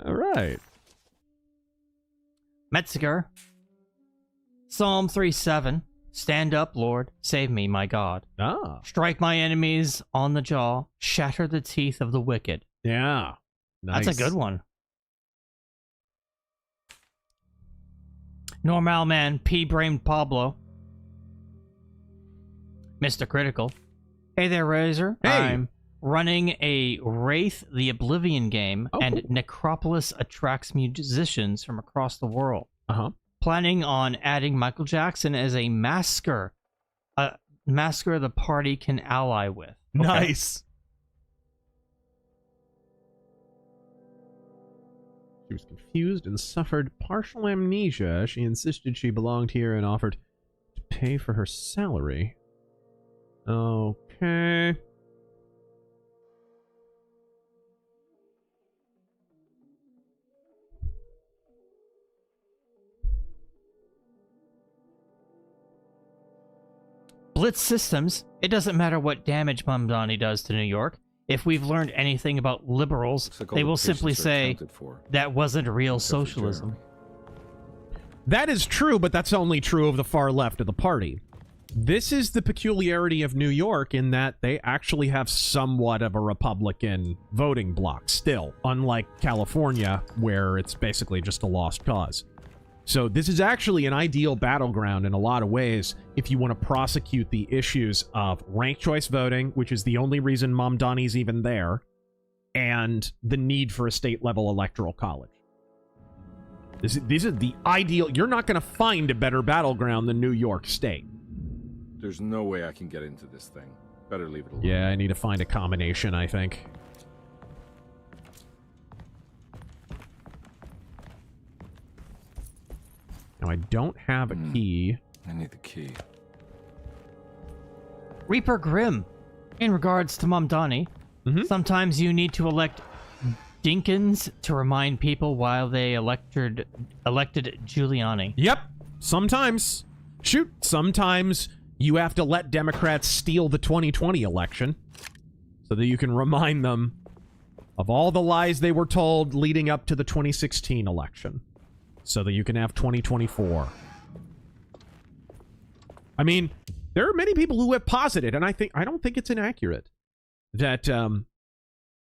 All right. Metzger. Psalm 3:7. Stand up, Lord. Save me, my God. Ah. Strike my enemies on the jaw. Shatter the teeth of the wicked. Yeah. Nice. That's a good one. Normal Man, P-Brain Pablo. Mr. Critical. Hey there, Razor. Hey. I'm running a Wraith the Oblivion game, and Necropolis attracts musicians from across the world. Uh-huh. Planning on adding Michael Jackson as a masker. A masker the party can ally with. Okay. Nice. She was confused and suffered partial amnesia. She insisted she belonged here and offered to pay for her salary. Okay. Blitz Systems. It doesn't matter what damage Mamdani does to New York. If we've learned anything about liberals, they will simply say that wasn't real socialism. That is true, but that's only true of the far left of the party. This is the peculiarity of New York in that they actually have somewhat of a Republican voting bloc still, unlike California, where it's basically just a lost cause. So this is actually an ideal battleground in a lot of ways if you want to prosecute the issues of ranked choice voting, which is the only reason Mamdani's even there, and the need for a state-level electoral college. These are the ideal... You're not going to find a better battleground than New York State. There's no way I can get into this thing. Better leave it alone. Yeah, I need to find a combination, I think. Now, I don't have a key. I need the key. Reaper Grimm. In regards to Mamdani, sometimes you need to elect Dinkins to remind people why they elected Giuliani. Yep. Sometimes. Shoot. Sometimes you have to let Democrats steal the 2020 election so that you can remind them of all the lies they were told leading up to the 2016 election so that you can have 2024. I mean, there are many people who have posited, and I don't think it's inaccurate, that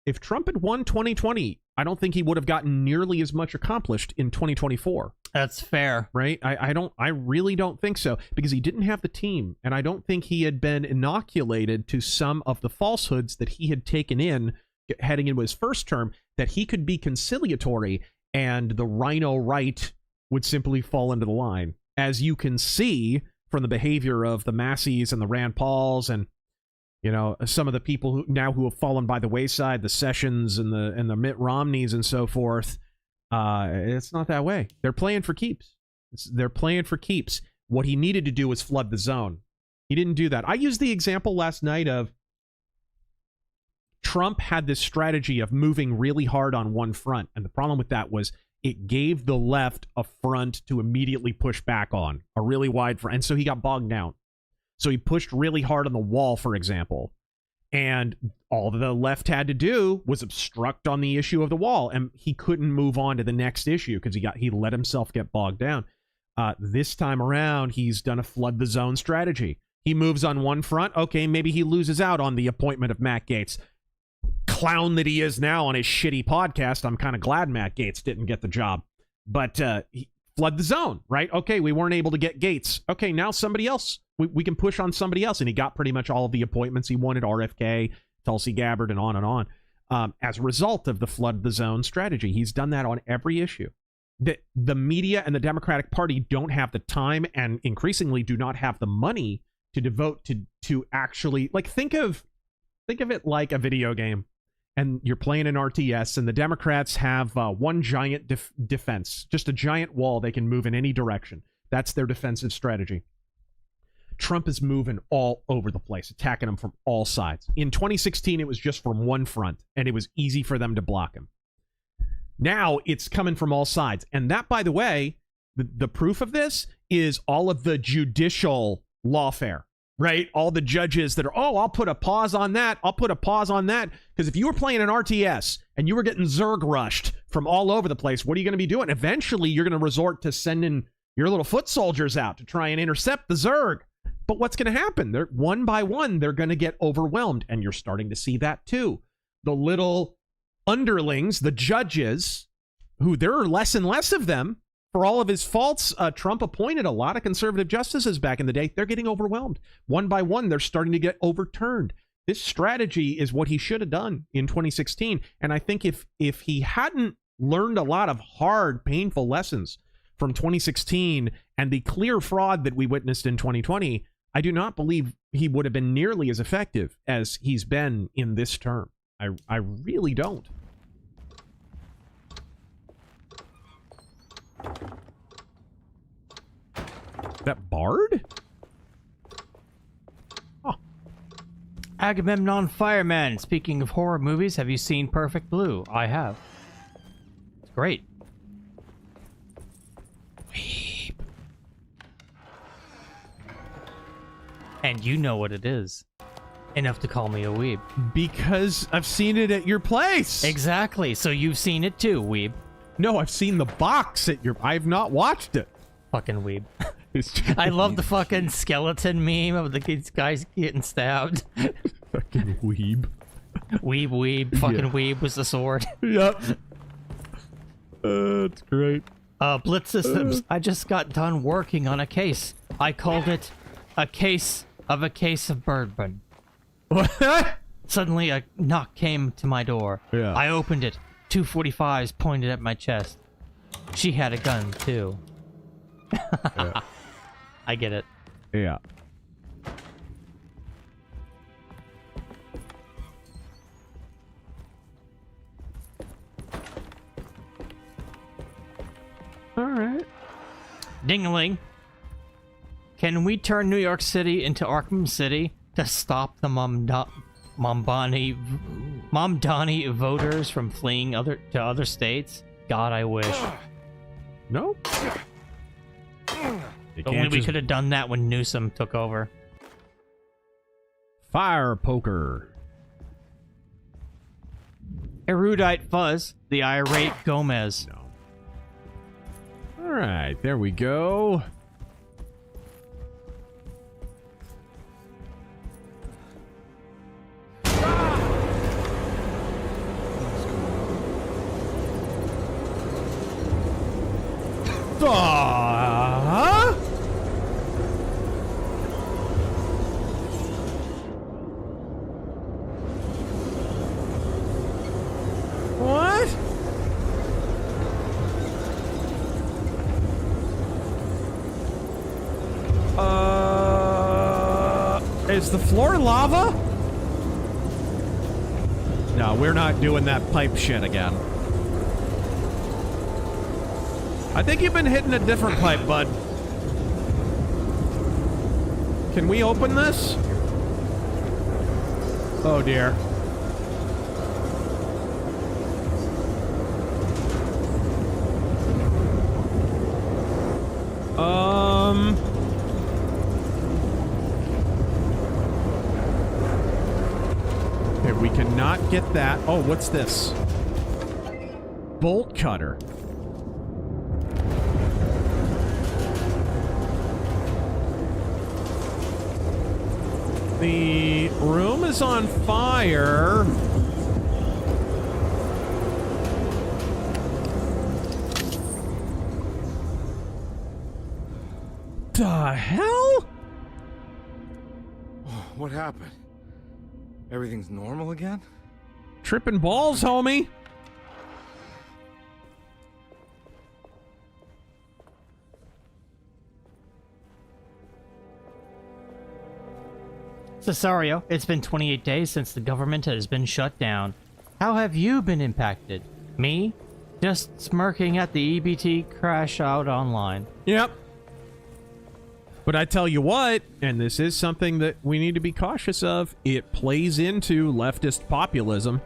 if Trump had won 2020, I don't think he would have gotten nearly as much accomplished in 2024. That's fair. Right? I really don't think so, because he didn't have the team, and I don't think he had been inoculated to some of the falsehoods that he had taken in heading into his first term, that he could be conciliatory and the rhino right would simply fall into the line. As you can see from the behavior of the Masseys and the Rand Pauls and, you know, some of the people who have fallen by the wayside, the Sessions and the Mitt Romneys and so forth, it's not that way. They're playing for keeps. They're playing for keeps. What he needed to do was flood the zone. He didn't do that. I used the example last night of Trump had this strategy of moving really hard on one front, and the problem with that was it gave the left a front to immediately push back on, a really wide front, and so he got bogged down. So he pushed really hard on the wall, for example, and all the left had to do was obstruct on the issue of the wall, and he couldn't move on to the next issue because he let himself get bogged down. This time around, he's done a flood the zone strategy. He moves on one front. Okay, maybe he loses out on the appointment of Matt Gaetz. Clown that he is now on his shitty podcast. I'm kind of glad Matt Gaetz didn't get the job. But he flood the zone, right? Okay, we weren't able to get Gaetz. Okay, now somebody else. We can push on somebody else. And he got pretty much all of the appointments he wanted, RFK, Tulsi Gabbard, and on and on. As a result of the flood the zone strategy. He's done that on every issue. The media and the Democratic Party don't have the time and increasingly do not have the money to devote to actually, like, think of it like a video game, and you're playing an RTS, and the Democrats have one giant defense, just a giant wall they can move in any direction. That's their defensive strategy. Trump is moving all over the place, attacking them from all sides. In 2016, it was just from one front, and it was easy for them to block him. Now it's coming from all sides. And that, by the way, the proof of this is all of the judicial lawfare. Right? All the judges that are, I'll put a pause on that. I'll put a pause on that. Because if you were playing an RTS and you were getting Zerg rushed from all over the place, what are you going to be doing? Eventually, you're going to resort to sending your little foot soldiers out to try and intercept the Zerg. But what's going to happen? They're one by one, they're going to get overwhelmed. And you're starting to see that too. The little underlings, the judges, who there are less and less of them. For all of his faults, Trump appointed a lot of conservative justices back in the day. They're getting overwhelmed. One by one, they're starting to get overturned. This strategy is what he should have done in 2016. And I think if he hadn't learned a lot of hard, painful lessons from 2016 and the clear fraud that we witnessed in 2020, I do not believe he would have been nearly as effective as he's been in this term. I really don't. That Bard? Agamemnon Fireman. Speaking of horror movies, have you seen Perfect Blue? I have. It's great. Weep. And you know what it is. Enough to call me a weeb. Because I've seen it at your place. Exactly. So you've seen it too, weeb. No, I've seen the box at your... I've not watched it. Fucking weeb. I love the fucking skeleton meme of the guys getting stabbed. Fucking weeb. Weeb. Fucking weeb was the sword. Yep. It's great. Blitz Systems. I just got done working on a case. I called it a case of bourbon. What? Suddenly a knock came to my door. Yeah. I opened it. 245s pointed at my chest. She had a gun too. Yeah. I get it. Yeah. All right. Ding-a-ling. Can we turn New York City into Arkham City to stop the Mamdani voters from fleeing to other states? God, I wish. No. Only we could have done that when Newsom took over. Fire poker. Erudite Fuzz, the irate Gomez. No. All right, there we go. What? Is the floor lava? No, we're not doing that pipe shit again. I think you've been hitting a different pipe, bud. Can we open this? Oh, dear. Okay, we cannot get that. Oh, what's this? Bolt cutter. The room is on fire. The hell? What happened? Everything's normal again? Tripping balls, homie. Cesario, it's been 28 days since the government has been shut down. How have you been impacted? Me? Just smirking at the EBT crash out online. Yep. But I tell you what, and this is something that we need to be cautious of, it plays into leftist populism.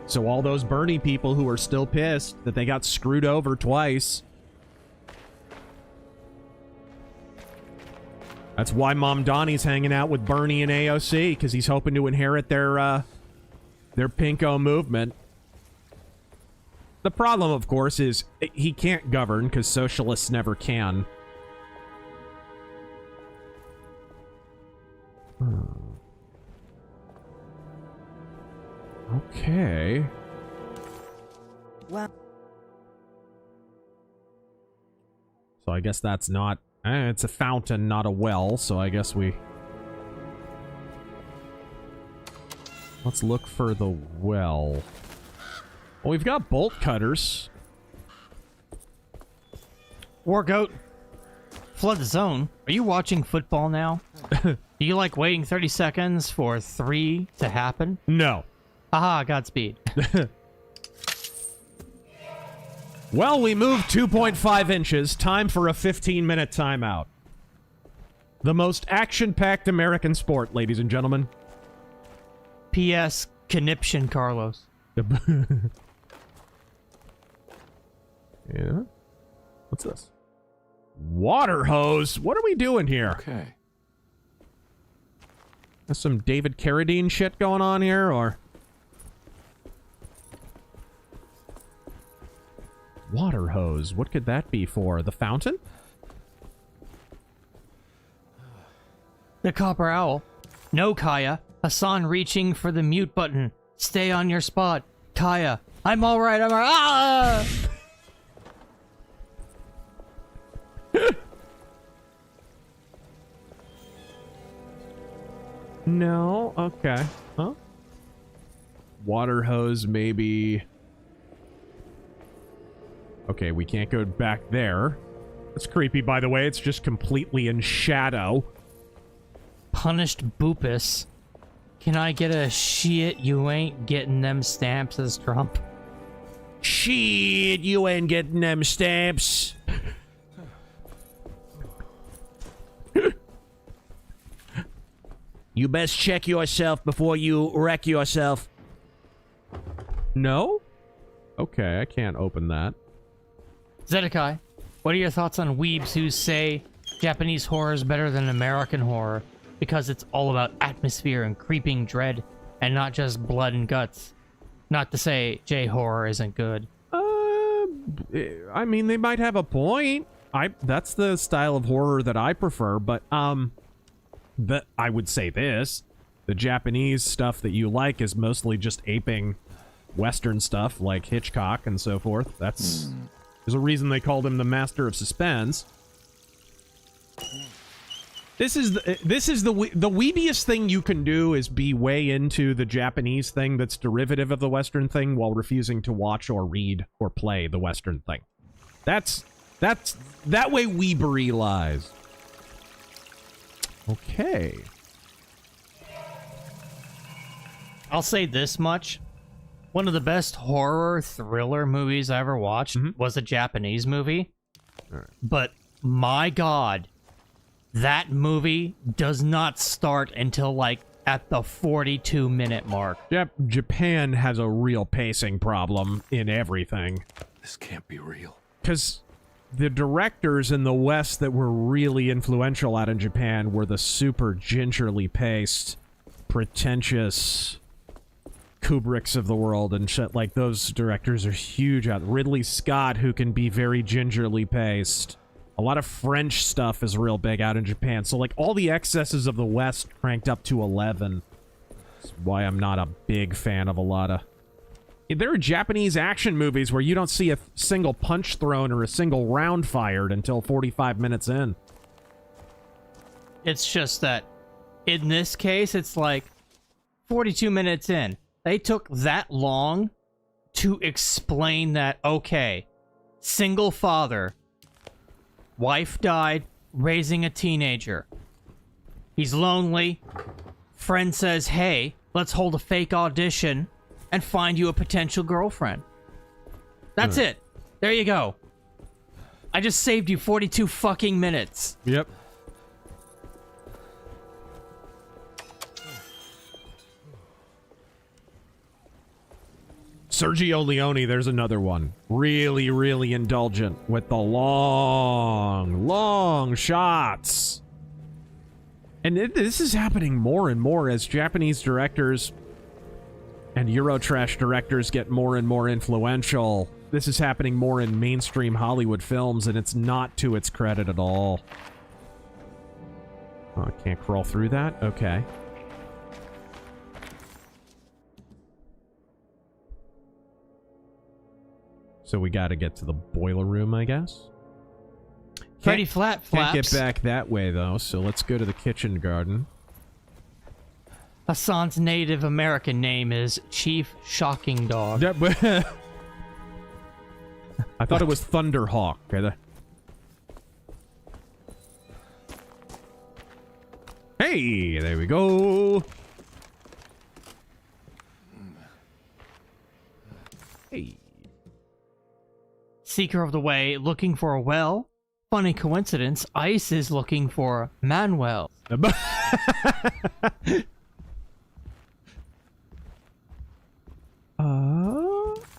So all those Bernie people who are still pissed that they got screwed over twice. That's why Mom Donnie's hanging out with Bernie and AOC, because he's hoping to inherit their pinko movement. The problem, of course, is he can't govern, because socialists never can. Okay. Well. So I guess that's not... it's a fountain, not a well, so I guess we... Let's look for the well. Well, we've got bolt cutters. War Goat. Flood the zone. Are you watching football now? Do you like waiting 30 seconds for 3 to happen? No. Haha, Godspeed. Well, we moved 2.5 inches. Time for a 15-minute timeout. The most action-packed American sport, ladies and gentlemen. P.S. Conniption, Carlos. Yeah? What's this? Water hose? What are we doing here? Okay. There's some David Carradine shit going on here, or... Water hose. What could that be for? The fountain? The Copper Owl. No, Kaya. Hassan reaching for the mute button. Stay on your spot. Kaya. I'm alright, I'm alright. Ah! No? Okay. Huh? Water hose, maybe... Okay, we can't go back there. That's creepy, by the way. It's just completely in shadow. Punished Boopus. Can I get a shit you ain't getting them stamps as Trump? Shit, you ain't getting them stamps. You best check yourself before you wreck yourself. No? Okay, I can't open that. Zedekai, what are your thoughts on weebs who say Japanese horror is better than American horror because it's all about atmosphere and creeping dread and not just blood and guts? Not to say J-horror isn't good. I mean, they might have a point. That's the style of horror that I prefer, but, I would say this. The Japanese stuff that you like is mostly just aping Western stuff like Hitchcock and so forth. There's a reason they called him the master of suspense. This is the weebiest thing you can do is be way into the Japanese thing that's derivative of the Western thing while refusing to watch or read or play the Western thing. That way weebery lies. Okay. I'll say this much. One of the best horror thriller movies I ever watched was a Japanese movie. But my God, that movie does not start until like at the 42-minute mark. Yep, Japan has a real pacing problem in everything. This can't be real. Because the directors in the West that were really influential out in Japan were the super gingerly paced, pretentious Kubricks of the world and shit. Like, those directors are huge out. Ridley Scott, who can be very gingerly paced. A lot of French stuff is real big out in Japan. So, like, all the excesses of the West cranked up to 11. That's why I'm not a big fan of a lot of... There are Japanese action movies where you don't see a single punch thrown or a single round fired until 45 minutes in. It's just that, in this case, it's like 42 minutes in. They took that long to explain that, okay, single father, wife died, raising a teenager. He's lonely. Friend says, hey, let's hold a fake audition and find you a potential girlfriend. That's it. There you go. I just saved you 42 fucking minutes. Yep. Sergio Leone, there's another one. Really, really indulgent with the long shots. And this is happening more and more as Japanese directors and Eurotrash directors get more and more influential. This is happening more in mainstream Hollywood films, and it's not to its credit at all. Oh, I can't crawl through that? Okay. So we gotta get to the boiler room, I guess? Freddy Flaps. Can't get back that way, though, so let's go to the kitchen garden. Hassan's Native American name is Chief Shocking Dog. Yeah, but I thought it was Thunderhawk. Hey, there we go. Hey. Seeker of the Way looking for a well. Funny coincidence, Ice is looking for Manuel.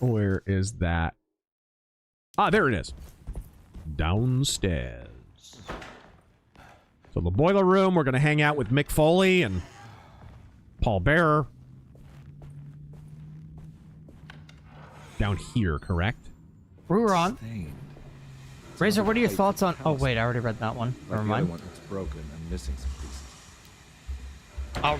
Where is that? Ah, there it is. Downstairs. So the boiler room, we're going to hang out with Mick Foley and Paul Bearer. Down here, correct? We're on. Razor, what are your thoughts on... Oh, wait, I already read that one. Never mind. One that's broken and missing some pieces.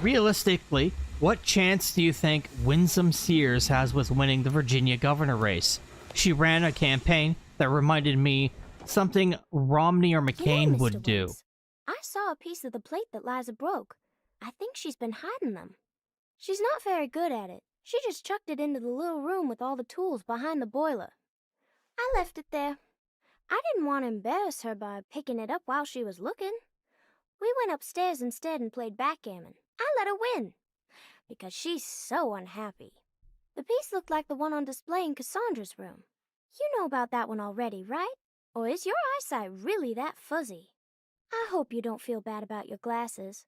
Realistically, what chance do you think Winsome Sears has with winning the Virginia governor race? She ran a campaign that reminded me something Romney or McCain would do. I saw a piece of the plate that Liza broke. I think she's been hiding them. She's not very good at it. She just chucked it into the little room with all the tools behind the boiler. I left it there. I didn't want to embarrass her by picking it up while she was looking. We went upstairs instead and played backgammon. I let her win, because she's so unhappy. The piece looked like the one on display in Cassandra's room. You know about that one already, right? Or is your eyesight really that fuzzy? I hope you don't feel bad about your glasses.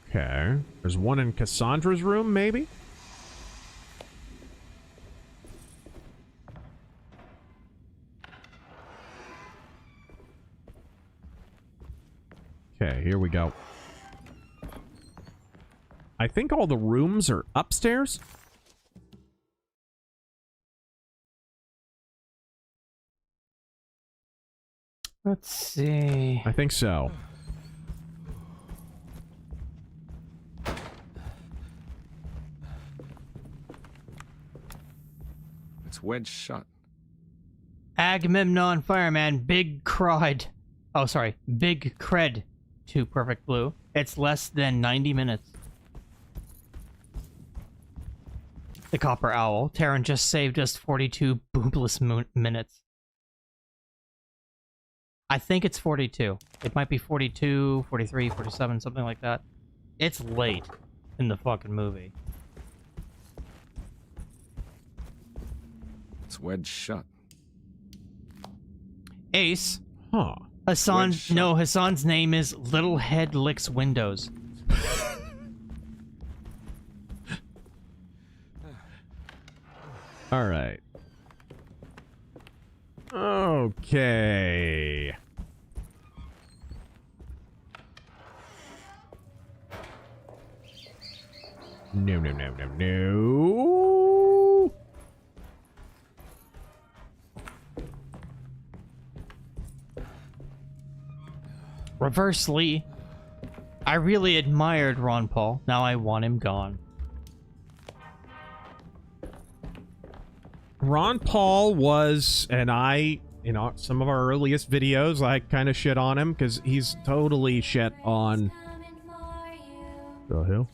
Okay. There's one in Cassandra's room, maybe? Okay, here we go. I think all the rooms are upstairs. Let's see. I think so. It's wedged shut. Agamemnon Fireman Big Cried. Oh, sorry. Big Cred to Perfect Blue. It's less than 90 minutes. The Copper Owl. Terran just saved us 42 boobless minutes. I think it's 42. It might be 42, 43, 47, something like that. It's late in the fucking movie. It's wedged shut. Ace. Huh. Hassan. No, Hassan's name is Little Head Licks Windows. All right. Okay. No, no, no, no, no. Reverse Lee. I really admired Ron Paul. Now I want him gone. Ron Paul was, and I, you know, some of our earliest videos, I kind of shit on him because he's totally shit on. The hell?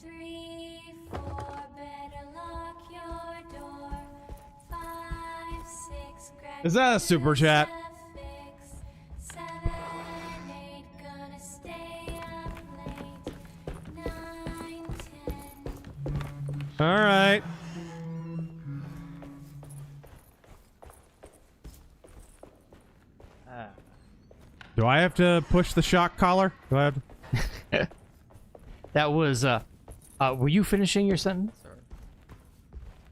Is that a super chat? All right. Do I have to push the shock collar? Do I have to... That was, were you finishing your sentence?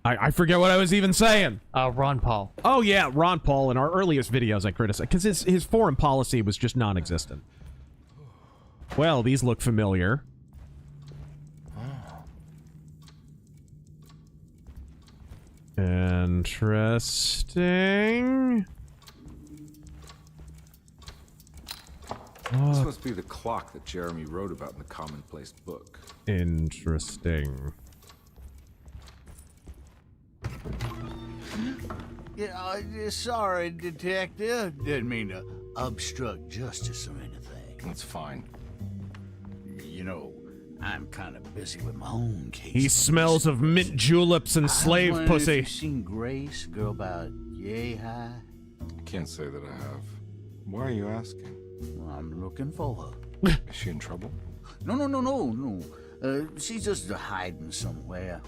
I forget what I was even saying. Ron Paul. Oh, yeah, Ron Paul. In our earliest videos, I criticized, because his foreign policy was just non-existent. Well, these look familiar. Interesting. This must be the clock that Jeremy wrote about in the Commonplace book. Interesting. Yeah, sorry, Detective. Didn't mean to obstruct justice or anything. That's fine. You know, I'm kind of busy with my own case. He smells of mint juleps and slave pussy. Have you seen Grace, girl about yay high? Can't say that I have. Why are you asking? Well, I'm looking for her. Is she in trouble? No. She's just hiding somewhere.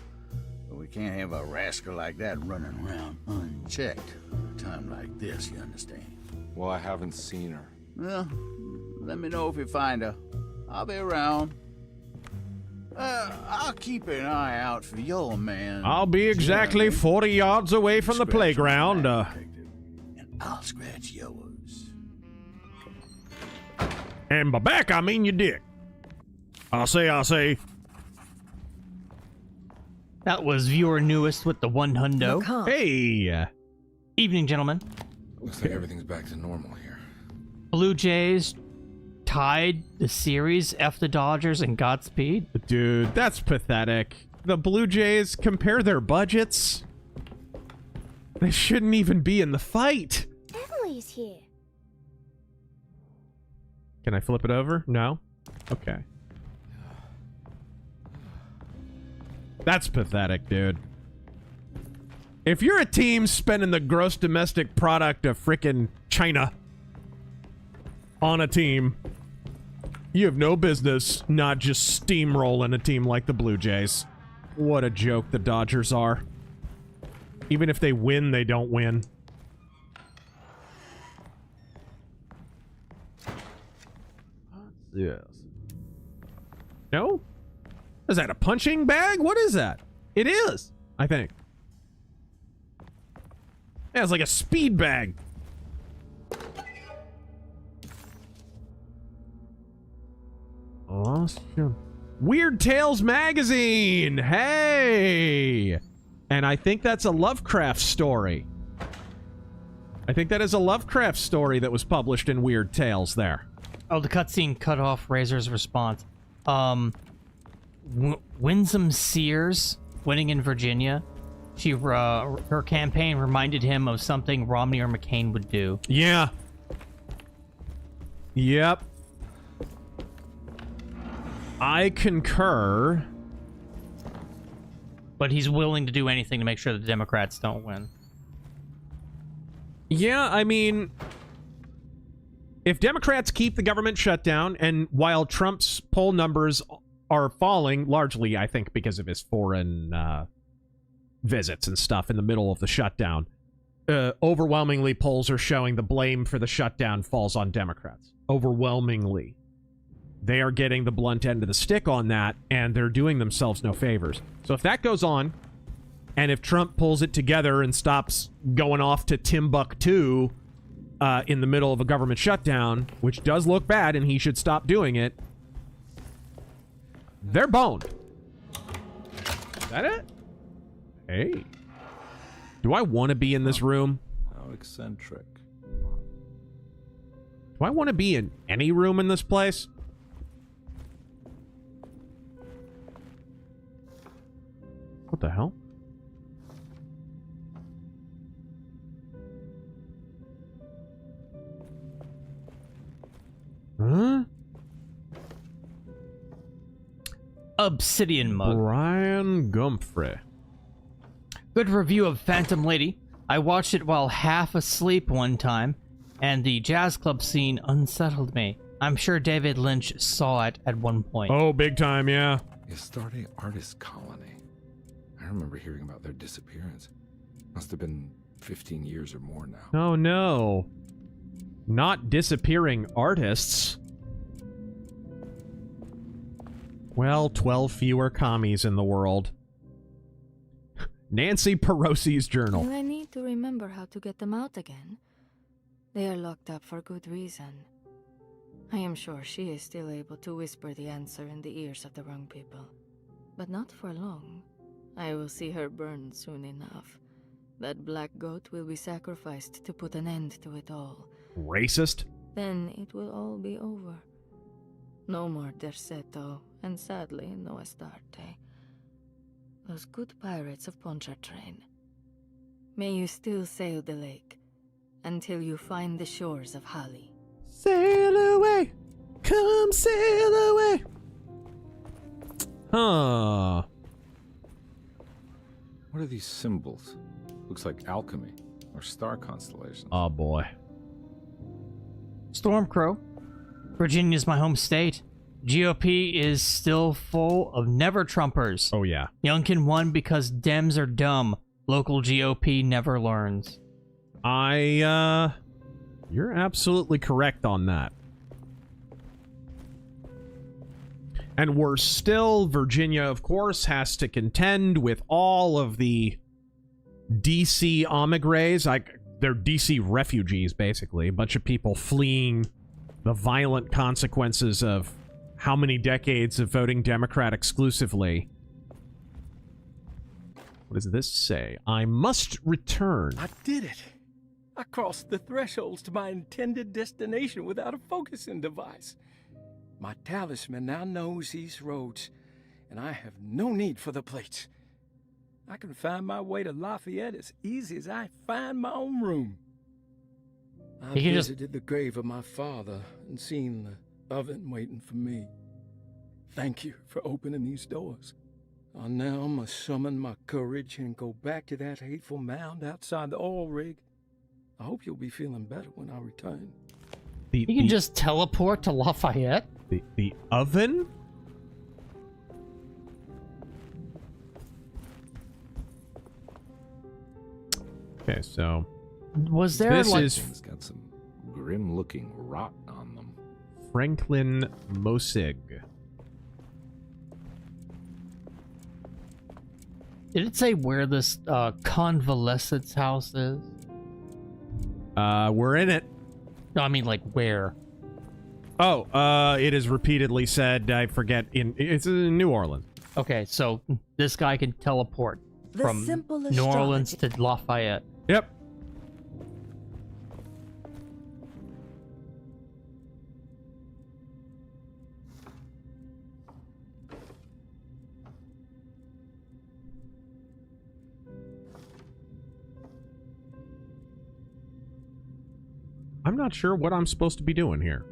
We can't have a rascal like that running around unchecked at a time like this, you understand? Well, I haven't seen her. Well, let me know if you find her. I'll be around. I'll keep an eye out for your man. I'll be exactly 40 yards away from the playground. And I'll scratch yours. And by back, I mean your dick. I'll say. That was viewer newest with the one hundo. Hey. Evening, gentlemen. Looks like everything's back to normal here. Blue Jays tied the series, F the Dodgers, and Godspeed. Dude, that's pathetic. The Blue Jays compare their budgets. They shouldn't even be in the fight. Emily's here. Can I flip it over? No? Okay. That's pathetic, dude. If you're a team spending the gross domestic product of frickin' China on a team, you have no business not just steamrolling a team like the Blue Jays. What a joke the Dodgers are. Even if they win, they don't win. Yes. No? Is that a punching bag? What is that? It is, I think. Yeah, it's like a speed bag. Awesome. Weird Tales magazine. Hey. And I think that's a Lovecraft story. I think that is a Lovecraft story that was published in Weird Tales there. Oh, the cutscene cut off Razor's response. Winsome Sears winning in Virginia. Her campaign reminded him of something Romney or McCain would do. Yeah. Yep. I concur. But he's willing to do anything to make sure the Democrats don't win. Yeah, I mean, if Democrats keep the government shut down, and while Trump's poll numbers are falling, largely, I think, because of his foreign visits and stuff in the middle of the shutdown, overwhelmingly polls are showing the blame for the shutdown falls on Democrats. Overwhelmingly. They are getting the blunt end of the stick on that, and they're doing themselves no favors. So if that goes on, and if Trump pulls it together and stops going off to Timbuktu in the middle of a government shutdown, which does look bad, and he should stop doing it, they're boned. Is that it? Hey. Do I want to be in this room? How eccentric. Do I want to be in any room in this place? What the hell? Huh? Obsidian mug. Brian Gumphrey. Good review of Phantom Lady. I watched it while half asleep one time, and the jazz club scene unsettled me. I'm sure David Lynch saw it at one point. Oh, big time, yeah. Astarte Artist Colony. I remember hearing about their disappearance. Must have been 15 years or more now. Oh, no. Not disappearing artists. Well, 12 fewer commies in the world. Nancy Pelosi's journal. Do I need to remember how to get them out again? They are locked up for good reason. I am sure she is still able to whisper the answer in the ears of the wrong people. But not for long. I will see her burned soon enough. That black goat will be sacrificed to put an end to it all. Racist? Then it will all be over. No more Derceto, and sadly, no Astarte. Those good pirates of Pontchartrain. May you still sail the lake, until you find the shores of Hali. Sail away! Come sail away! Huh. What are these symbols? Looks like alchemy or star constellations. Oh boy. Stormcrow. Virginia's my home state. GOP is still full of never-Trumpers. Oh yeah. Youngkin won because Dems are dumb. Local GOP never learns. You're absolutely correct on that. And worse still, Virginia, of course, has to contend with all of the DC emigres. They're DC refugees, basically. A bunch of people fleeing the violent consequences of how many decades of voting Democrat exclusively. What does this say? I must return. I did it. I crossed the thresholds to my intended destination without a focusing device. My talisman now knows these roads, and I have no need for the plates. I can find my way to Lafayette as easy as I find my own room. I visited the grave of my father and seen the oven waiting for me. Thank you for opening these doors. I now must summon my courage and go back to that hateful mound outside the oil rig. I hope you'll be feeling better when I return. You can just teleport to Lafayette? The oven? Okay, so... Was there, this like... It's got some grim-looking rot on them. Franklin Mosig. Did it say where this convalescence house is? We're in it. No, I mean, like, where? Oh, it is repeatedly said, I forget, it's in New Orleans. Okay, so this guy can teleport from New Orleans to Lafayette. Yep. I'm not sure what I'm supposed to be doing here.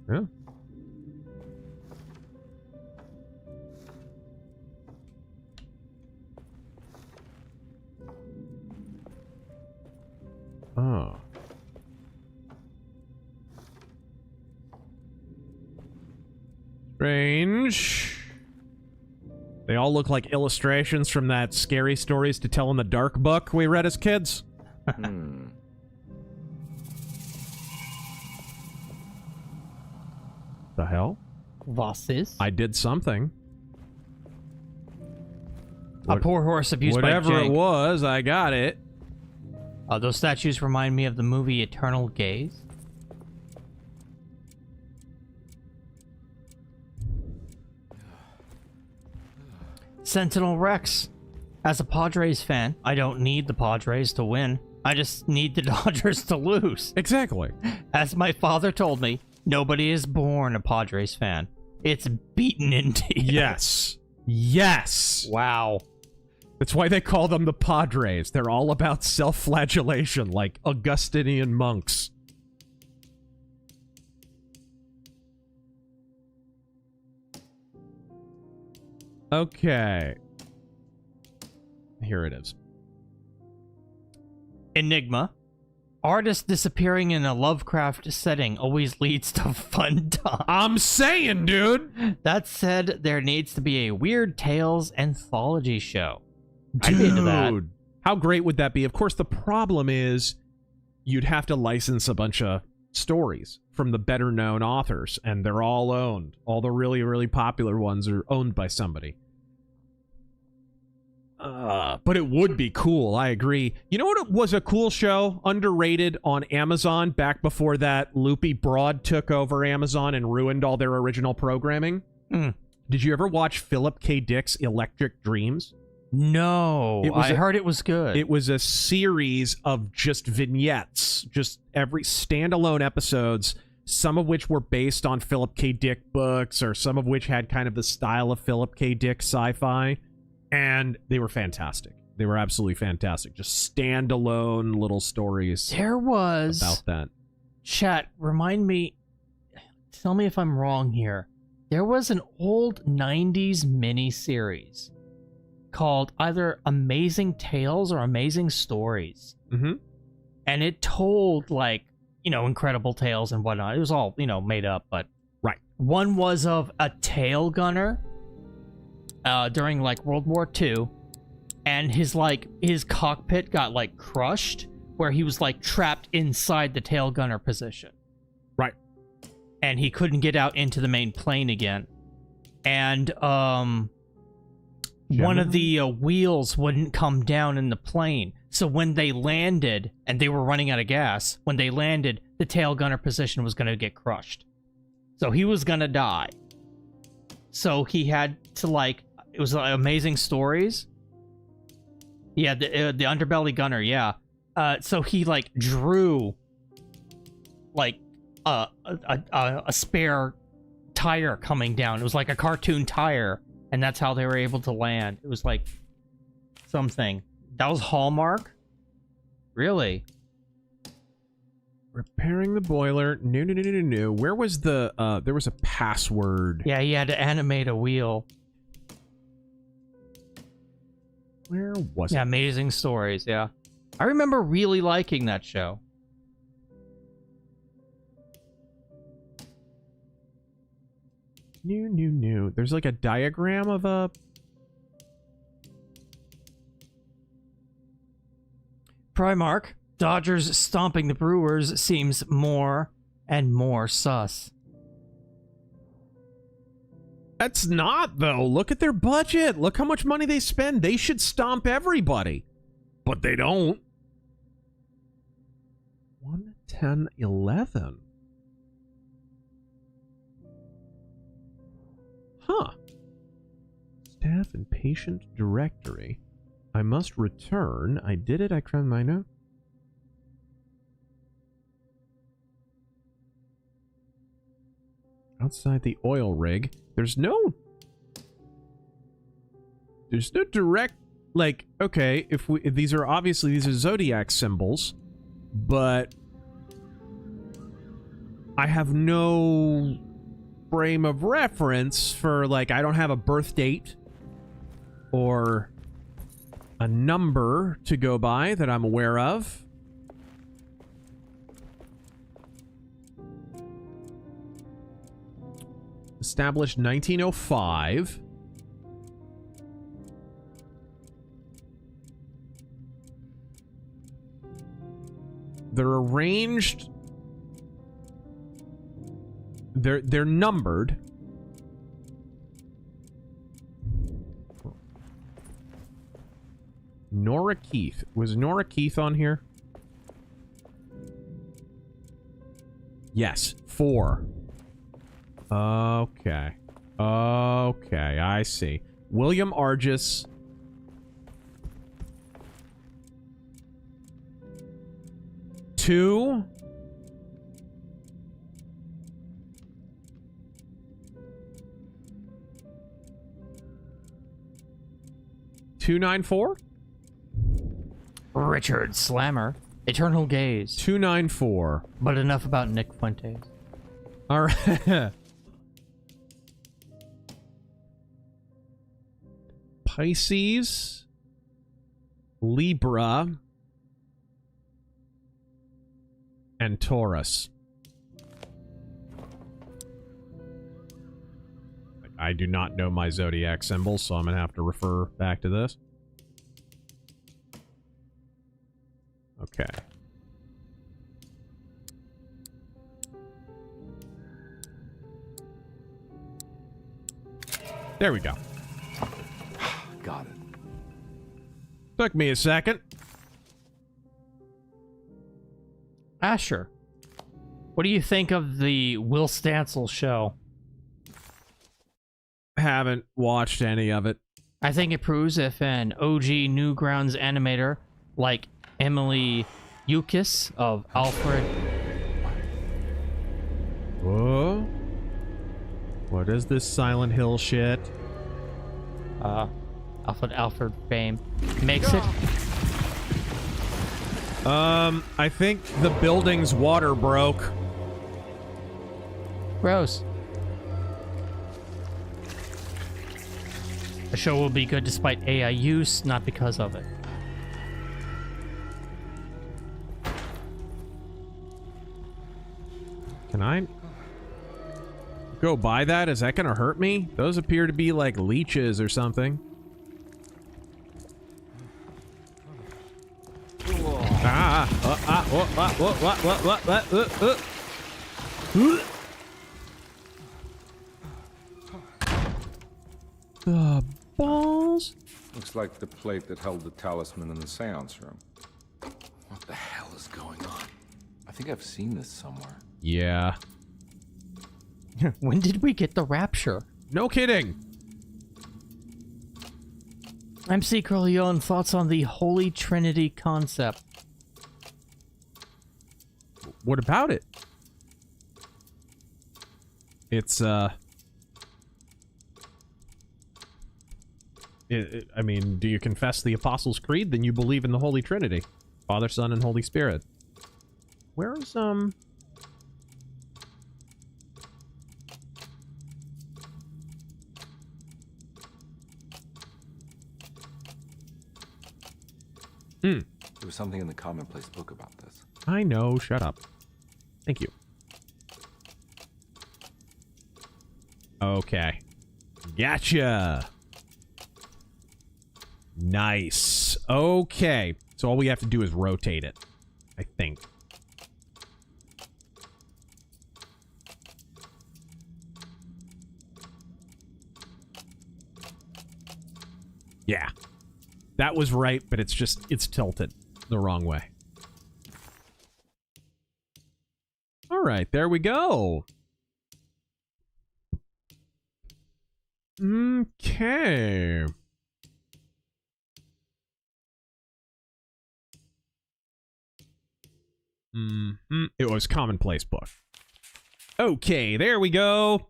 Yeah. Oh. Strange. They all look like illustrations from that Scary Stories to Tell in the Dark book we read as kids. The hell? Was ist? I did something. A poor horse abused by whatever Jake. it was, I got it. Those statues remind me of the movie Eternal Gaze. Sentinel Rex. As a Padres fan, I don't need the Padres to win. I just need the Dodgers to lose. Exactly. As my father told me, nobody is born a Padres fan. It's beaten into you. Yes. Yes. Wow. That's why they call them the Padres. They're all about self-flagellation, like Augustinian monks. Okay. Here it is. Enigma. Artist disappearing in a Lovecraft setting always leads to fun time. I'm saying, dude. That said, there needs to be a Weird Tales anthology show. I'd be into that. Dude, how great would that be? Of course, the problem is you'd have to license a bunch of stories from the better-known authors, and they're all owned. All the really, really popular ones are owned by somebody. But it would be cool, I agree. You know what was a cool show? Underrated on Amazon back before that loopy broad took over Amazon and ruined all their original programming? Did you ever watch Philip K. Dick's Electric Dreams? No, I heard it was good. It was a series of just vignettes, just every standalone episodes, some of which were based on Philip K. Dick books, or some of which had kind of the style of Philip K. Dick sci-fi, and they were fantastic. They were absolutely fantastic. Just standalone little stories. There was about that. Chat, remind me. Tell me if I'm wrong here. There was an old 90s miniseries called either Amazing Tales or Amazing Stories. Mm-hmm. And it told, like, you know, incredible tales and whatnot. It was all, you know, made up, but... Right. One was of a tail gunner during, like, World War II. And his cockpit got, like, crushed where he was like trapped inside the tail gunner position. Right. And he couldn't get out into the main plane again. And one of the wheels wouldn't come down in the plane. So when they landed, and they were running out of gas, when they landed, the tail gunner position was going to get crushed. So he was going to die. So he had to, like, it was Amazing Stories. Yeah, the underbelly gunner, yeah. So he, like, drew, like, a spare tire coming down. It was like a cartoon tire, and that's how they were able to land. It was like something. That was Hallmark? Really? Repairing the boiler. No. Where was the, there was a password. Yeah, he had to animate a wheel. Where was it? Yeah, Amazing Stories, yeah. I remember really liking that show. No. There's like a diagram of a... Primark. Dodgers stomping the Brewers seems more and more sus. That's not, though. Look at their budget. Look how much money they spend. They should stomp everybody. But they don't. 1, 10, 11. Huh. Staff and patient directory. I must return. I did it. I crammed my note. Outside the oil rig. There's no direct, like, okay, if these are obviously, these are Zodiac symbols, but I have no frame of reference for, like, I don't have a birth date or a number to go by that I'm aware of. Established 1905. They're arranged. They're numbered. Nora Keith. Was Nora Keith on here? Yes, 4. Okay. Okay, I see. William Argis. Two. $294? Richard Slammer. Eternal Gaze. 294. But enough about Nick Fuentes. All right. Pisces, Libra, and Taurus. I do not know my zodiac symbols, so I'm going to have to refer back to this. Okay. There we go. Got it. Took me a second. Asher, what do you think of the Will Stancil show? Haven't watched any of it. I think it proves if an OG Newgrounds animator like Emily Yukis of Alfred... Whoa. What is this Silent Hill shit? Alfred fame makes it. I think the building's water broke. Gross. The show will be good despite AI use, not because of it. Can I go by that? Is that gonna hurt me? Those appear to be like leeches or something. The balls. Looks like the plate that held the talisman in the seance room. What the hell is going on? I think I've seen this somewhere. Yeah. When did we get the rapture? No kidding. MC Corleone, thoughts on the Holy Trinity concept? What about it? It's, I mean, do you confess the Apostles' Creed? Then you believe in the Holy Trinity. Father, Son, and Holy Spirit. Where's, There was something in the commonplace book about this. I know, shut up. Thank you. Okay. Gotcha. Nice. Okay. So all we have to do is rotate it, I think. Yeah. That was right, but it's just, it's tilted the wrong way. All right, there we go. Okay. It was commonplace book. Okay, there we go.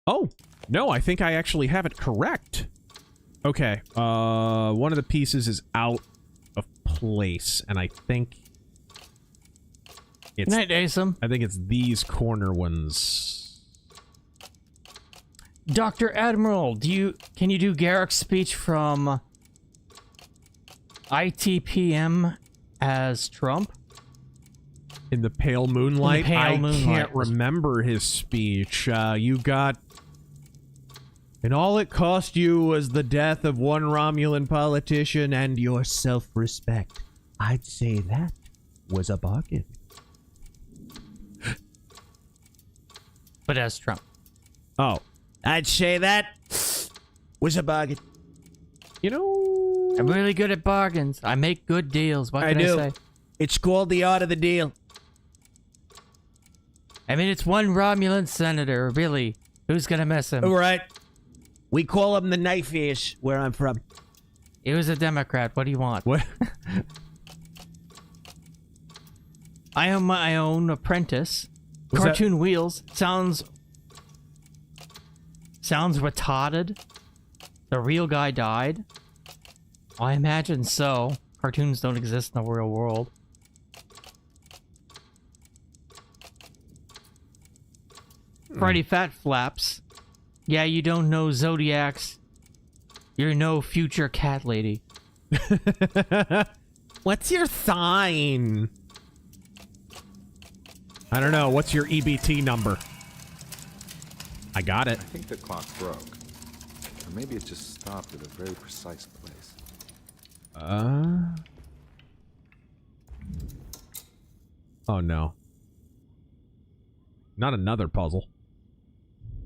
Oh, no, I think I actually have it correct. Okay, one of the pieces is out of place, and I think it's... Good night, Asim. I think it's these corner ones. Dr. Admiral, can you do Garrick's speech from ITPM as Trump? In the pale moonlight? I can't remember his speech. You got... And all it cost you was the death of one Romulan politician and your self-respect. I'd say that was a bargain. But as Trump. Oh. I'd say that was a bargain. You know... I'm really good at bargains. I make good deals. What can I say? It's called the art of the deal. I mean, it's one Romulan senator, really. Who's gonna miss him? All right. We call him the knife ears, where I'm from. He was a Democrat. What do you want? What? I am my own apprentice. Was Cartoon Wheels sounds retarded. The real guy died. I imagine so. Cartoons don't exist in the real world. Freddy Fat Flaps. Yeah, you don't know Zodiacs. You're no future cat lady. What's your sign? I don't know. What's your EBT number? I got it. I think the clock broke. Or maybe it just stopped at a very precise place. Oh, no. Not another puzzle.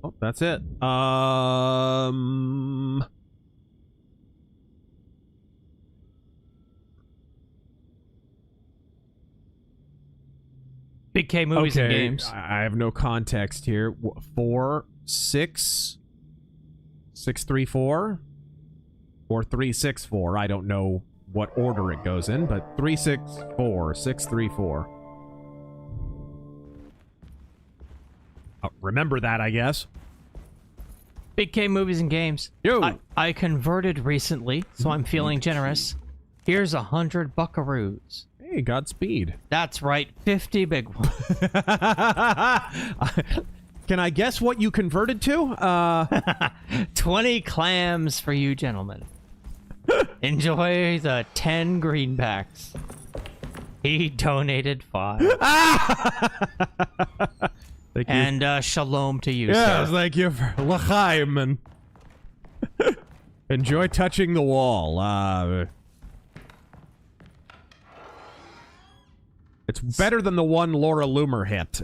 Oh, that's it. Big K movies and games. I have no context here. 4, 6, 634, or 364. I don't know what order it goes in, but 364, 634. Remember that, I guess. Big K movies and games. Yo. I converted recently, so I'm feeling generous. Here's 100 buckaroos. Hey, Godspeed. That's right, 50 big ones. Can I guess what you converted to? 20 clams for you gentlemen. Enjoy the 10 greenbacks. He donated 5. Thank you. And shalom to you, yeah, sir. thank you for l'chaim, and enjoy touching the wall. it's better than the one Laura Loomer hit.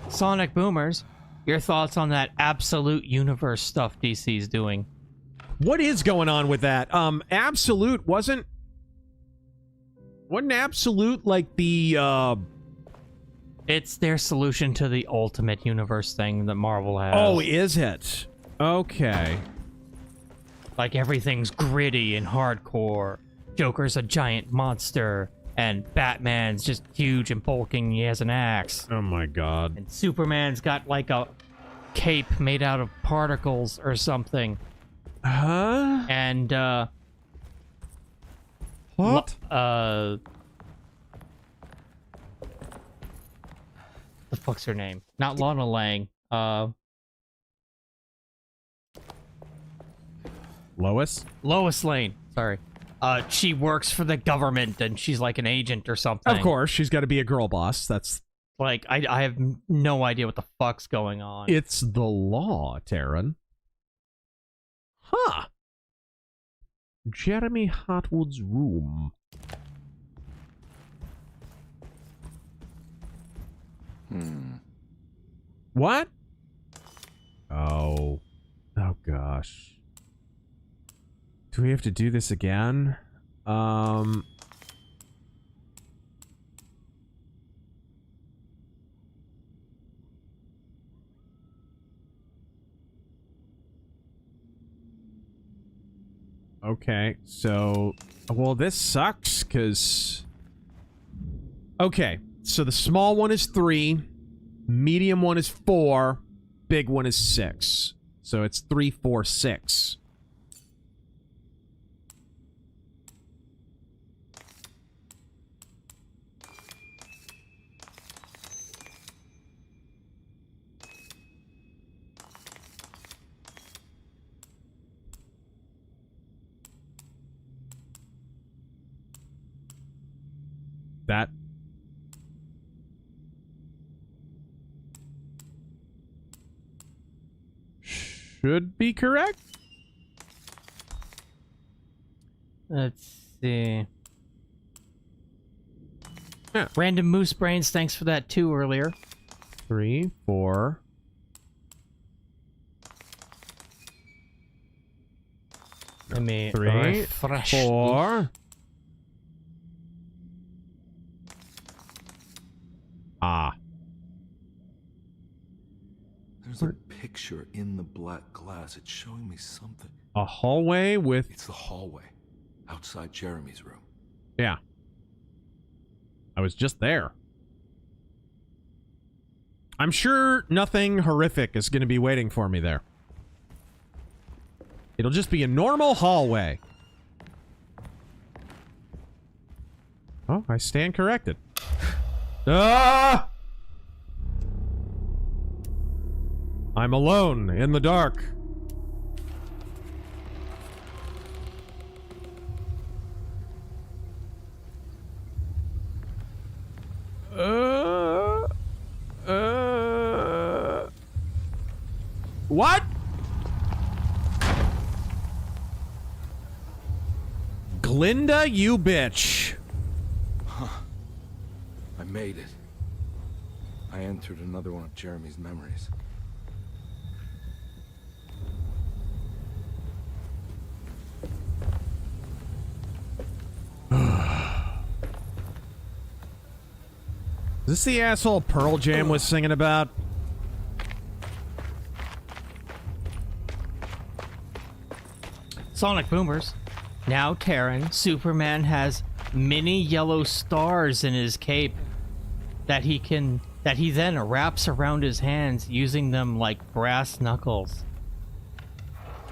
Sonic Boomers, your thoughts on that Absolute Universe stuff DC's doing? What is going on with that? Absolute wasn't Absolute like the It's their solution to the Ultimate Universe thing that Marvel has. Oh, is it? Okay. Like everything's gritty and hardcore. Joker's a giant monster, and Batman's just huge and bulking. He has an axe. Oh my god. And Superman's got like a cape made out of particles or something. Huh? And what? The fuck's her name? Not Lana Lang. Lois? Lois Lane. Sorry. She works for the government and she's like an agent or something. Of course, she's got to be a girl boss. That's like I have no idea what the fuck's going on. It's the law, Taryn. Huh. Jeremy Hotwood's room. What? Oh. Oh gosh. Do we have to do this again? Okay, so... Well, this sucks, because... Okay, so the small one is 3, medium one is 4, big one is 6. So it's 3, 4, 6. That should be correct. Let's see. Yeah. Random Moose Brains, thanks for that too earlier. 3, 4. Let me 3, refresh 4. Ah. There's a picture in the black glass. It's showing me something. A hallway with... It's the hallway outside Jeremy's room. Yeah. I was just there. I'm sure nothing horrific is going to be waiting for me there. It'll just be a normal hallway. Oh, I stand corrected. Ah! I'm alone in the dark. What? Glinda, you bitch. Huh. I made it. I entered another one of Jeremy's memories. Is this the asshole Pearl Jam was singing about? Sonic Boomers. Now, Terran, Superman has many yellow stars in his cape that he then wraps around his hands using them like brass knuckles.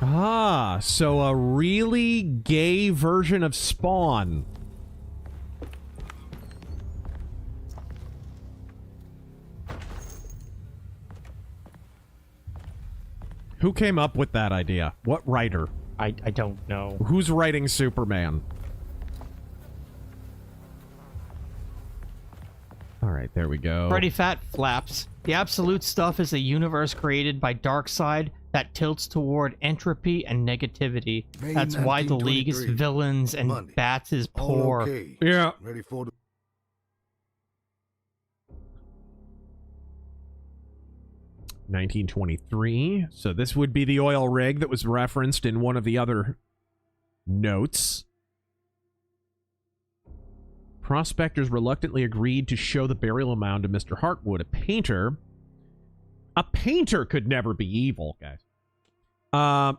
Ah, so a really gay version of Spawn. Who came up with that idea? What writer? I don't know. Who's writing Superman? Alright, there we go. Freddy Fat Flaps. The Absolute stuff is a universe created by Darkseid that tilts toward entropy and negativity. May That's why the League is 1923. villains and Monday. Bats is All poor. okay. Yeah. Ready for the 1923. So this would be the oil rig that was referenced in one of the other notes. Prospectors reluctantly agreed to show the burial mound to Mr. Hartwood, a painter. A painter could never be evil, guys. Mr.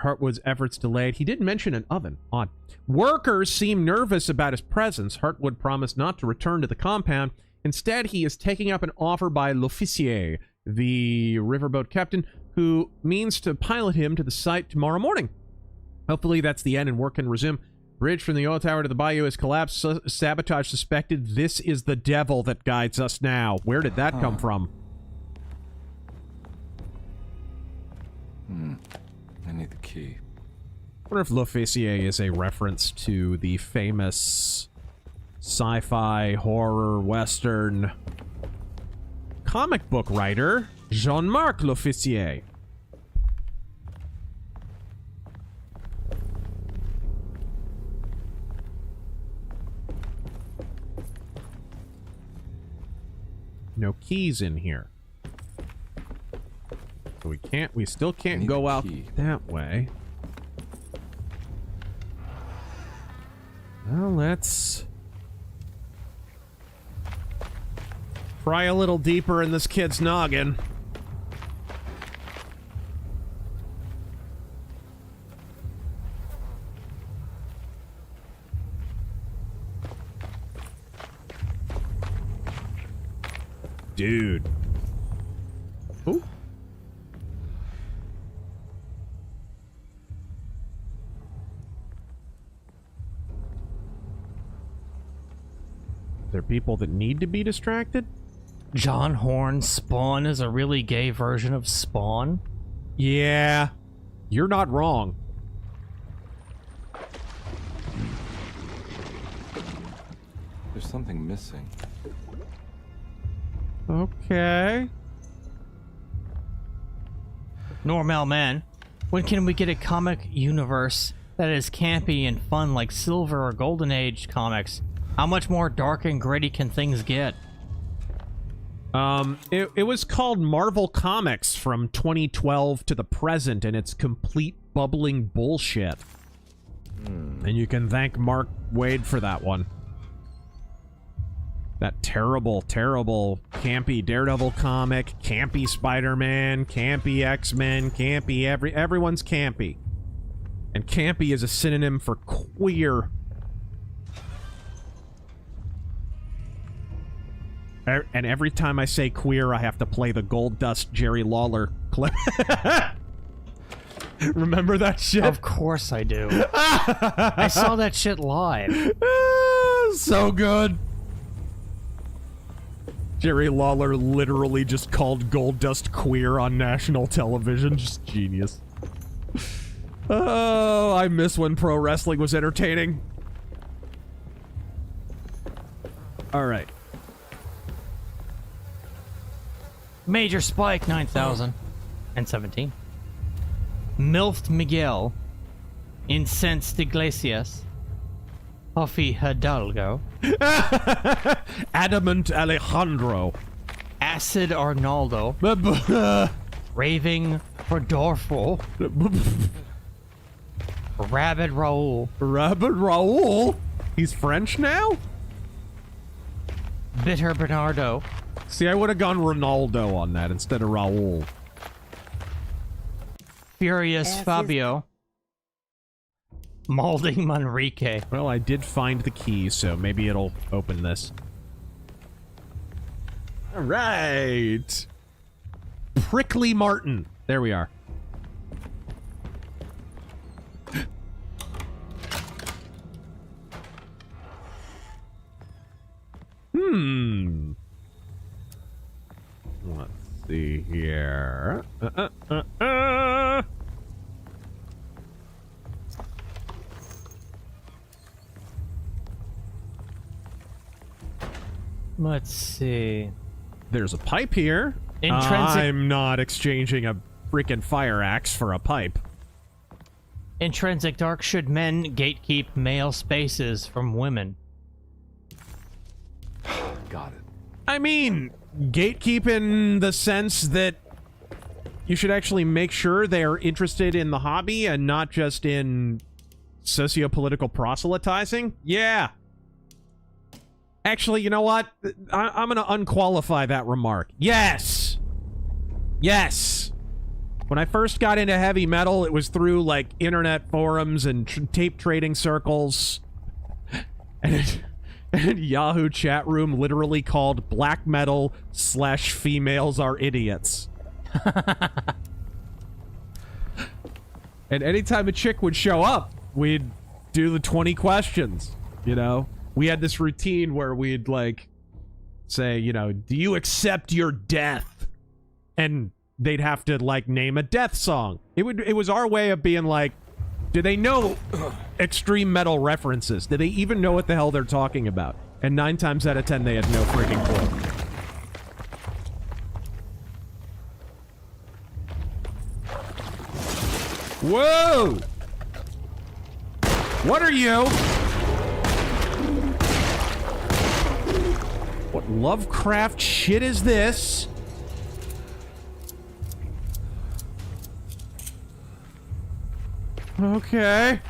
Hartwood's efforts delayed. He didn't mention an oven. Odd. Workers seem nervous about his presence. Hartwood promised not to return to the compound. Instead, he is taking up an offer by L'Officier, the riverboat captain, who means to pilot him to the site tomorrow morning. Hopefully that's the end and work can resume. Bridge from the oil tower to the bayou has collapsed. Sabotage suspected. This is the devil that guides us now. Where did that come from? I need the key. I wonder if L'Officier is a reference to the famous sci-fi, horror, western comic book writer, Jean-Marc L'Officier. No keys in here. So we still can't go out that way. Well, let's pry a little deeper in this kid's noggin. Dude. Ooh. There are people that need to be distracted? John Horn's Spawn is a really gay version of Spawn? Yeah. You're not wrong. There's something missing. Okay. Normal man, when can we get a comic universe that is campy and fun like Silver or Golden Age comics? How much more dark and gritty can things get? It was called Marvel Comics from 2012 to the present, and it's complete bubbling bullshit. And you can thank Mark Waid for that one. That terrible, terrible, campy Daredevil comic, campy Spider-Man, campy X-Men, campy everyone's campy. And campy is a synonym for queer. And every time I say queer, I have to play the Gold Dust Jerry Lawler clip. Remember that shit? Of course I do. I saw that shit live. So good. Jerry Lawler literally just called Gold Dust queer on national television. Just genius. Oh, I miss when pro wrestling was entertaining. All right. Major Spike 9017. Milfed Miguel. Incensed Iglesias. Huffy Hidalgo. Adamant Alejandro. Acid Arnaldo. Raving Rodolfo. Rabid Raul. Rabid Raul? He's French now? Bitter Bernardo. See, I would have gone Ronaldo on that instead of Raul. Furious Fabio. Malding Manrique. Well, I did find the key, so maybe it'll open this. All right. Prickly Martin. There we are. Let's see here. Let's see. There's a pipe here. Intrinsic. I'm not exchanging a freaking fire axe for a pipe. Intrinsic Dark, should men gatekeep male spaces from women? Got it. I mean, gatekeep in the sense that you should actually make sure they're interested in the hobby and not just in socio-political proselytizing. Yeah. Actually, you know what? I'm going to unqualify that remark. Yes. Yes. When I first got into heavy metal, it was through, like, internet forums and tape trading circles. And Yahoo chat room literally called black metal / females are idiots. And anytime a chick would show up, we'd do the 20 questions, you know? We had this routine where we'd, like, say, you know, do you accept your death? And they'd have to, like, name a death song. It was our way of being like, do they know extreme metal references? Do they even know what the hell they're talking about? And 9 times out of 10, they had no freaking clue. Whoa! What are you? What Lovecraft shit is this? Okay.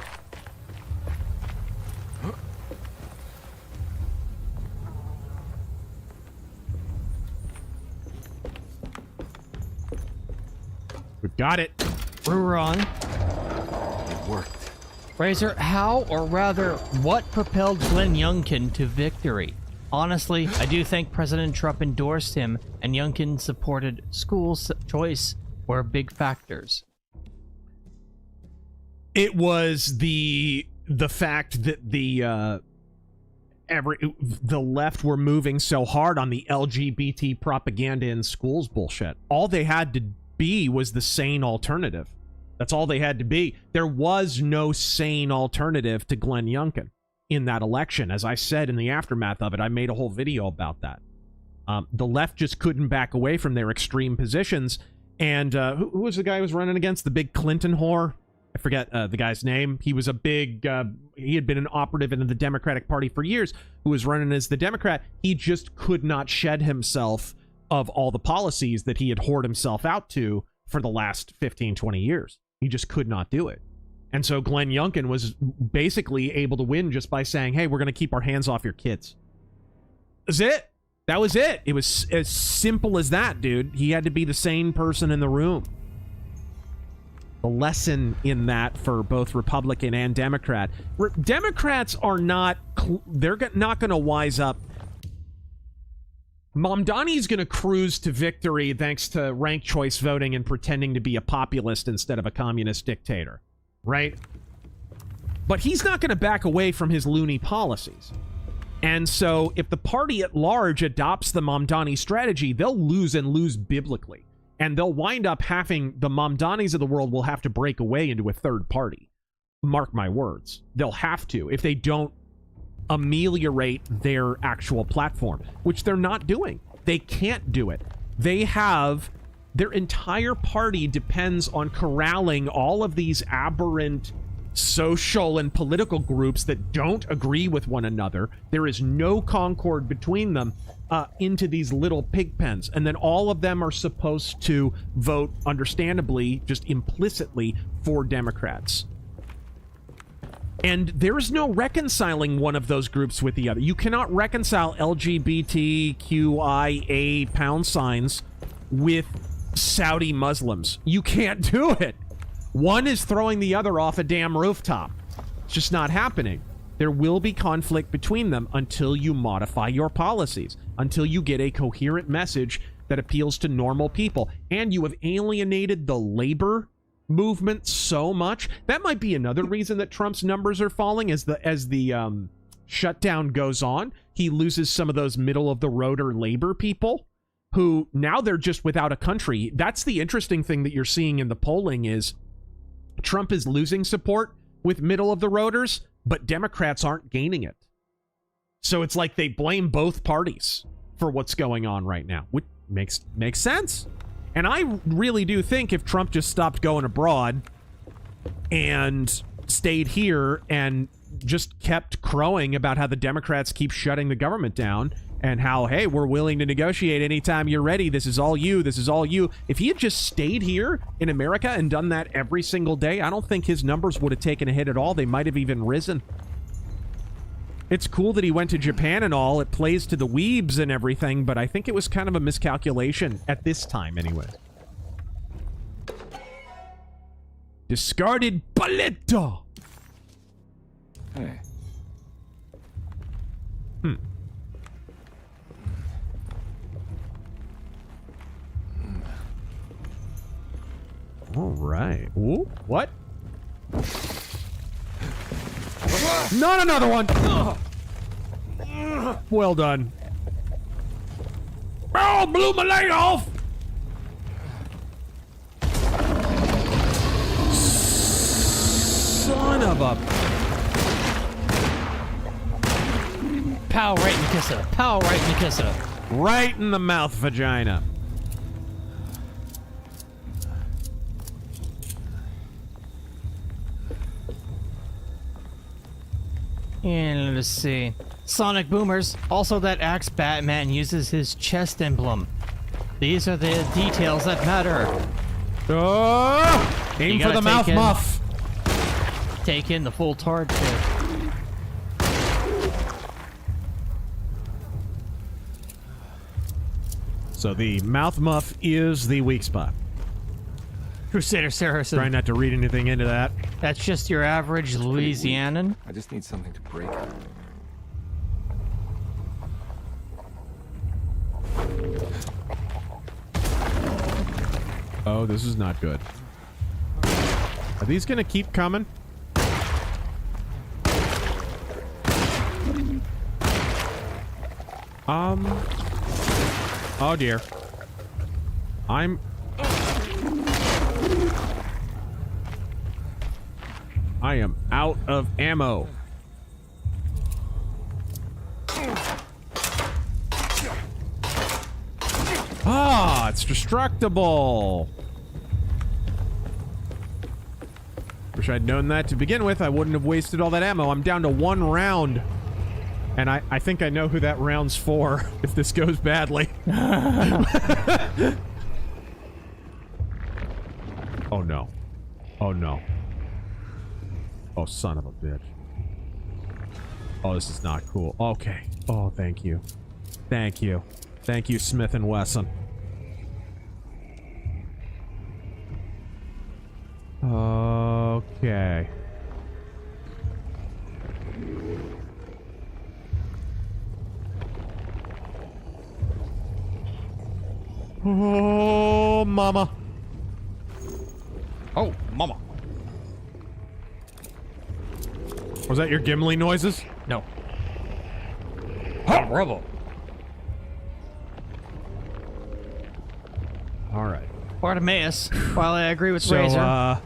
We got it. We're on. It worked. Razor, how, or rather, what propelled Glenn Youngkin to victory? Honestly, I do think President Trump endorsed him, and Youngkin supported school choice were big factors. It was the fact that the left were moving so hard on the LGBT propaganda in schools bullshit. All they had to be was the sane alternative. That's all they had to be. There was no sane alternative to Glenn Youngkin in that election. As I said in the aftermath of it, I made a whole video about that. The left just couldn't back away from their extreme positions. And who was the guy who was running against? The big Clinton whore? I forget the guy's name. He was a big, he had been an operative in the Democratic Party for years, who was running as the Democrat. He just could not shed himself of all the policies that he had whored himself out to for the last 15, 20 years. He just could not do it. And so Glenn Youngkin was basically able to win just by saying, hey, we're going to keep our hands off your kids. That's it. That was it. It was as simple as that, dude. He had to be the sane person in the room. The lesson in that for both Republican and Democrat. Democrats are not, they're not going to wise up. Mamdani's going to cruise to victory thanks to ranked choice voting and pretending to be a populist instead of a communist dictator, right? But he's not going to back away from his loony policies. And so if the party at large adopts the Mamdani strategy, they'll lose and lose biblically. And they'll wind up having, the Mamdanis of the world will have to break away into a third party. Mark my words. They'll have to if they don't ameliorate their actual platform, which they're not doing. They can't do it. They have, their entire party depends on corralling all of these aberrant social and political groups that don't agree with one another. There is no concord between them into these little pig pens. And then all of them are supposed to vote, understandably, just implicitly, for Democrats. And there's no reconciling one of those groups with the other. You cannot reconcile LGBTQIA signs with Saudi Muslims. You can't do it. One is throwing the other off a damn rooftop. It's just not happening. There will be conflict between them until you modify your policies, until you get a coherent message that appeals to normal people. And you have alienated the labor movement so much. That might be another reason that Trump's numbers are falling as the shutdown goes on. He loses some of those middle of the roader labor people who now they're just without a country. That's the interesting thing that you're seeing in the polling is Trump is losing support with middle of the roaders, but Democrats aren't gaining it. So it's like they blame both parties for what's going on right now, which makes sense. And I really do think if Trump just stopped going abroad and stayed here and just kept crowing about how the Democrats keep shutting the government down and how, hey, we're willing to negotiate anytime you're ready. This is all you. This is all you. If he had just stayed here in America and done that every single day, I don't think his numbers would have taken a hit at all. They might have even risen. It's cool that he went to Japan and all. It plays to the weebs and everything, but I think it was kind of a miscalculation at this time anyway. Discarded paletta. Hey. All right. Ooh, what? Not another one! Well done. Oh, blew my leg off! Son of a... Pow right in the kisser. Pow right in the kisser. Right in the mouth vagina. And let's see. Sonic Boomers. Also, that axe Batman uses his chest emblem. These are the details that matter. Oh! Aim for the mouth muff. Take in the full target. So the mouth muff is the weak spot. Crusader Saracen. Try not to read anything into that. That's just your average Louisianan. I just need something to break it. Oh, this is not good. Are these gonna keep coming? Oh dear. I am out of ammo. Ah, it's destructible. Wish I'd known that to begin with. I wouldn't have wasted all that ammo. I'm down to 1 round. And I think I know who that round's for if this goes badly. Oh no. Oh no. Oh, son of a bitch. Oh, this is not cool. Okay. Oh, thank you. Thank you. Thank you, Smith & Wesson. Okay. Oh, mama. Oh, mama. Was that your Gimli noises? No. Horrible. All right. Bartimaeus, while I agree with Razor. Huh?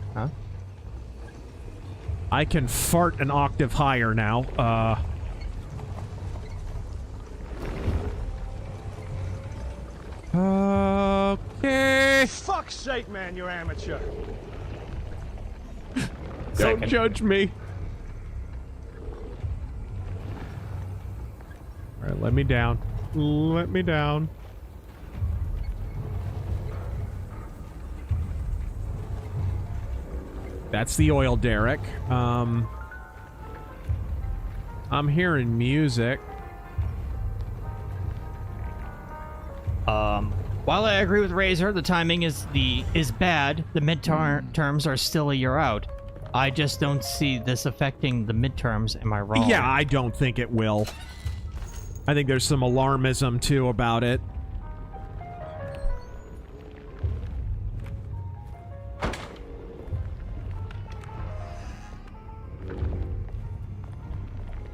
I can fart an octave higher now. Okay. Fuck's sake, man, you're amateur. Don't judge me. All right, let me down. Let me down. That's the oil derrick. I'm hearing music. While I agree with Razor, the timing is bad. The midterms are still a year out. I just don't see this affecting the midterms. Am I wrong? Yeah, I don't think it will. I think there's some alarmism too about it.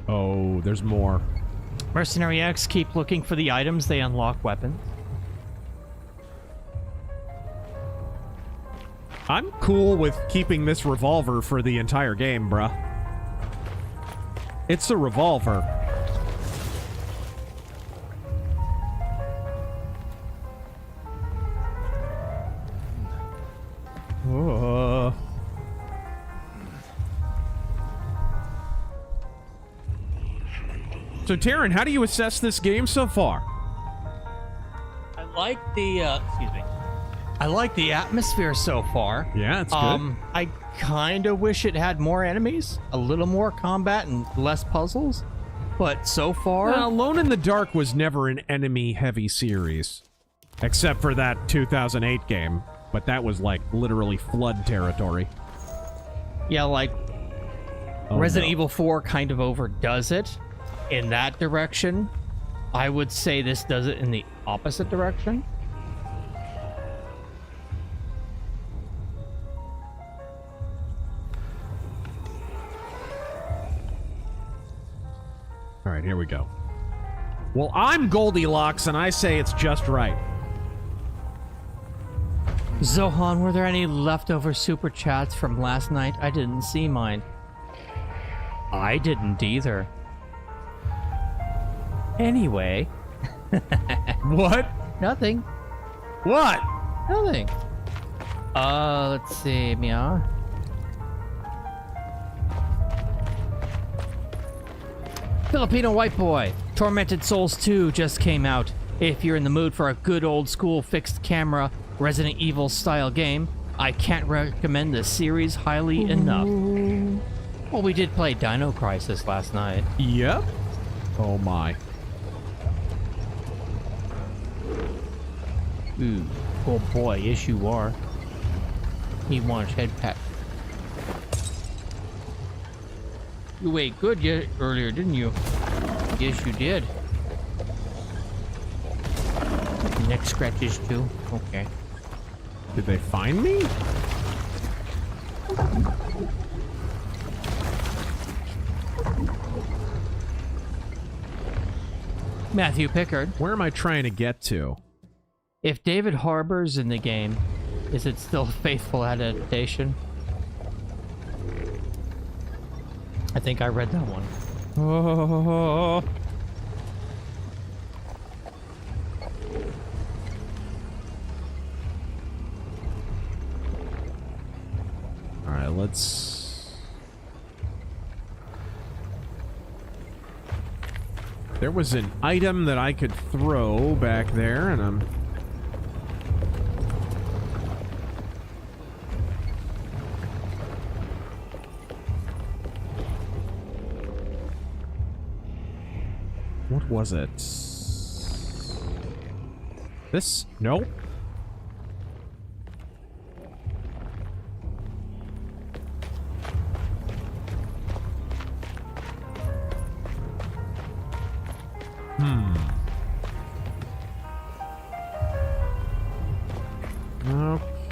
Oh, there's more. Mercenary X keep looking for the items, they unlock weapons. I'm cool with keeping this revolver for the entire game, bruh. It's a revolver. So, Taryn, how do you assess this game so far? I like the I like the atmosphere so far. Yeah, it's good. I kind of wish it had more enemies, a little more combat, and less puzzles. But so far, Well, Alone in the Dark was never an enemy-heavy series, except for that 2008 game. But that was like literally flood territory. yeah, like Resident Evil 4 kind of overdoes it in that direction. I would say this does it in the opposite direction. All right, here we go. Well, I'm Goldilocks, and I say it's just right. Zohan, were there any leftover super chats from last night? I didn't see mine. I didn't either. Anyway. What? Nothing. What? Nothing. Let's see, Mia. Filipino White Boy. Tormented Souls 2 just came out. If you're in the mood for a good old school fixed camera Resident Evil style game, I can't recommend the series highly enough. Well, we did play Dino Crisis last night. Yep. Oh my. Ooh. Oh boy, yes you are. He wants head pat. You ate good earlier, didn't you? Yes, you did. Neck scratches too. Okay. Did they find me? Matthew Pickard. Where am I trying to get to? If David Harbour's in the game, is it still a faithful adaptation? I think I read that one. Oh. All right, let's... There was an item that I could throw back there, and I'm... What was it? This? Nope.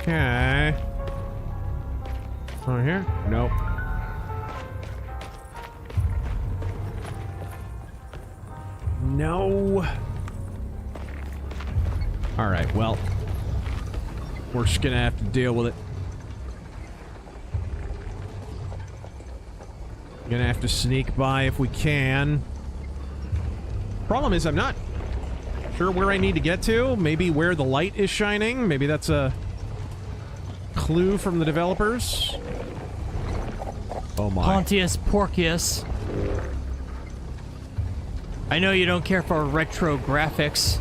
Okay. Over here? Nope. No. All right, well, we're just gonna have to deal with it. Gonna have to sneak by if we can. Problem is, I'm not sure where I need to get to. Maybe where the light is shining. Maybe that's a clue from the developers. Oh my. Pontius Porcius. I know you don't care for retro graphics.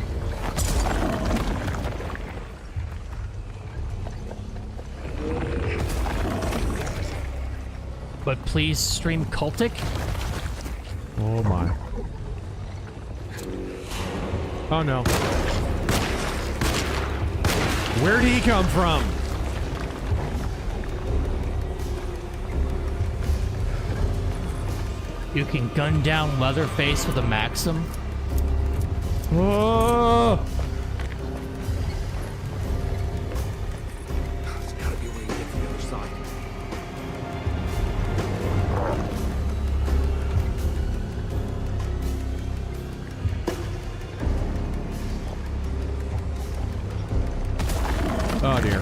But please stream Cultic? Oh my. Oh no. Where'd he come from? You can gun down Leatherface with a Maxim? Whoa! There's gotta be a way to get to the other side. Oh dear.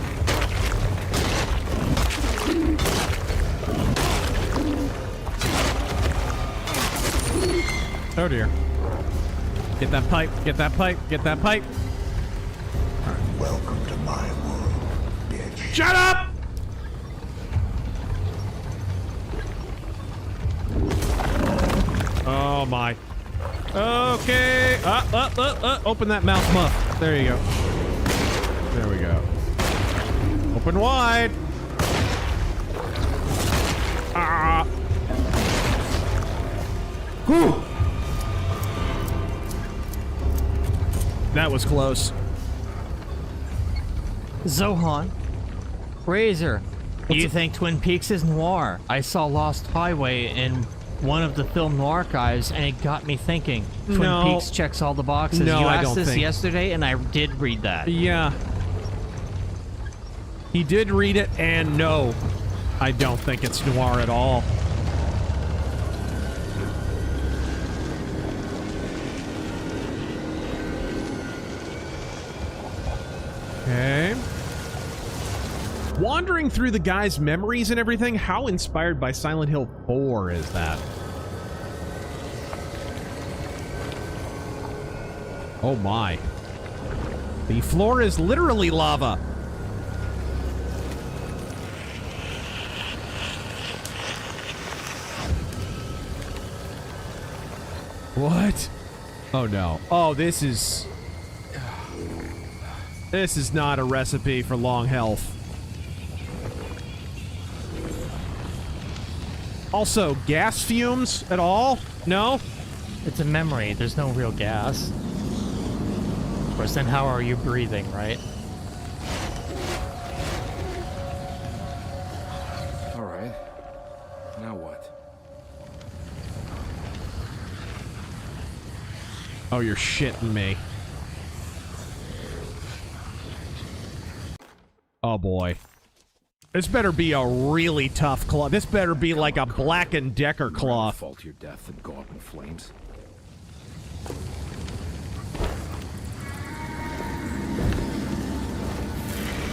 Oh dear. Get that pipe, get that pipe, get that pipe. Welcome to my world, bitch. Shut up! my. Okay. Open that mouth muff. There you go. There we go. Open wide. Ah. Whew. That was close. Zohan. Razor. Do you think Twin Peaks is noir? I saw Lost Highway in one of the film noir archives, and it got me thinking. Twin Peaks checks all the boxes. No, you I asked don't this think. yesterday, and I did read that. Yeah. He did read it, and no, I don't think it's noir at all. Okay. Wandering through the guy's memories and everything, how inspired by Silent Hill 4 is that? Oh my. The floor is literally lava. What? Oh no. Oh, this is not a recipe for long health. Also, gas fumes at all? No? It's a memory. There's no real gas. Of course, then how are you breathing, right? All right. Now what? Oh, you're shitting me. Oh boy. This better be a really tough cloth. This better be like a Black & Decker cloth. Fall to your death and go up in flames.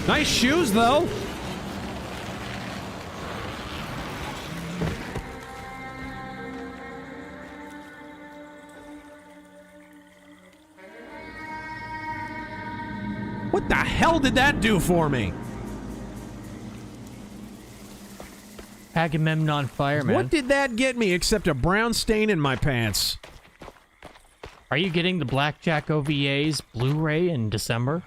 Nice shoes, though. What the hell did that do for me? Agamemnon Fireman. What did that get me except a brown stain in my pants? Are you getting the Blackjack OVA's Blu-ray in December?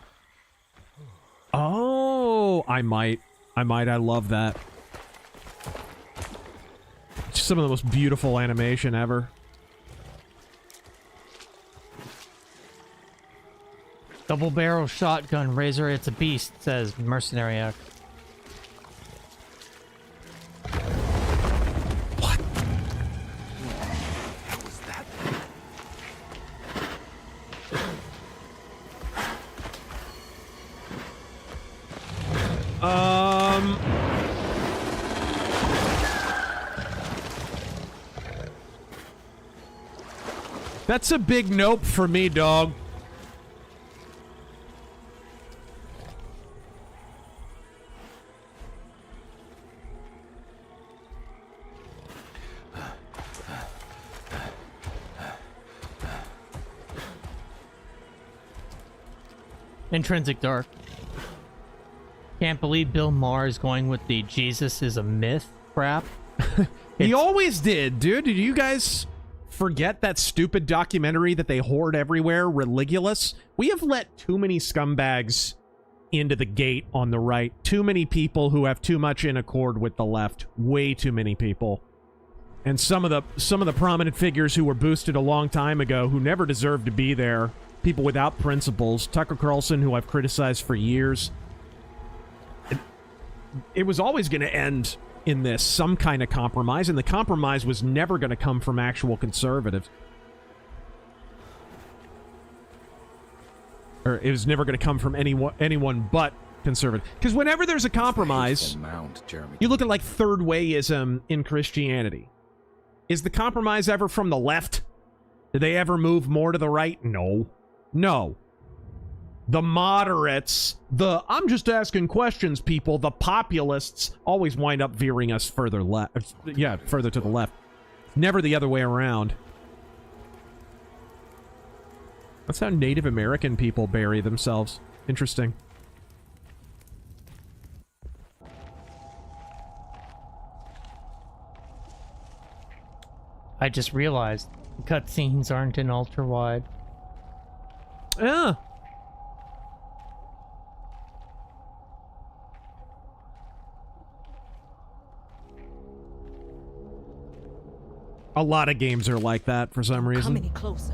Oh, I might. I love that. It's some of the most beautiful animation ever. Double barrel shotgun, Razor, it's a beast, says Mercenary X. What? That's a big nope for me, dog. Intrinsic Dark. Can't believe Bill Maher is going with the Jesus is a myth crap. He always did, dude. Did you guys forget that stupid documentary that they hoard everywhere, Religulous? We have let too many scumbags into the gate on the right. Too many people who have too much in accord with the left. Way too many people. And some of the prominent figures who were boosted a long time ago who never deserved to be there. People without principles. Tucker Carlson, who I've criticized for years. It was always going to end in this, some kind of compromise, and the compromise was never going to come from actual conservatives. Or it was never going to come from anyone but conservative. Because whenever there's a compromise, you look at like third wayism in Christianity. Is the compromise ever from the left? Did they ever move more to the right? No. No. The moderates, I'm just asking questions people, the populists always wind up veering us further left. Yeah, further to the left. Never the other way around. That's how Native American people bury themselves. Interesting. I just realized Cutscenes aren't in ultra wide. Yeah. A lot of games are like that for some reason. Come any closer.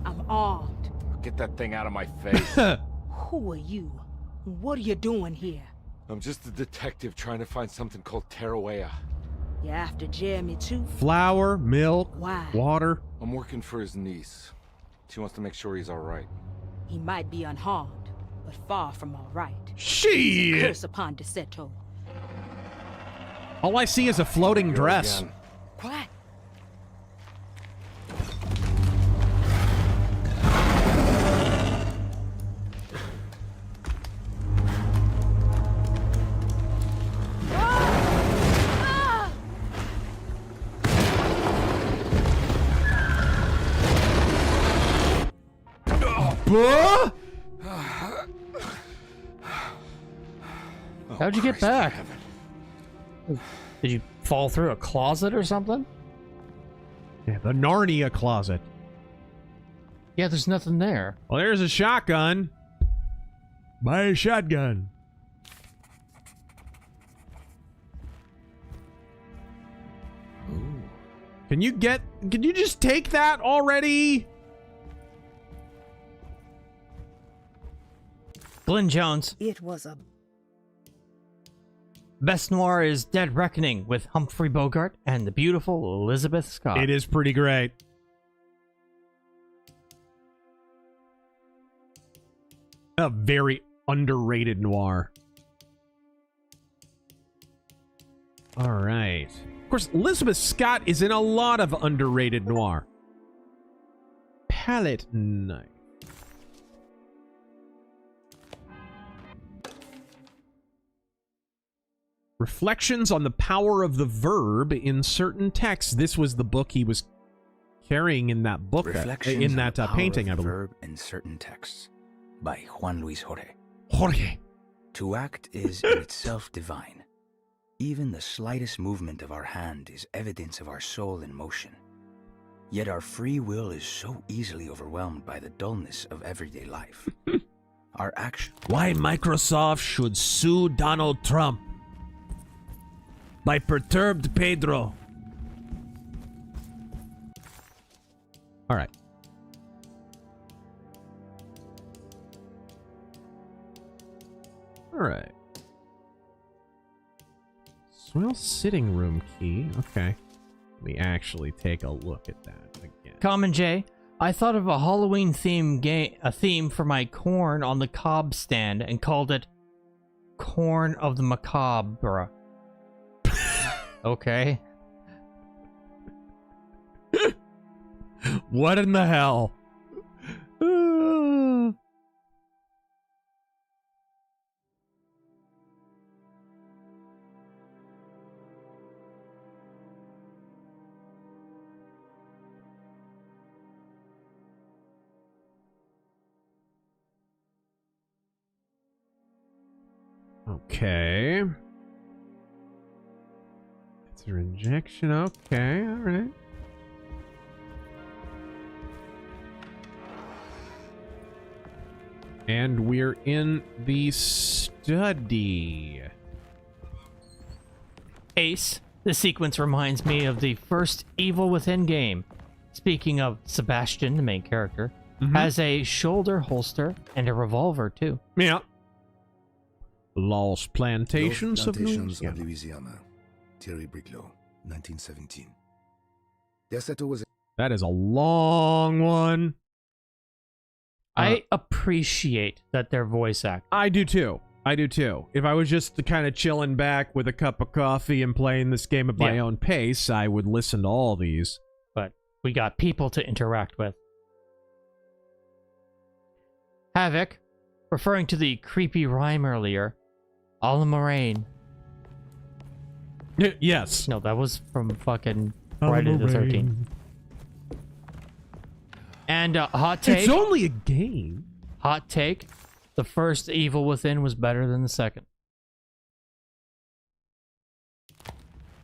I'm armed. Get that thing out of my face. Who are you? What are you doing here? I'm just a detective trying to find something called Terawea. You after Jeremy too? Flour, milk, Why? water. I'm working for his niece. She wants to make sure he's all right. He might be unharmed, but far from all right. Shit! Curse upon Derceto. All I see is a floating dress. Again. Quiet. Buh? How'd you get back? Did you fall through a closet or something? Yeah, the Narnia closet. Yeah, there's nothing there. Well, there's a shotgun. Buy a shotgun. Ooh. Can you just take that already? Glenn Jones. It was a... Best noir is Dead Reckoning with Humphrey Bogart and the beautiful Elizabeth Scott. It is pretty great. A very underrated noir. All right. Of course, Elizabeth Scott is in a lot of underrated noir. Palette knife. Reflections on the power of the verb in certain texts. This was the book he was carrying in that book, Reflections in that on the power painting, I of the believe. verb in certain texts, by Juan Luis Jorge. Jorge. To act is in itself divine. Even the slightest movement of our hand is evidence of our soul in motion. Yet our free will is so easily overwhelmed by the dullness of everyday life. Our action. Why Microsoft should sue Donald Trump? By Perturbed Pedro. All right. All right. Swell sitting room key. Okay. Let me actually take a look at that again. Common J, I thought of a Halloween theme for my corn on the cob stand and called it Corn of the Macabre. Okay. What in the hell? Okay. It's a rejection. Okay, all right. And we're in the study. Ace, the sequence reminds me of the first Evil Within game. Speaking of Sebastian, the main character, has a shoulder holster and a revolver too. Yeah. Lost Plantations, Lost of Louisiana. Thierry Briclot, 1917. Derceto was... That is a long one. I appreciate that they're voice acting. I do too. I do too. If I was just kind of chilling back with a cup of coffee and playing this game at my own pace, I would listen to all these. But we got people to interact with. Havoc, referring to the creepy rhyme earlier, a la Moraine. Yes. No, that was from fucking Friday the 13th. And hot take. It's only a game. Hot take. The first Evil Within was better than the second.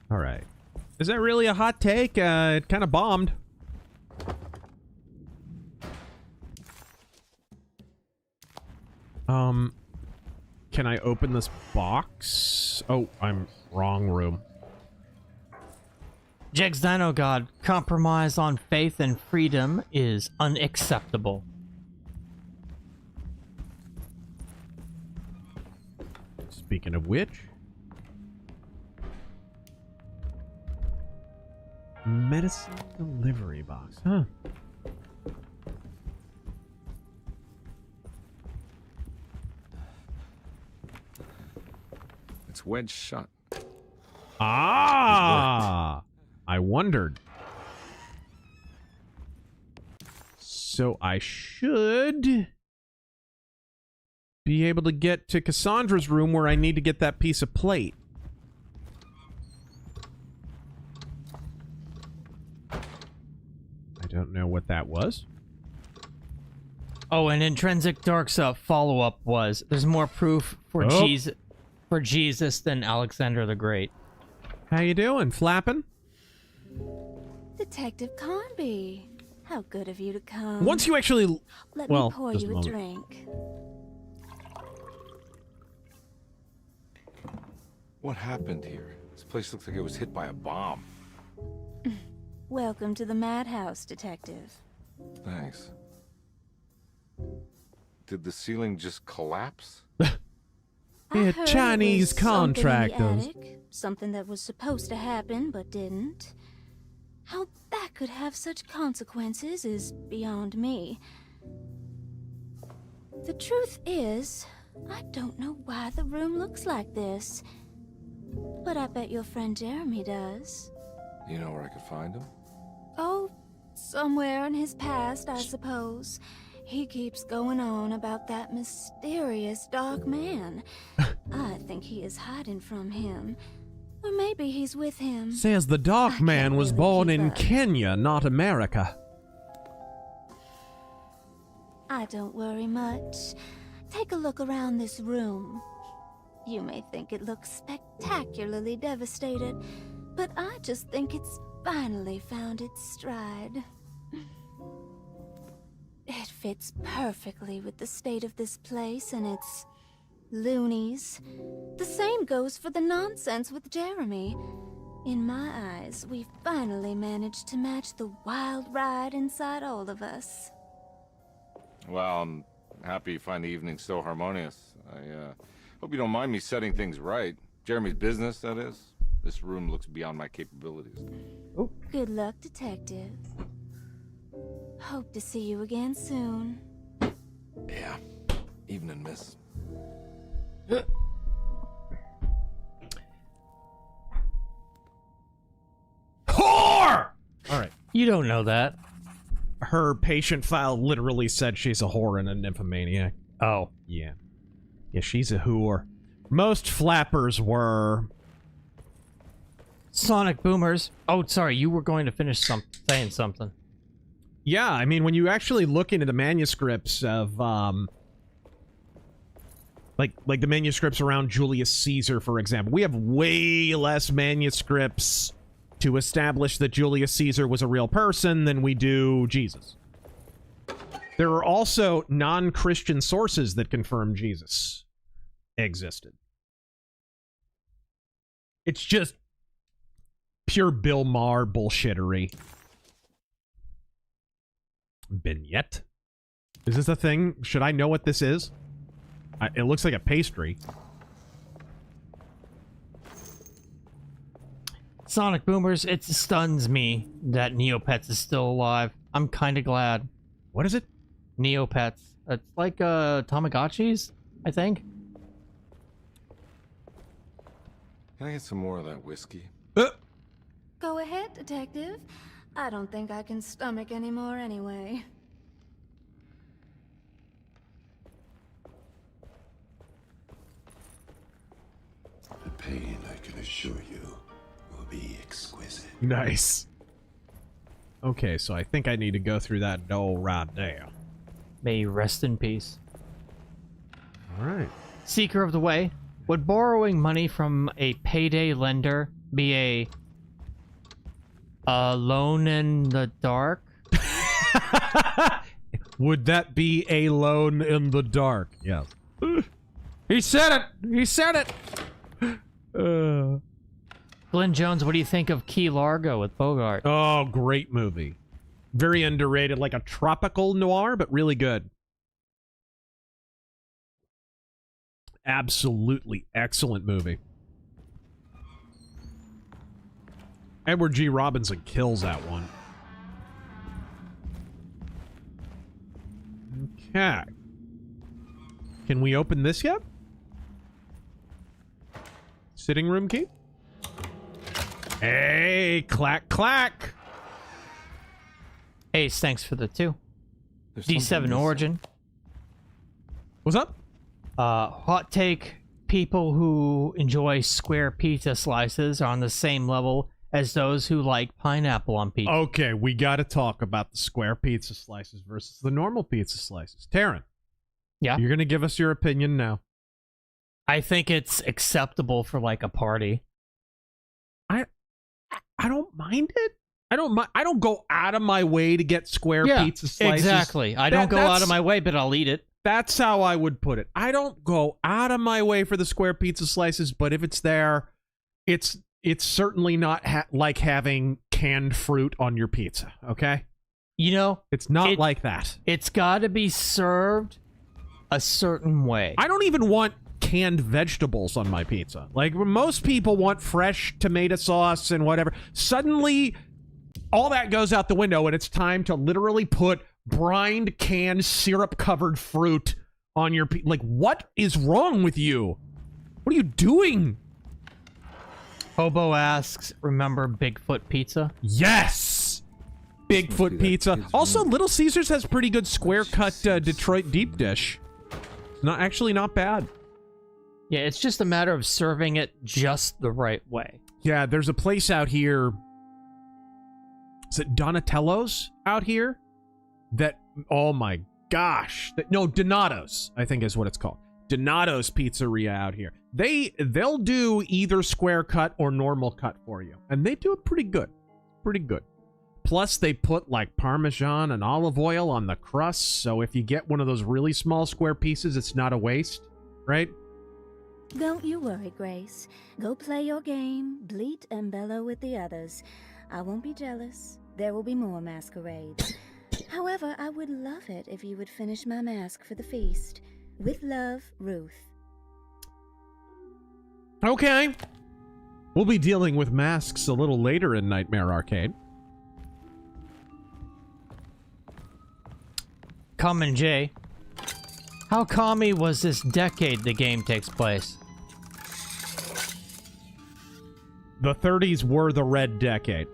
All right. Is that really a hot take? It kind of bombed. Can I open this box? Oh, I'm wrong room. Jegs Dino God, compromise on faith and freedom is unacceptable. Speaking of which, medicine delivery box, huh? It's wedged shut. Ah! I wondered. So I should be able to get to Cassandra's room where I need to get that piece of plate. I don't know what that was. Oh, and Intrinsic Dark's follow-up was, there's more proof for Jesus than Alexander the Great. How you doing, flapping? Detective Carnby, how good of you to come. Once you actually... Let well, me pour just you a a moment. drink. What happened here? This place looks like it was hit by a bomb. Welcome to the madhouse, Detective. Thanks. Did the ceiling just collapse? Yeah, heard Chinese it was something in the contractors. attic, something that was supposed to happen but didn't. How that could have such consequences is beyond me. The truth is, I don't know why the room looks like this. But I bet your friend Jeremy does. You know where I could find him? Oh, somewhere in his past, I suppose. He keeps going on about that mysterious dark man. I think he is hiding from him. Or maybe he's with him. Says the Dark Man was born in Kenya, not America. I don't worry much. Take a look around this room. You may think it looks spectacularly devastated, but I just think it's finally found its stride. It fits perfectly with the state of this place and its loonies. The same goes for the nonsense with Jeremy. In my eyes, we finally managed to match the wild ride inside all of us. Well, I'm happy you find the evening so harmonious. I hope you don't mind me setting things right. Jeremy's business, that is. This room looks beyond my capabilities. Oh. Good luck, Detective. Hope to see you again soon. Yeah. Evening, miss. Whore! All right. You don't know that. Her patient file literally said she's a whore and a nymphomaniac. Oh. Yeah. Yeah, she's a whore. Most flappers were... Sonic Boomers. Oh, sorry, you were going to finish saying something. Yeah, I mean, when you actually look into the manuscripts of, like the manuscripts around Julius Caesar, for example, we have way less manuscripts to establish that Julius Caesar was a real person than we do Jesus. There are also non-Christian sources that confirm Jesus existed. It's just pure Bill Maher bullshittery. Vignette? Is this a thing? Should I know what this is? It looks like a pastry. Sonic Boomers, it stuns me that Neopets is still alive. I'm kind of glad. What is it? Neopets. It's like Tamagotchis, I think. Can I get some more of that whiskey? Go ahead, Detective. I don't think I can stomach anymore anyway. The pain, I can assure you, will be exquisite. Nice. Okay, so I think I need to go through that door right there. May you rest in peace. Alright. Seeker of the Way. Would borrowing money from a payday lender be a loan in the dark? Would that be Alone in the Dark? Yes. He said it! He said it! Glenn Jones, what do you think of Key Largo with Bogart? Oh, great movie. Very underrated, like a tropical noir, but really good. Absolutely excellent movie. Edward G. Robinson kills that one. Okay. Can we open this yet? Sitting room key? Hey, clack, clack. Ace, thanks for the 2. D7 Origin. What's up? Hot take, people who enjoy square pizza slices are on the same level as those who like pineapple on pizza. Okay, we got to talk about the square pizza slices versus the normal pizza slices. Taryn. Yeah? You're going to give us your opinion now. I think it's acceptable for like a party. I don't mind it. I don't go out of my way to get square pizza slices. Exactly. I don't go out of my way, but I'll eat it. That's how I would put it. I don't go out of my way for the square pizza slices, but if it's there, it's certainly not like having canned fruit on your pizza, okay? You know, it's not like that. It's got to be served a certain way. I don't even want canned vegetables on my pizza. Like, most people want fresh tomato sauce and whatever. Suddenly, all that goes out the window, and it's time to literally put brined, canned, syrup-covered fruit on your pizza. Like, what is wrong with you? What are you doing? Hobo asks, remember Bigfoot Pizza? Yes! Bigfoot Pizza. Also, Little Caesars has pretty good square-cut Detroit deep dish. Not bad. Yeah, it's just a matter of serving it just the right way. Yeah, there's a place out here. Is it Donatello's out here? That, oh my gosh. No, Donato's, I think is what it's called. Donato's Pizzeria out here. They'll do either square cut or normal cut for you. And they do it pretty good. Pretty good. Plus, they put like Parmesan and olive oil on the crust, so if you get one of those really small square pieces, it's not a waste, right? Don't you worry, Grace. Go play your game, bleat and bellow with the others. I won't be jealous. There will be more masquerades. However, I would love it if you would finish my mask for the feast. With love, Ruth. Okay. We'll be dealing with masks a little later in Nightmare Arcade. Common J. How commie was this decade the game takes place? The 30s were the red decade.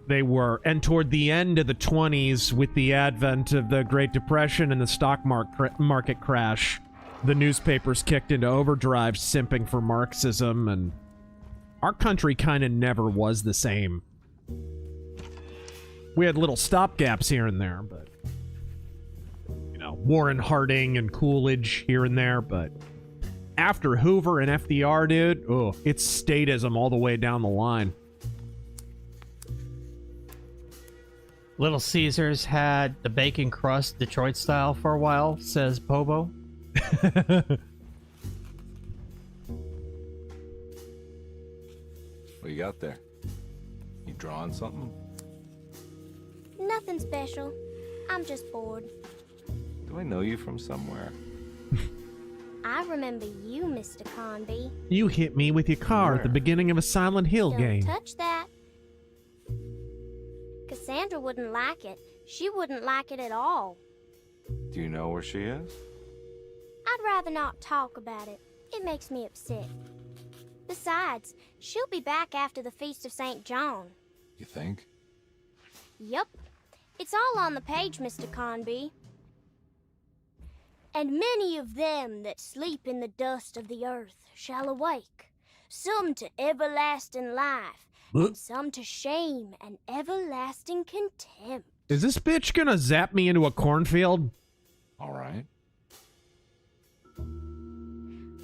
They were. And toward the end of the 20s, with the advent of the Great Depression and the stock market crash, the newspapers kicked into overdrive, simping for Marxism, and our country kind of never was the same. We had little stopgaps here and there, but, you know, Warren Harding and Coolidge here and there, but after Hoover and FDR, dude, oh, it's statism all the way down the line. Little Caesars had the bacon crust Detroit style for a while, says Bobo. What you got there? You drawing something? Nothing special. I'm just bored. Do I know you from somewhere? I remember you, Mr. Conby. You hit me with your car at the beginning of a Silent Hill game. Don't touch that. Cassandra wouldn't like it. She wouldn't like it at all. Do you know where she is? I'd rather not talk about it. It makes me upset. Besides, she'll be back after the Feast of St. John. You think? Yup. It's all on the page, Mr. Conby. And many of them that sleep in the dust of the earth shall awake, some to everlasting life, and some to shame and everlasting contempt. Is this bitch gonna zap me into a cornfield? All right.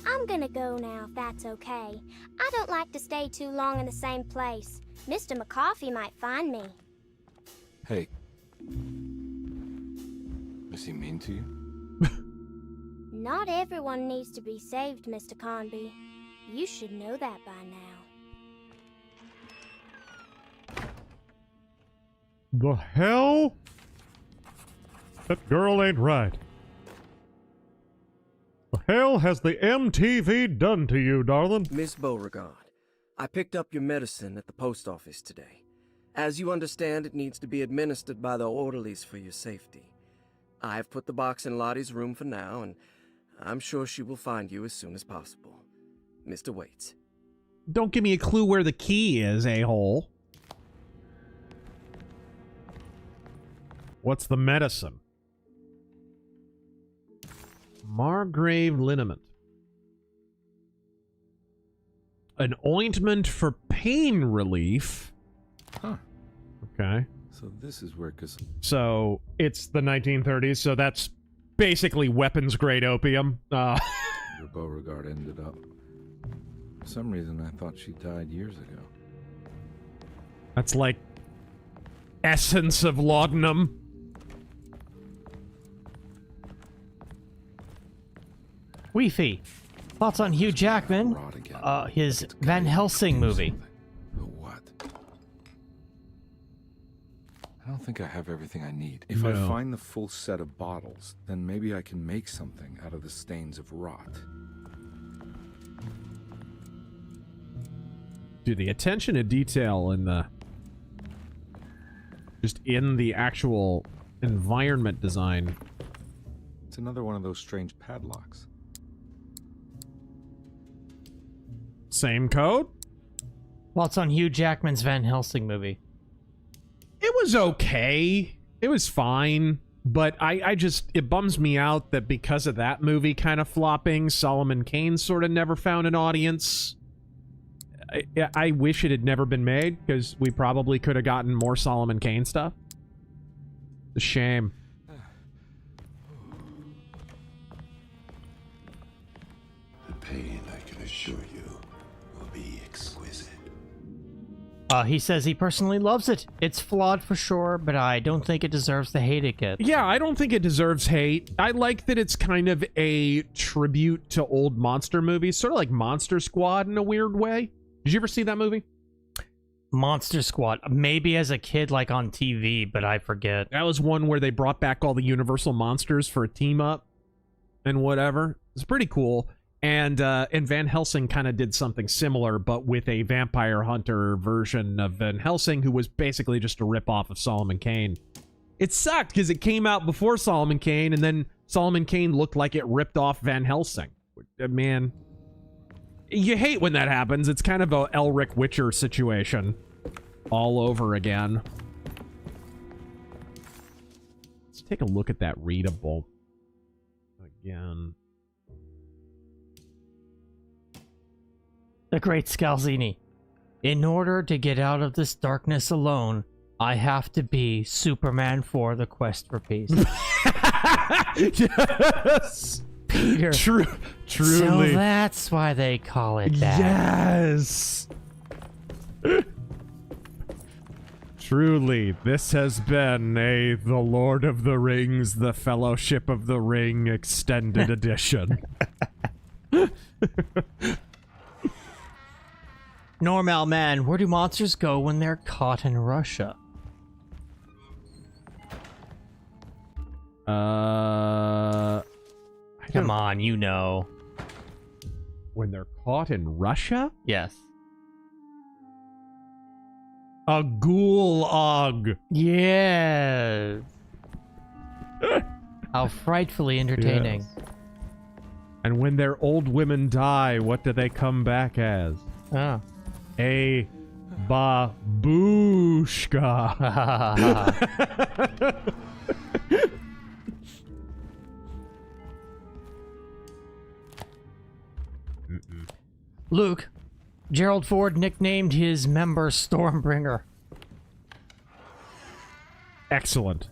I'm gonna go now, if that's okay. I don't like to stay too long in the same place. Mr. McCoffey might find me. Hey. Is he mean to you? Not everyone needs to be saved, Mr. Conby. You should know that by now. The hell? That girl ain't right. The hell has the MTV done to you, darling? Miss Beauregard, I picked up your medicine at the post office today. As you understand, it needs to be administered by the orderlies for your safety. I've put the box in Lottie's room for now, and I'm sure she will find you as soon as possible. Mr. Waits. Don't give me a clue where the key is, a-hole. What's the medicine? Margrave liniment. An ointment for pain relief. Huh. Okay. So this is where So it's the 1930s, so that's basically weapons-grade opium. Your Beauregard ended up. For some reason, I thought she died years ago. That's like essence of laudanum. Weefy, thoughts on Hugh Jackman? His Van Helsing movie. What? I don't think I have everything I need. If I No. find the full set of bottles, then maybe I can make something out of the stains of rot. Dude, the attention to detail in the... just in the actual environment design. It's another one of those strange padlocks. Same code? Thoughts on Hugh Jackman's Van Helsing movie? It was okay. It was fine. But I just... it bums me out that because of that movie kind of flopping, Solomon Kane sort of never found an audience. I wish it had never been made, because we probably could have gotten more Solomon Kane stuff. It's a shame. The pain, I can assure you, will be exquisite. He says he personally loves it. It's flawed for sure, but I don't think it deserves the hate it gets. Yeah, I don't think it deserves hate. I like that it's kind of a tribute to old monster movies, sort of like Monster Squad in a weird way. Did you ever see that movie? Monster Squad. Maybe as a kid, like on TV, but I forget. That was one where they brought back all the Universal monsters for a team-up and whatever. It's pretty cool. And Van Helsing kind of did something similar, but with a vampire hunter version of Van Helsing, who was basically just a rip-off of Solomon Kane. It sucked, because it came out before Solomon Kane, and then Solomon Kane looked like it ripped off Van Helsing. Man... you hate when that happens. It's kind of a Elric Witcher situation all over again. Let's take a look at that readable again. The Great Scalzini. In order to get out of this darkness alone, I have to be Superman for the Quest for Peace. Yes! Peter. Truly. So that's why they call it that. Yes! Truly, this has been a The Lord of the Rings, The Fellowship of the Ring extended edition. Normal man, where do monsters go when they're caught in Russia? Come on, you know. When they're caught in Russia? Yes. A gulag. Yes. How frightfully entertaining. Yes. And when their old women die, what do they come back as? Ah. A babushka. Luke, Gerald Ford nicknamed his member Stormbringer. Excellent.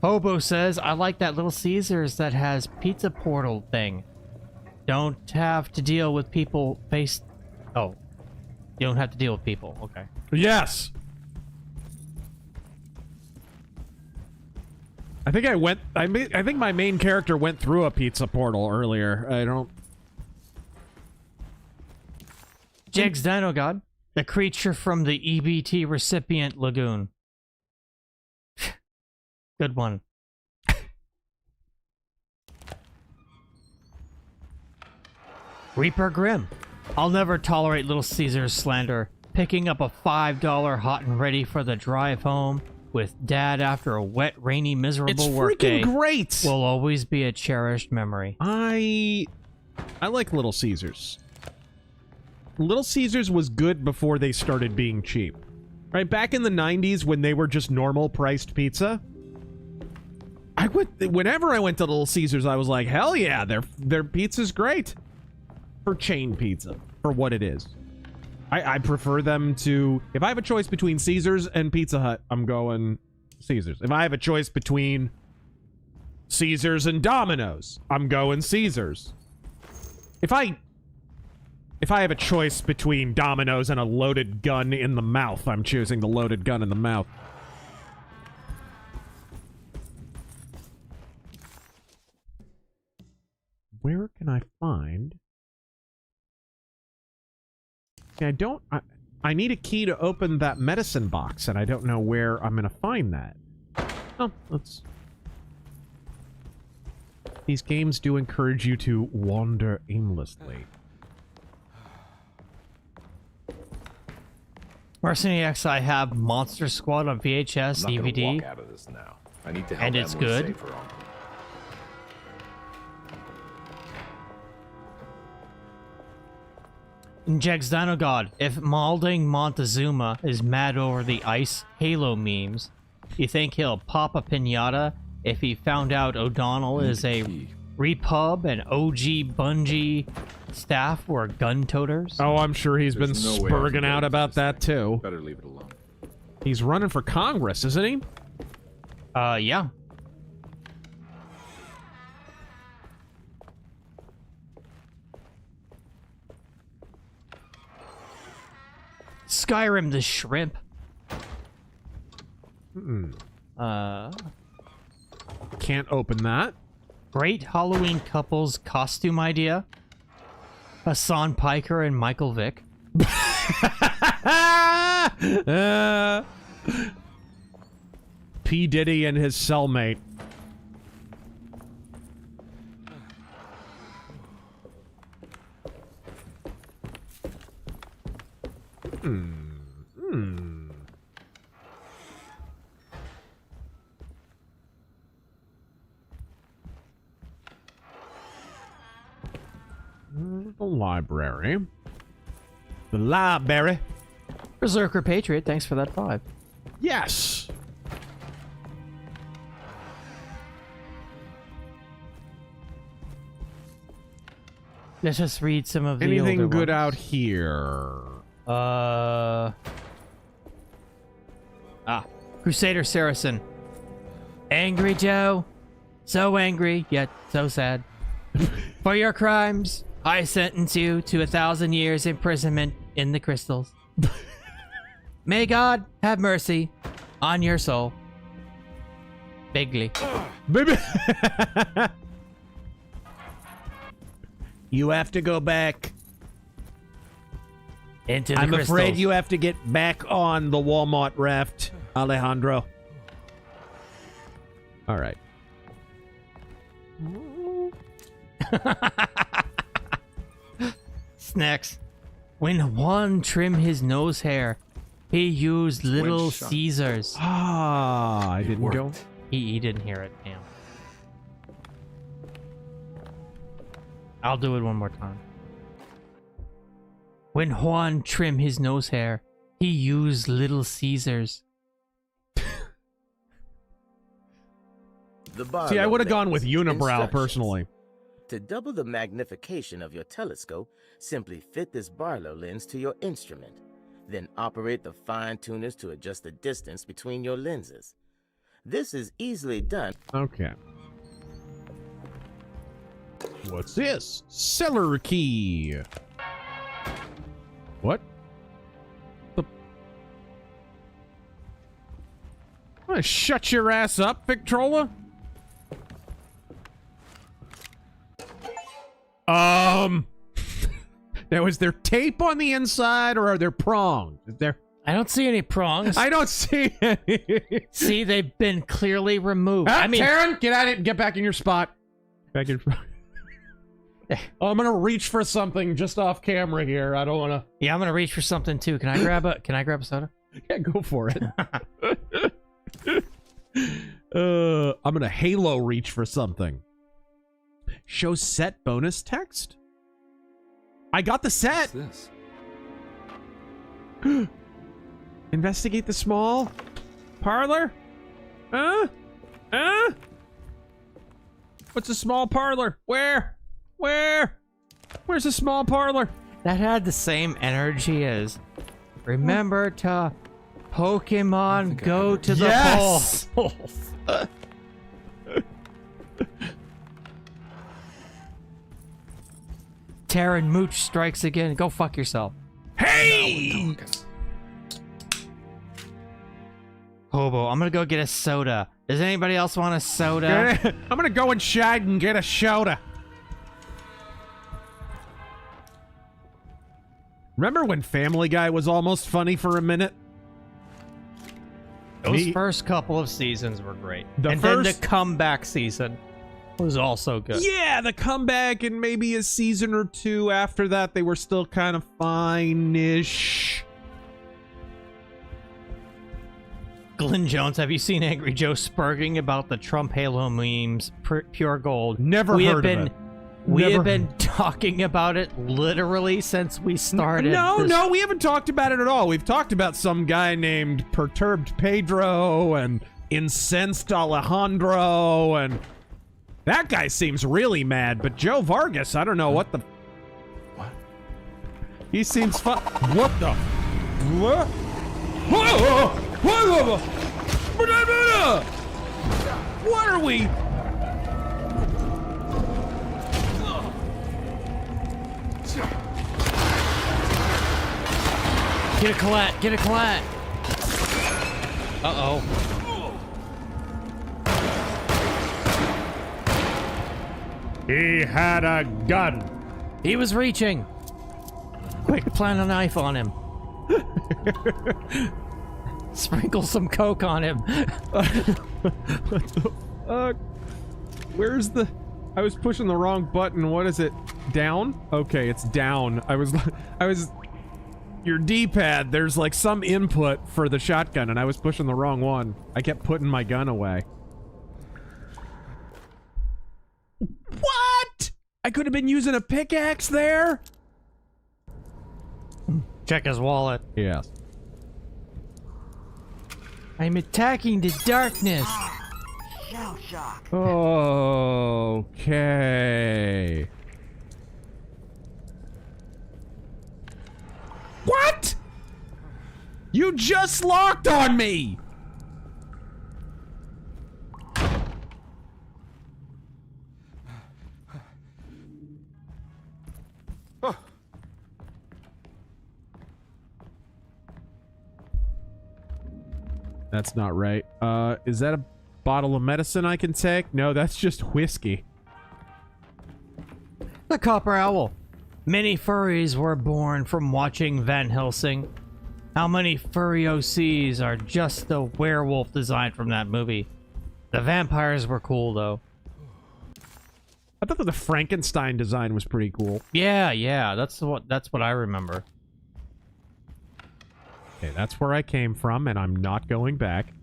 Hobo says, I like that Little Caesars that has pizza portal thing. Don't have to deal with people face... Oh. You don't have to deal with people. Okay. Yes! I think I think my main character went through a pizza portal earlier. I don't... Jeg's Dino God, the creature from the EBT recipient lagoon. Good one. Reaper Grim. I'll never tolerate Little Caesar's slander. Picking up a $5 hot and ready for the drive home with Dad after a wet, rainy, miserable workday. It's freaking great! Will always be a cherished memory. I like Little Caesars. Little Caesars was good before they started being cheap. Right, back in the 90s when they were just normal priced pizza, whenever I went to Little Caesars, I was like, hell yeah, their pizza's great. For chain pizza, for what it is. I prefer them to... If I have a choice between Caesars and Pizza Hut, I'm going Caesars. If I have a choice between Caesars and Domino's, I'm going Caesars. If I have a choice between Domino's and a loaded gun in the mouth, I'm choosing the loaded gun in the mouth. Where can I find... I need a key to open that medicine box, and I don't know where I'm gonna find that. Oh, let's... These games do encourage you to wander aimlessly. Mercenary X, I have Monster Squad on VHS, I'm not gonna DVD. walk out of this now. I need to help And it's Emily good. save her uncle. Jegs Dino God, if Malding Montezuma is mad over the ice Halo memes, you think he'll pop a pinata if he found out O'Donnell is a repub and OG Bungie staff were gun toters? Oh, I'm sure he's been There's no way I can spurging get out into about this that too. Better leave it alone. He's running for Congress, isn't he? Yeah. Skyrim the shrimp. Can't open that. Great Halloween couples costume idea. Hassan Piker and Michael Vick. P. Diddy and his cellmate. The library. The library. Berserker Patriot, thanks for that 5. Yes. Let's just read some of the Anything older good ones. out here? Crusader Saracen. Angry Joe. So angry, yet so sad. For your crimes, I sentence you to 1,000 years imprisonment in the crystals. May God have mercy on your soul. Bigly. Baby. You have to go back. Into the I'm crystals. afraid you have to get back on the Walmart raft, Alejandro. All right. Snacks. When Juan trimmed his nose hair, he used Little shot. Caesars. Ah, I didn't go. He didn't hear it. Damn. I'll do it one more time. When Juan trimmed his nose hair, he used Little Caesars. See, I would have gone with unibrow Instructions. personally. To double the magnification of your telescope, simply fit this Barlow lens to your instrument. Then operate the fine tuners to adjust the distance between your lenses. This is easily done. Okay. What's this? Cellar key. What? The... Shut your ass up, Victrola? Now, is there tape on the inside, or are there prongs? Is there? I don't see any prongs. I don't see any. See, they've been clearly removed. Ah, I mean, Taryn, get at it and get back in your spot. Back in. Oh, I'm gonna reach for something just off camera here. I don't want to. Yeah, I'm gonna reach for something too. Can I grab a soda? Yeah, go for it. I'm gonna Halo reach for something. Show set bonus text. I got the set. What's this? Investigate the small parlor. What's a small parlor? Where's a small parlor? That had the same energy as remember to Pokemon go to the Yes! polls. Taryn Mooch strikes again. Go fuck yourself. Hey! Hobo, I'm gonna go get a soda. Does anybody else want a soda? I'm gonna go inside and get a soda. Remember when Family Guy was almost funny for a minute? Those first couple of seasons were great. Then the comeback season was also good. Yeah, the comeback and maybe a season or two after that, they were still kind of fine-ish. Glenn Jones, have you seen Angry Joe spurging about the Trump Halo memes, pure gold? Never heard of it. We have been talking about it literally since we started. No, we haven't talked about it at all. We've talked about some guy named Perturbed Pedro and Incensed Alejandro, and that guy seems really mad, but Joe Vargas, I don't know what the... What? He seems fun. What the... What? Whoa! Whoa! What are we... Get a Colette! Get a Colette! Uh-oh. He had a gun. He was reaching. Quick, plant a knife on him. Sprinkle some coke on him. What the fuck? Where's the... I was pushing the wrong button. What is it? Down? Okay, it's down. I was... Your D-pad, there's like some input for the shotgun, and I was pushing the wrong one. I kept putting my gun away. What? I could have been using a pickaxe there? Check his wallet. Yes. I'm attacking the darkness. Shell shock. Okay. What? You just locked on me! That's not right. Is that a bottle of medicine I can take? No, that's just whiskey. The Copper Owl. Many furries were born from watching Van Helsing. How many furry OCs are just the werewolf design from that movie? The vampires were cool, though. I thought that the Frankenstein design was pretty cool. Yeah, that's what I remember. Okay, that's where I came from, and I'm not going back.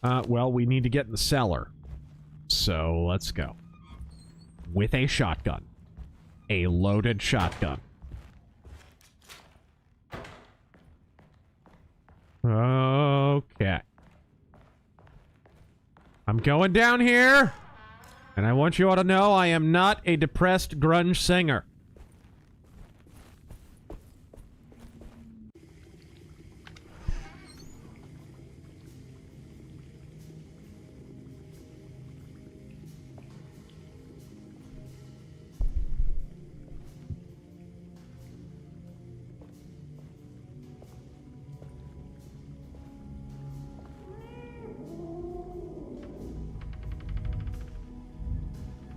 Well, we need to get in the cellar. So, let's go. With a shotgun. A loaded shotgun. Okay. I'm going down here, and I want you all to know I am not a depressed grunge singer.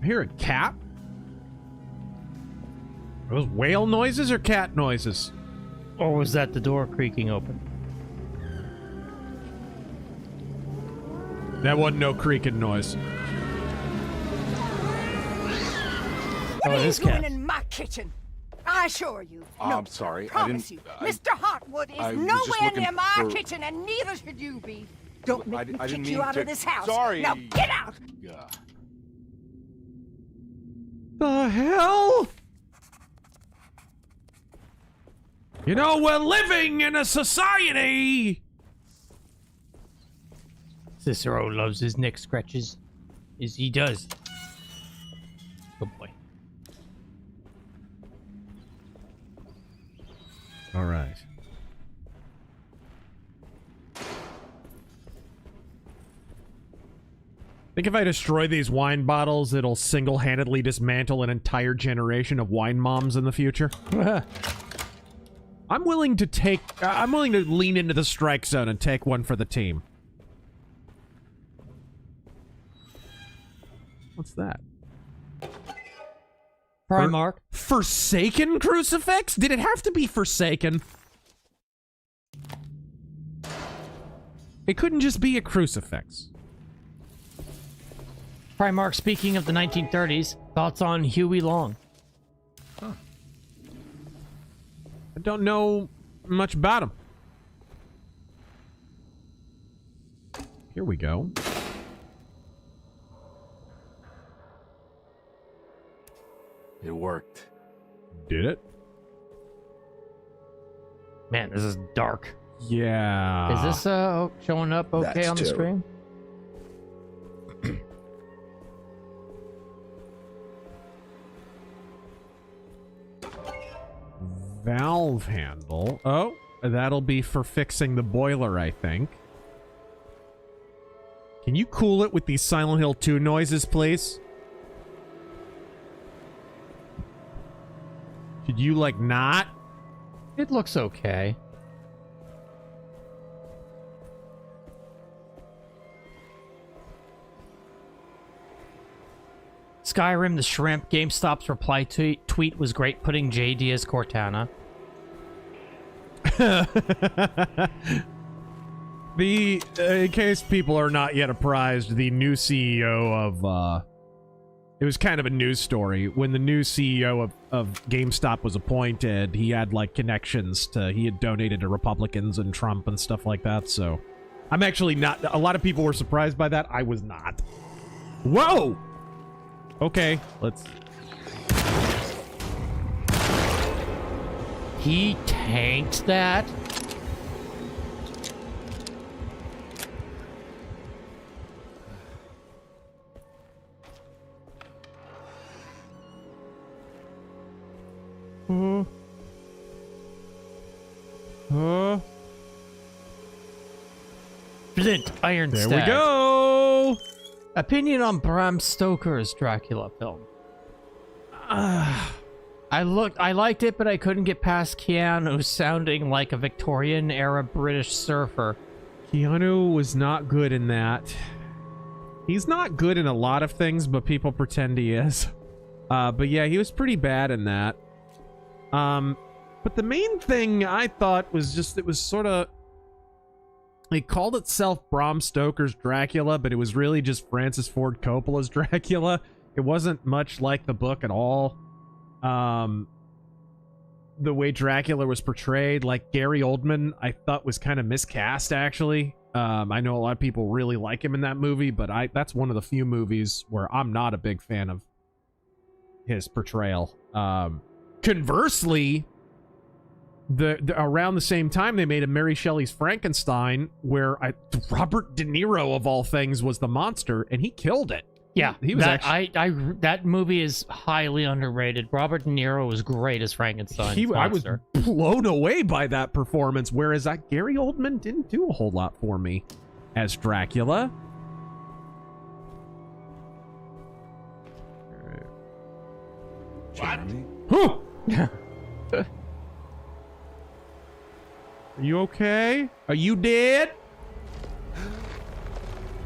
I hear a cat. Are those whale noises or cat noises? Or was that the door creaking open? That wasn't no creaking noise. What Oh, are you this doing cat. in my kitchen? I assure you. No, I'm sorry. I promise didn't. you, Mr. Hartwood is I was just nowhere looking near my for- kitchen, and neither should you be. Don't make me I kick didn't you mean out to. of this house. Sorry. Now get out. Yeah. The hell? You know, we're living in a society. Cicero loves his neck scratches. As he does. Good boy. All right. Think if I destroy these wine bottles, it'll single-handedly dismantle an entire generation of wine moms in the future. I'm willing to lean into the strike zone and take one for the team. What's that? Primark. Forsaken crucifix? Did it have to be forsaken? It couldn't just be a crucifix. Primark, speaking of the 1930s, thoughts on Huey Long? Huh. I don't know much about him. Here we go. It worked. Did it? Man, this is dark. Yeah. Is this showing up okay That's on the screen? Valve handle. Oh, that'll be for fixing the boiler, I think. Can you cool it with these Silent Hill 2 noises, please? Could you, like, not? It looks okay. Skyrim the Shrimp. GameStop's reply tweet was great, putting JD as Cortana. In case people are not yet apprised, the new CEO of, it was kind of a news story. When the new CEO of GameStop was appointed, he had, like, connections to, he had donated to Republicans and Trump and stuff like that, so. I'm actually not, a lot of people were surprised by that. I was not. Whoa! Okay, let's... He tanked that? Flint, Iron There Stag. we go! Opinion on Bram Stoker's Dracula film. I liked it, but I couldn't get past Keanu sounding like a Victorian-era British surfer. Keanu was not good in that. He's not good in a lot of things, but people pretend he is. But yeah, he was pretty bad in that. But the main thing I thought was just, it was sort of... It called itself Bram Stoker's Dracula, but it was really just Francis Ford Coppola's Dracula. It wasn't much like the book at all. The way Dracula was portrayed, like Gary Oldman, I thought was kind of miscast, actually. I know a lot of people really like him in that movie, but that's one of the few movies where I'm not a big fan of his portrayal. Conversely, around the same time, they made a Mary Shelley's Frankenstein, where Robert De Niro, of all things, was the monster, and he killed it. Yeah, he was that movie is highly underrated. Robert De Niro was great as Frankenstein. I was blown away by that performance, whereas Gary Oldman didn't do a whole lot for me as Dracula. What? Are you okay? Are you dead?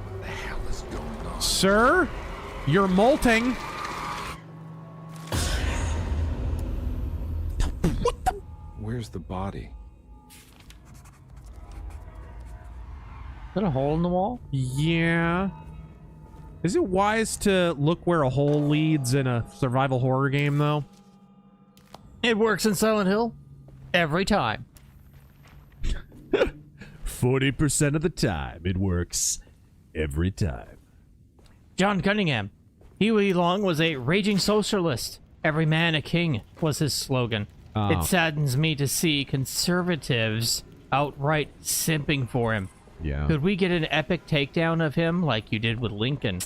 What the hell is going on? Sir, you're molting. What the? Where's the body? Is that a hole in the wall? Yeah. Is it wise to look where a hole leads in a survival horror game, though? It works in Silent Hill. Every time. 40% of the time, it works. Every time. John Cunningham. Huey Long was a raging socialist. Every man a king was his slogan. Oh. It saddens me to see conservatives outright simping for him. Yeah. Could we get an epic takedown of him like you did with Lincoln?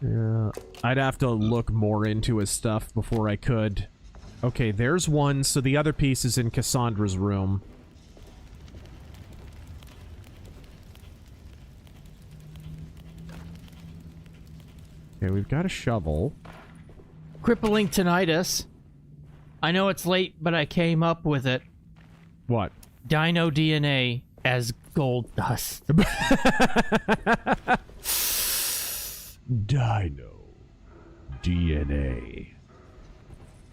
Yeah. I'd have to look more into his stuff before I could. Okay, there's one, so the other piece is in Cassandra's room. Okay, we've got a shovel. Crippling tinnitus. I know it's late, but I came up with it. What? Dino DNA as gold dust. Dino DNA.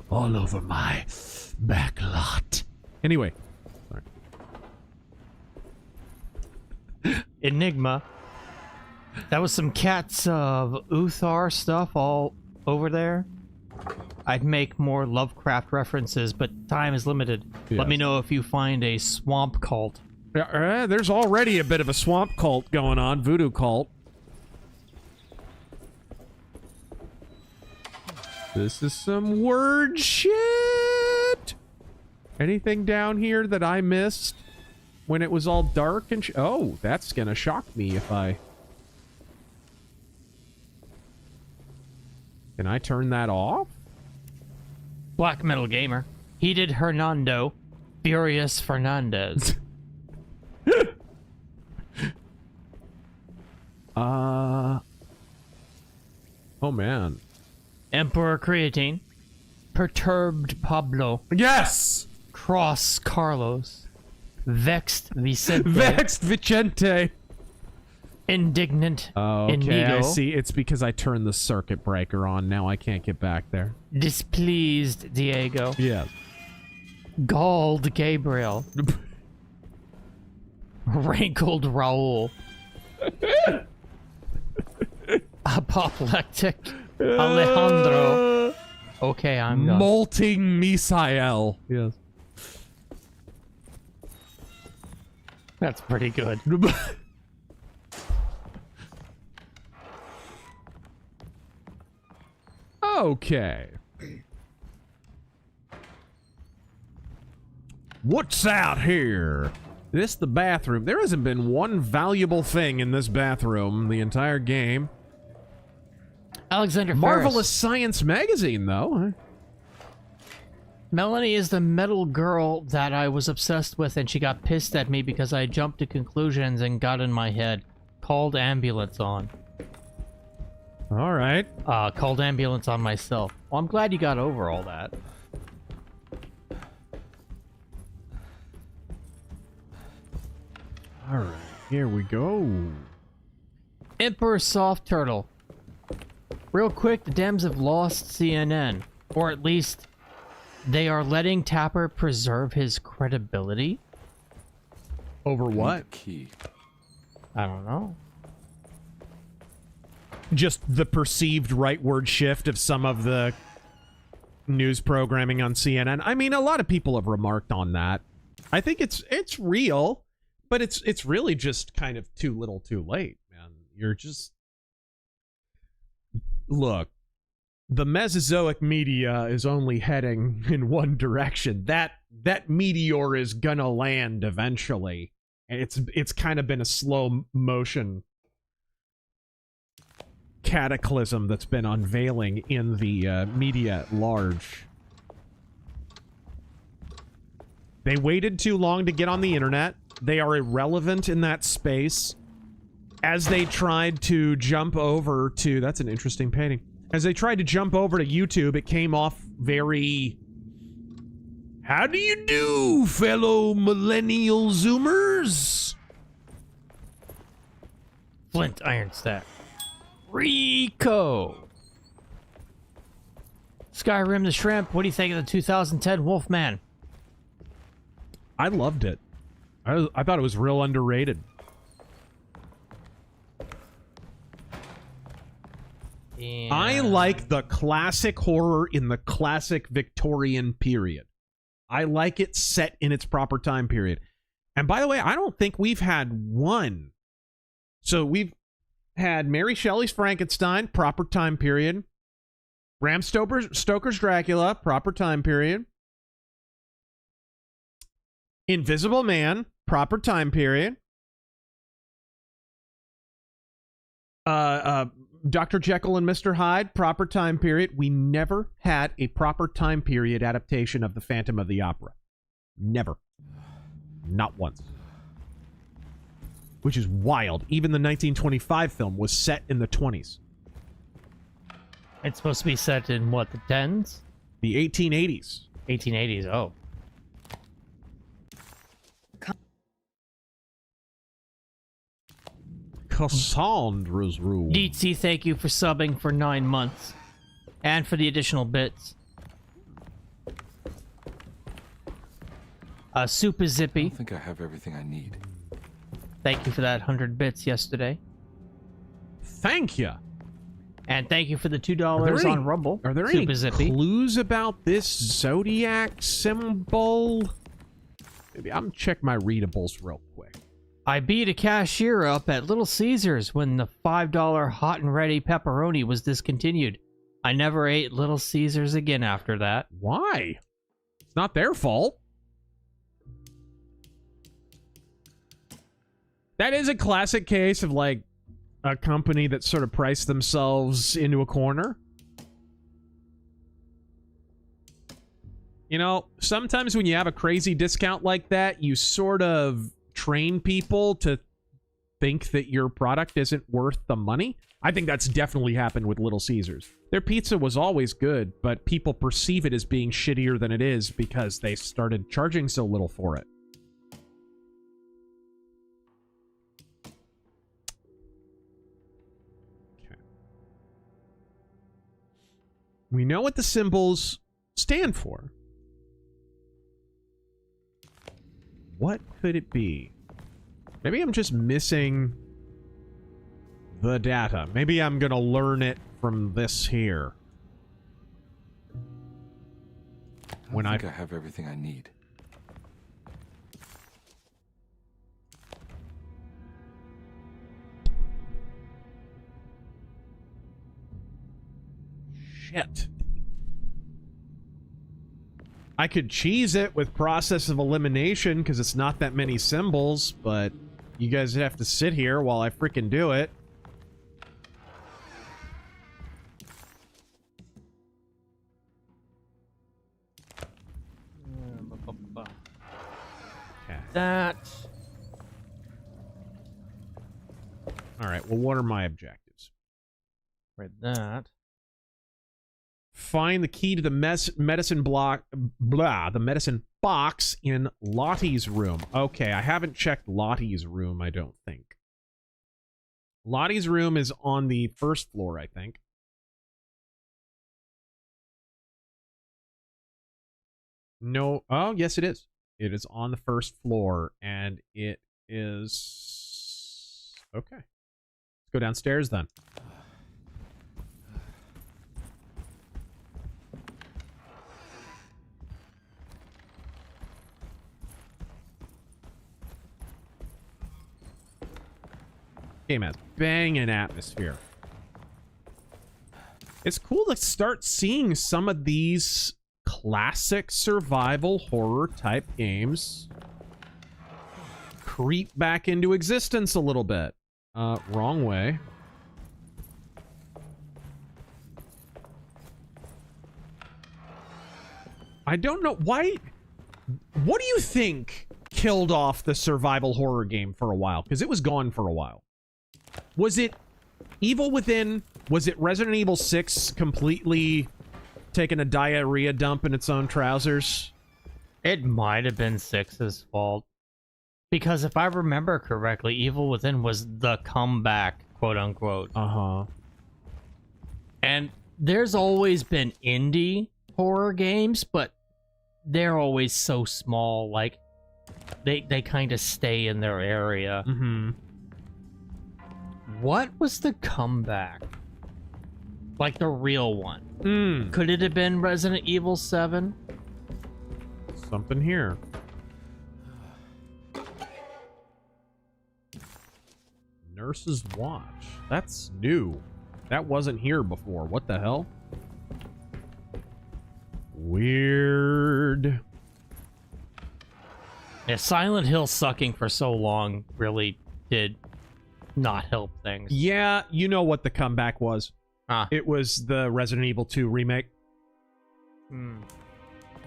All over my back lot. Anyway. Sorry. Enigma. That was some Cats of Uthar stuff all over there. I'd make more Lovecraft references, but time is limited. Yes. Let me know if you find a swamp cult. There's already a bit of a swamp cult going on. Voodoo cult. This is some word shit. Anything down here that I missed when it was all dark and oh, that's gonna shock me if I... Can I turn that off? Black Metal Gamer. Heated Hernando. Furious Fernandez. Oh man. Emperor Creatine. Perturbed Pablo. Yes! Cross Carlos. Vexed Vicente. Vexed Vicente. Indignant Okay, Inigo. I see. It's because I turned the circuit breaker on. Now I can't get back there. Displeased Diego. Yeah. Galled Gabriel. Rankled Raul. Apoplectic Alejandro. Okay, I'm done. Molting Misael. Yes. That's pretty good. Okay. What's out here? This the bathroom. There hasn't been one valuable thing in this bathroom the entire game. Alexander Marvelous Ferris. Science magazine, though. Melanie is the metal girl that I was obsessed with, and she got pissed at me because I jumped to conclusions and got in my head. Called ambulance on. All right. Called ambulance on myself. Well, I'm glad you got over all that. All right. Here we go. Emperor Soft Turtle. Real quick, the Dems have lost CNN. Or at least, they are letting Tapper preserve his credibility. Over what? Key. I don't know. Just the perceived rightward shift of some of the news programming on CNN. I mean, a lot of people have remarked on that. I think it's real, but it's really just kind of too little too late, man. You're just... Look, the Mesozoic media is only heading in one direction. That meteor is gonna land eventually. And it's kind of been a slow motion cataclysm that's been unveiling in the media at large. They waited too long to get on the internet. They are irrelevant in that space. As they tried to jump over to... That's an interesting painting. As they tried to jump over to YouTube, it came off very... How do you do, fellow millennial Zoomers? Flint Ironstack. Rico. Skyrim the Shrimp, what do you think of the 2010 Wolfman? I loved it. I thought it was real underrated. And I like the classic horror in the classic Victorian period. I like it set in its proper time period. And by the way, I don't think we've had one. So we've had Mary Shelley's Frankenstein, proper time period. Bram Stoker's Dracula, proper time period. Invisible Man, proper time period. Dr. Jekyll and Mr. Hyde, proper time period. We never had a proper time period adaptation of the Phantom of the Opera. Never. Not once. Which is wild. Even the 1925 film was set in the 20s. It's supposed to be set in what, the 10s? The 1880s. 1880s, oh. Cassandra's Rule. DT, thank you for subbing for 9 months. And for the additional bits. Super Zippy. I don't think I have everything I need. Thank you for that 100 bits yesterday. Thank you. And thank you for the $2 on Rumble. Are there Super any Zippy. clues about this Zodiac symbol? Maybe I'm check my readables real quick. I beat a cashier up at Little Caesars when the $5 hot and ready pepperoni was discontinued. I never ate Little Caesars again after that. Why? It's not their fault. That is a classic case of, like, a company that sort of priced themselves into a corner. You know, sometimes when you have a crazy discount like that, you sort of train people to think that your product isn't worth the money. I think that's definitely happened with Little Caesars. Their pizza was always good, but people perceive it as being shittier than it is because they started charging so little for it. Okay. We know what the symbols stand for. What could it be? Maybe I'm just missing the data. Maybe I'm gonna learn it from this here. I think I have everything I need. Shit. I could cheese it with process of elimination because it's not that many symbols, but you guys have to sit here while I freaking do it. Okay. That. All right, well, what are my objectives? Right, that. Find the key to the medicine box in Lottie's room. Okay, I haven't checked Lottie's room, I don't think. Lottie's room is on the first floor, I think. No, oh, yes it is. It is on the first floor, and it is... Okay. Let's go downstairs then. Game has banging atmosphere. It's cool to start seeing some of these classic survival horror type games creep back into existence a little bit. Wrong way. I don't know why. What do you think killed off the survival horror game for a while? Because it was gone for a while. Was it Evil Within? Was it Resident Evil 6 completely taking a diarrhea dump in its own trousers? It might have been 6's fault. Because if I remember correctly, Evil Within was the comeback, quote unquote. Uh-huh. And there's always been indie horror games, but they're always so small. Like, They kind of stay in their area. Mm-hmm. What was the comeback? Like the real one? Could it have been Resident Evil 7? Something here. Nurse's Watch. That's new. That wasn't here before. What the hell? Weird. Yeah, Silent Hill sucking for so long really did not help things. Yeah, you know what the comeback was. It was the Resident Evil 2 remake.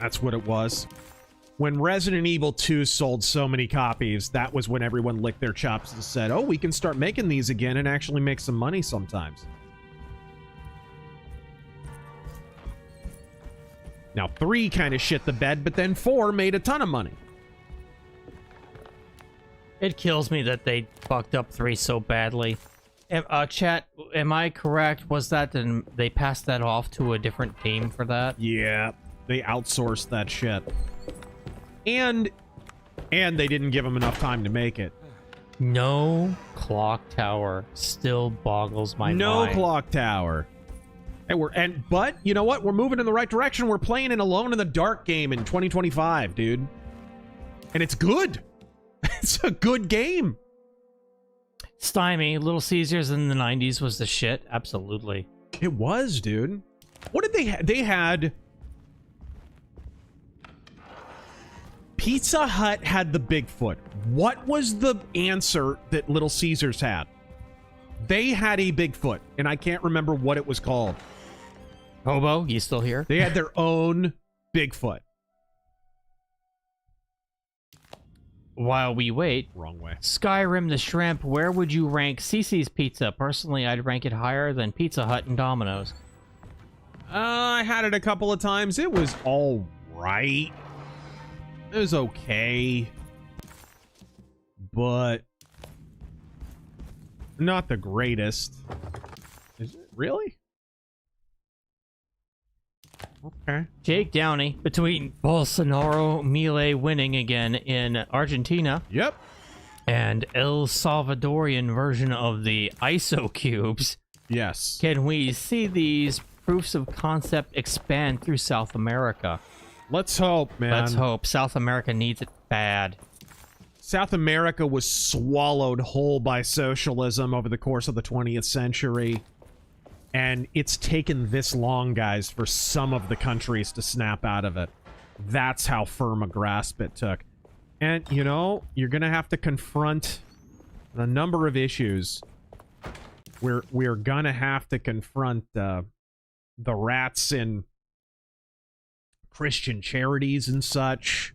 That's what it was. When Resident Evil 2 sold so many copies, that was when everyone licked their chops and said, oh, we can start making these again and actually make some money sometimes. Now, 3 kind of shit the bed, but then 4 made a ton of money. It kills me that they fucked up 3 so badly. Chat, am I correct? Was that they passed that off to a different team for that? Yeah, they outsourced that shit. And they didn't give them enough time to make it. No clock tower still boggles my mind. No clock tower. But you know what? We're moving in the right direction. We're playing an Alone in the Dark game in 2025, dude. And it's good. It's a good game. Stymie, Little Caesars in the 90s was the shit. Absolutely. It was, dude. What did they have? They had... Pizza Hut had the Bigfoot. What was the answer that Little Caesars had? They had a Bigfoot, and I can't remember what it was called. Hobo, you still here? They had their own Bigfoot. While we wait, wrong way. Skyrim the Shrimp, where would you rank Cece's Pizza? Personally, I'd rank it higher than Pizza Hut and Domino's. I had it a couple of times. It was all right. It was okay. But not the greatest. Is it really? Okay. Jake Downey, between Bolsonaro Milei winning again in Argentina. Yep. And El Salvadorian version of the ISO cubes. Yes. Can we see these proofs of concept expand through South America? Let's hope, man. Let's hope. South America needs it bad. South America was swallowed whole by socialism over the course of the 20th century. And it's taken this long, guys, for some of the countries to snap out of it. That's how firm a grasp it took. And, you know, you're going to have to confront a number of issues. We're going to have to confront the rats in Christian charities and such.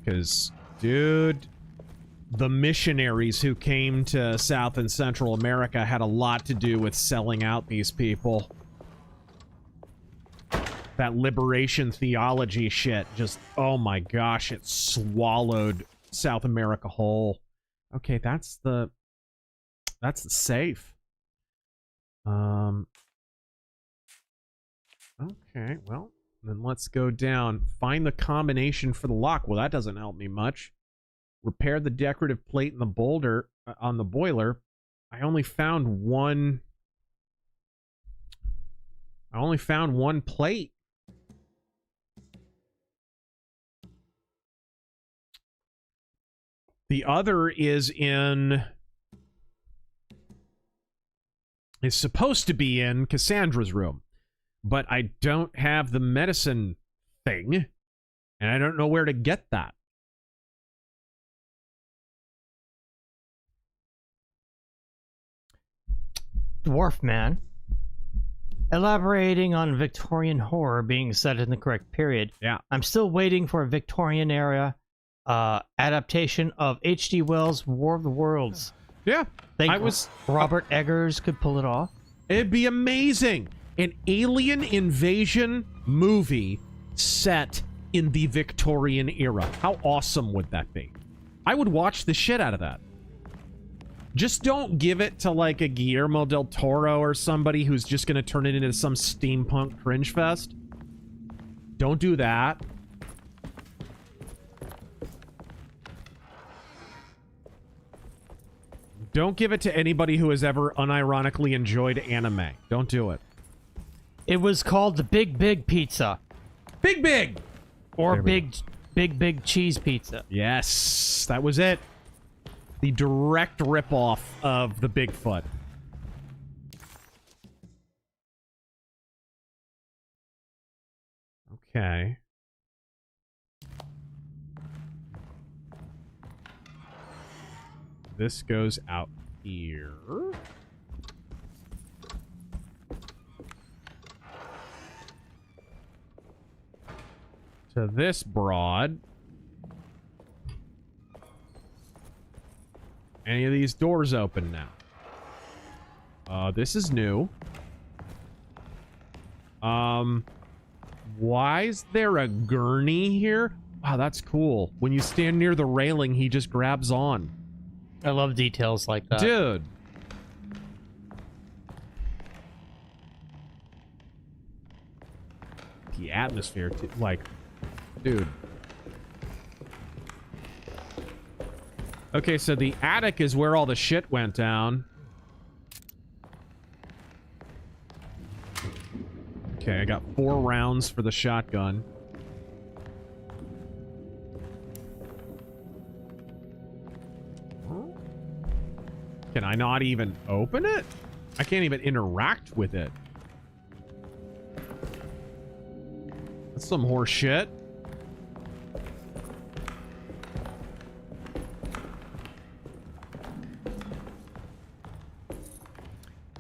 Because, dude... The missionaries who came to South and Central America had a lot to do with selling out these people. That liberation theology shit just, oh my gosh, it swallowed South America whole. Okay, that's the safe. Okay, well, then let's go down. Find the combination for the lock. Well, that doesn't help me much. Repair the decorative plate in the boulder on the boiler. I only found one plate. The other is supposed to be in Cassandra's room, but I don't have the medicine thing, and I don't know where to get that. Dwarf Man, elaborating on Victorian horror being set in the correct period. Yeah. I'm still waiting for a Victorian era adaptation of H.G. Wells' War of the Worlds. Yeah. Robert Eggers could pull it off. It'd be amazing. An alien invasion movie set in the Victorian era. How awesome would that be? I would watch the shit out of that. Just don't give it to, like, a Guillermo del Toro or somebody who's just going to turn it into some steampunk cringe fest. Don't do that. Don't give it to anybody who has ever unironically enjoyed anime. Don't do it. It was called the Big Big Pizza. Big Big! Or Big Cheese Pizza. Yes, that was it. The direct ripoff of the Bigfoot. Okay. This goes out here. To this broad. Any of these doors open now? This is new. Why is there a gurney here? Wow, that's cool. When you stand near the railing, he just grabs on. I love details like that. Dude. The atmosphere, like, dude. Okay, so the attic is where all the shit went down. Okay, I got 4 rounds for the shotgun. Can I not even open it? I can't even interact with it. That's some horse shit.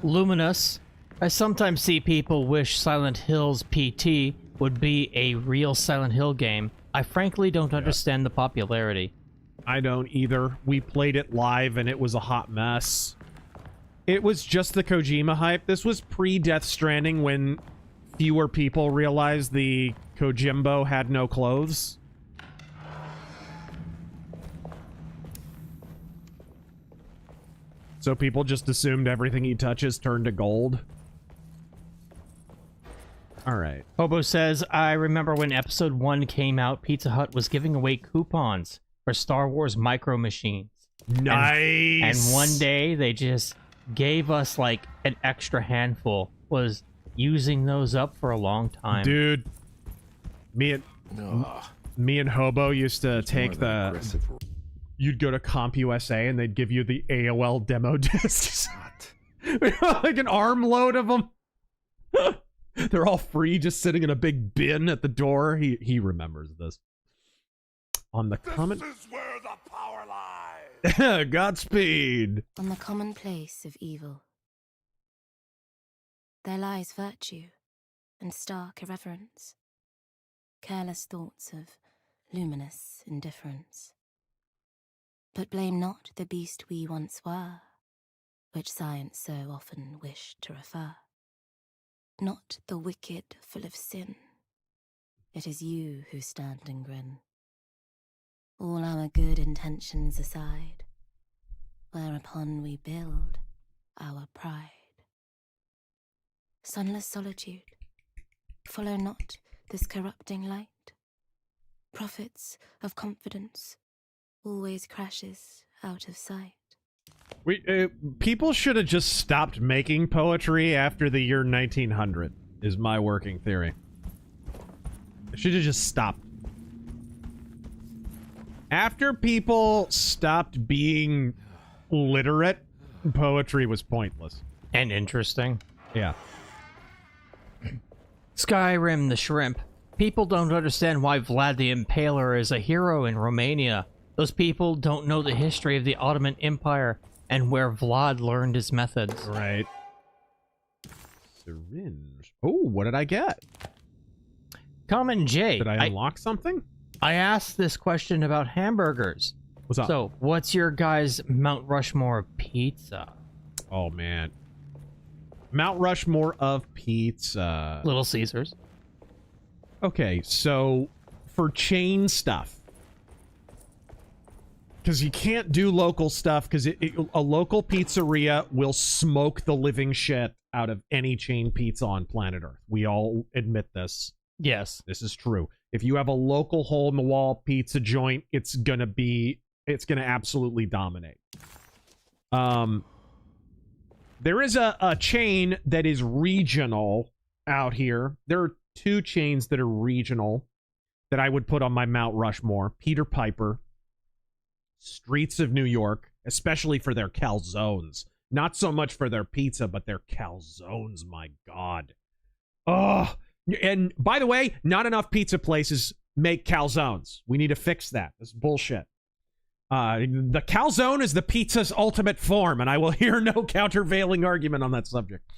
Luminous. I sometimes see people wish Silent Hill's PT would be a real Silent Hill game. I frankly don't understand the popularity. I don't either. We played it live and it was a hot mess. It was just the Kojima hype. This was pre-Death Stranding when fewer people realized the Kojimbo had no clothes. So people just assumed everything he touches turned to gold. All right. Hobo says, I remember when episode 1 came out, Pizza Hut was giving away coupons for Star Wars Micro Machines. Nice! And one day they just gave us like an extra handful. Was using those up for a long time. Dude, me and Hobo used to take the... You'd go to CompUSA and they'd give you the AOL demo discs. Like an armload of them. They're all free, just sitting in a big bin at the door. He remembers this. On the common... This is where the power lies! Godspeed! On the commonplace of evil, there lies virtue and stark irreverence, careless thoughts of luminous indifference. But blame not the beast we once were, which science so often wished to refer. Not the wicked full of sin, it is you who stand and grin. All our good intentions aside, whereupon we build our pride. Sunless solitude, follow not this corrupting light. Prophets of confidence always crashes out of sight. People should have just stopped making poetry after the year 1900, is my working theory. They should have just stopped. After people stopped being literate, poetry was pointless. And interesting. Yeah. Skyrim the Shrimp. People don't understand why Vlad the Impaler is a hero in Romania. Those people don't know the history of the Ottoman Empire and where Vlad learned his methods. Right. Syringe. Oh, what did I get? Common J. Did I unlock something? I asked this question about hamburgers. What's up? So, what's your guys' Mount Rushmore pizza? Oh, man. Mount Rushmore of pizza. Little Caesars. Okay, so for chain stuff, because you can't do local stuff, because a local pizzeria will smoke the living shit out of any chain pizza on planet Earth. We all admit this. Yes. This is true. If you have a local hole-in-the-wall pizza joint, it's gonna absolutely dominate. There is a chain that is regional out here. There are 2 chains that are regional that I would put on my Mount Rushmore. Peter Piper, Streets of New York, especially for their calzones. Not so much for their pizza, but their calzones, my God. Oh, and by the way, not enough pizza places make calzones. We need to fix that. That's bullshit. The calzone is the pizza's ultimate form, and I will hear no countervailing argument on that subject.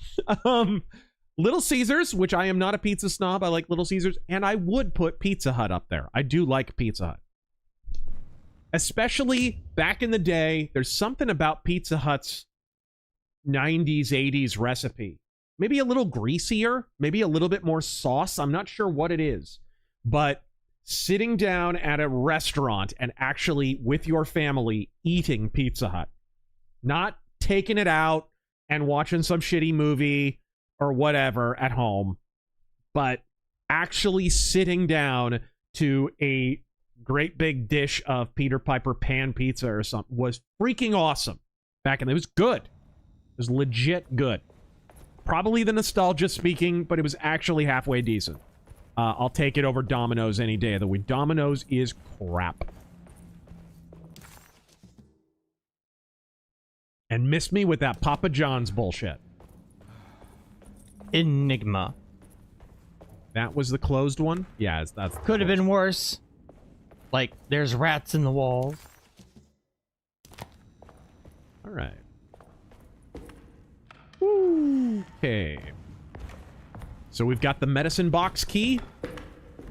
Little Caesars, which I am not a pizza snob. I like Little Caesars, and I would put Pizza Hut up there. I do like Pizza Hut. Especially back in the day, there's something about Pizza Hut's 90s, 80s recipe. Maybe a little greasier, maybe a little bit more sauce. I'm not sure what it is. But sitting down at a restaurant and actually with your family eating Pizza Hut. Not taking it out and watching some shitty movie or whatever at home, but actually sitting down to a great big dish of Peter Piper pan pizza or something was freaking awesome. Back in it was good. It was legit good. Probably the nostalgia speaking, but it was actually halfway decent. I'll take it over Domino's any day of the week. Domino's is crap. And miss me with that Papa John's bullshit. Enigma. That was the closed one? Yeah, that's could have been worse. Like, there's rats in the walls. All right. Okay. So we've got the medicine box key.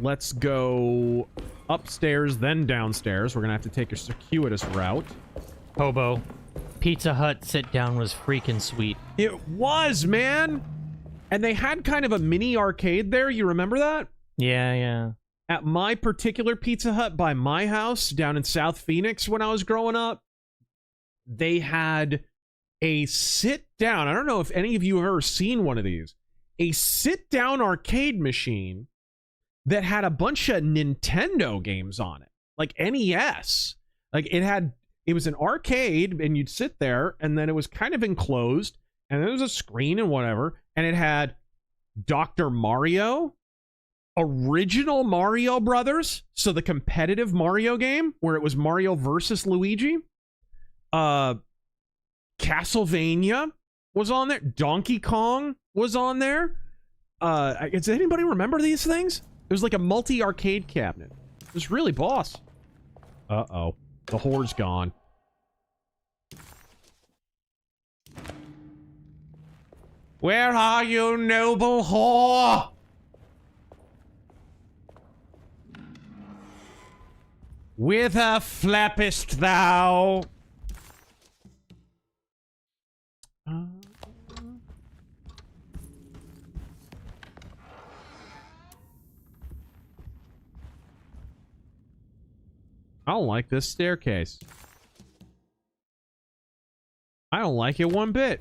Let's go upstairs, then downstairs. We're going to have to take a circuitous route. Hobo. Pizza Hut sit down was freaking sweet. It was, man! And they had kind of a mini arcade there. You remember that? Yeah. At my particular Pizza Hut by my house down in South Phoenix when I was growing up, they had a sit-down. I don't know if any of you have ever seen one of these. A sit-down arcade machine that had a bunch of Nintendo games on it. Like NES. Like it was an arcade and you'd sit there and then it was kind of enclosed and there was a screen and whatever. And it had Dr. Mario, original Mario Brothers, so the competitive Mario game where it was Mario versus Luigi. Castlevania was on there. Donkey Kong was on there. Does anybody remember these things? It was like a multi-arcade cabinet. It was really boss. Uh-oh. The whore's gone. Where are you, noble whore? Whither flappest thou? I don't like this staircase. I don't like it one bit.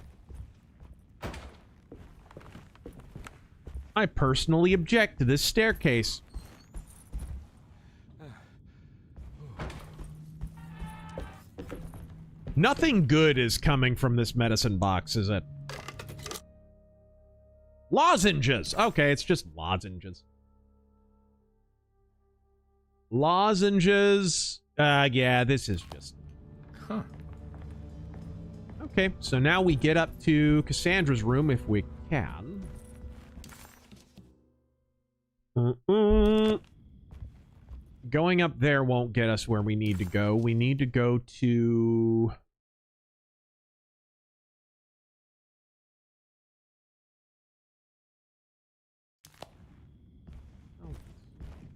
I personally object to this staircase. Nothing good is coming from this medicine box, is it? Lozenges! Okay, it's just lozenges. Lozenges. Yeah, this is just... Huh. Okay, so now we get up to Cassandra's room if we can. Going up there won't get us where we need to go. We need to go to...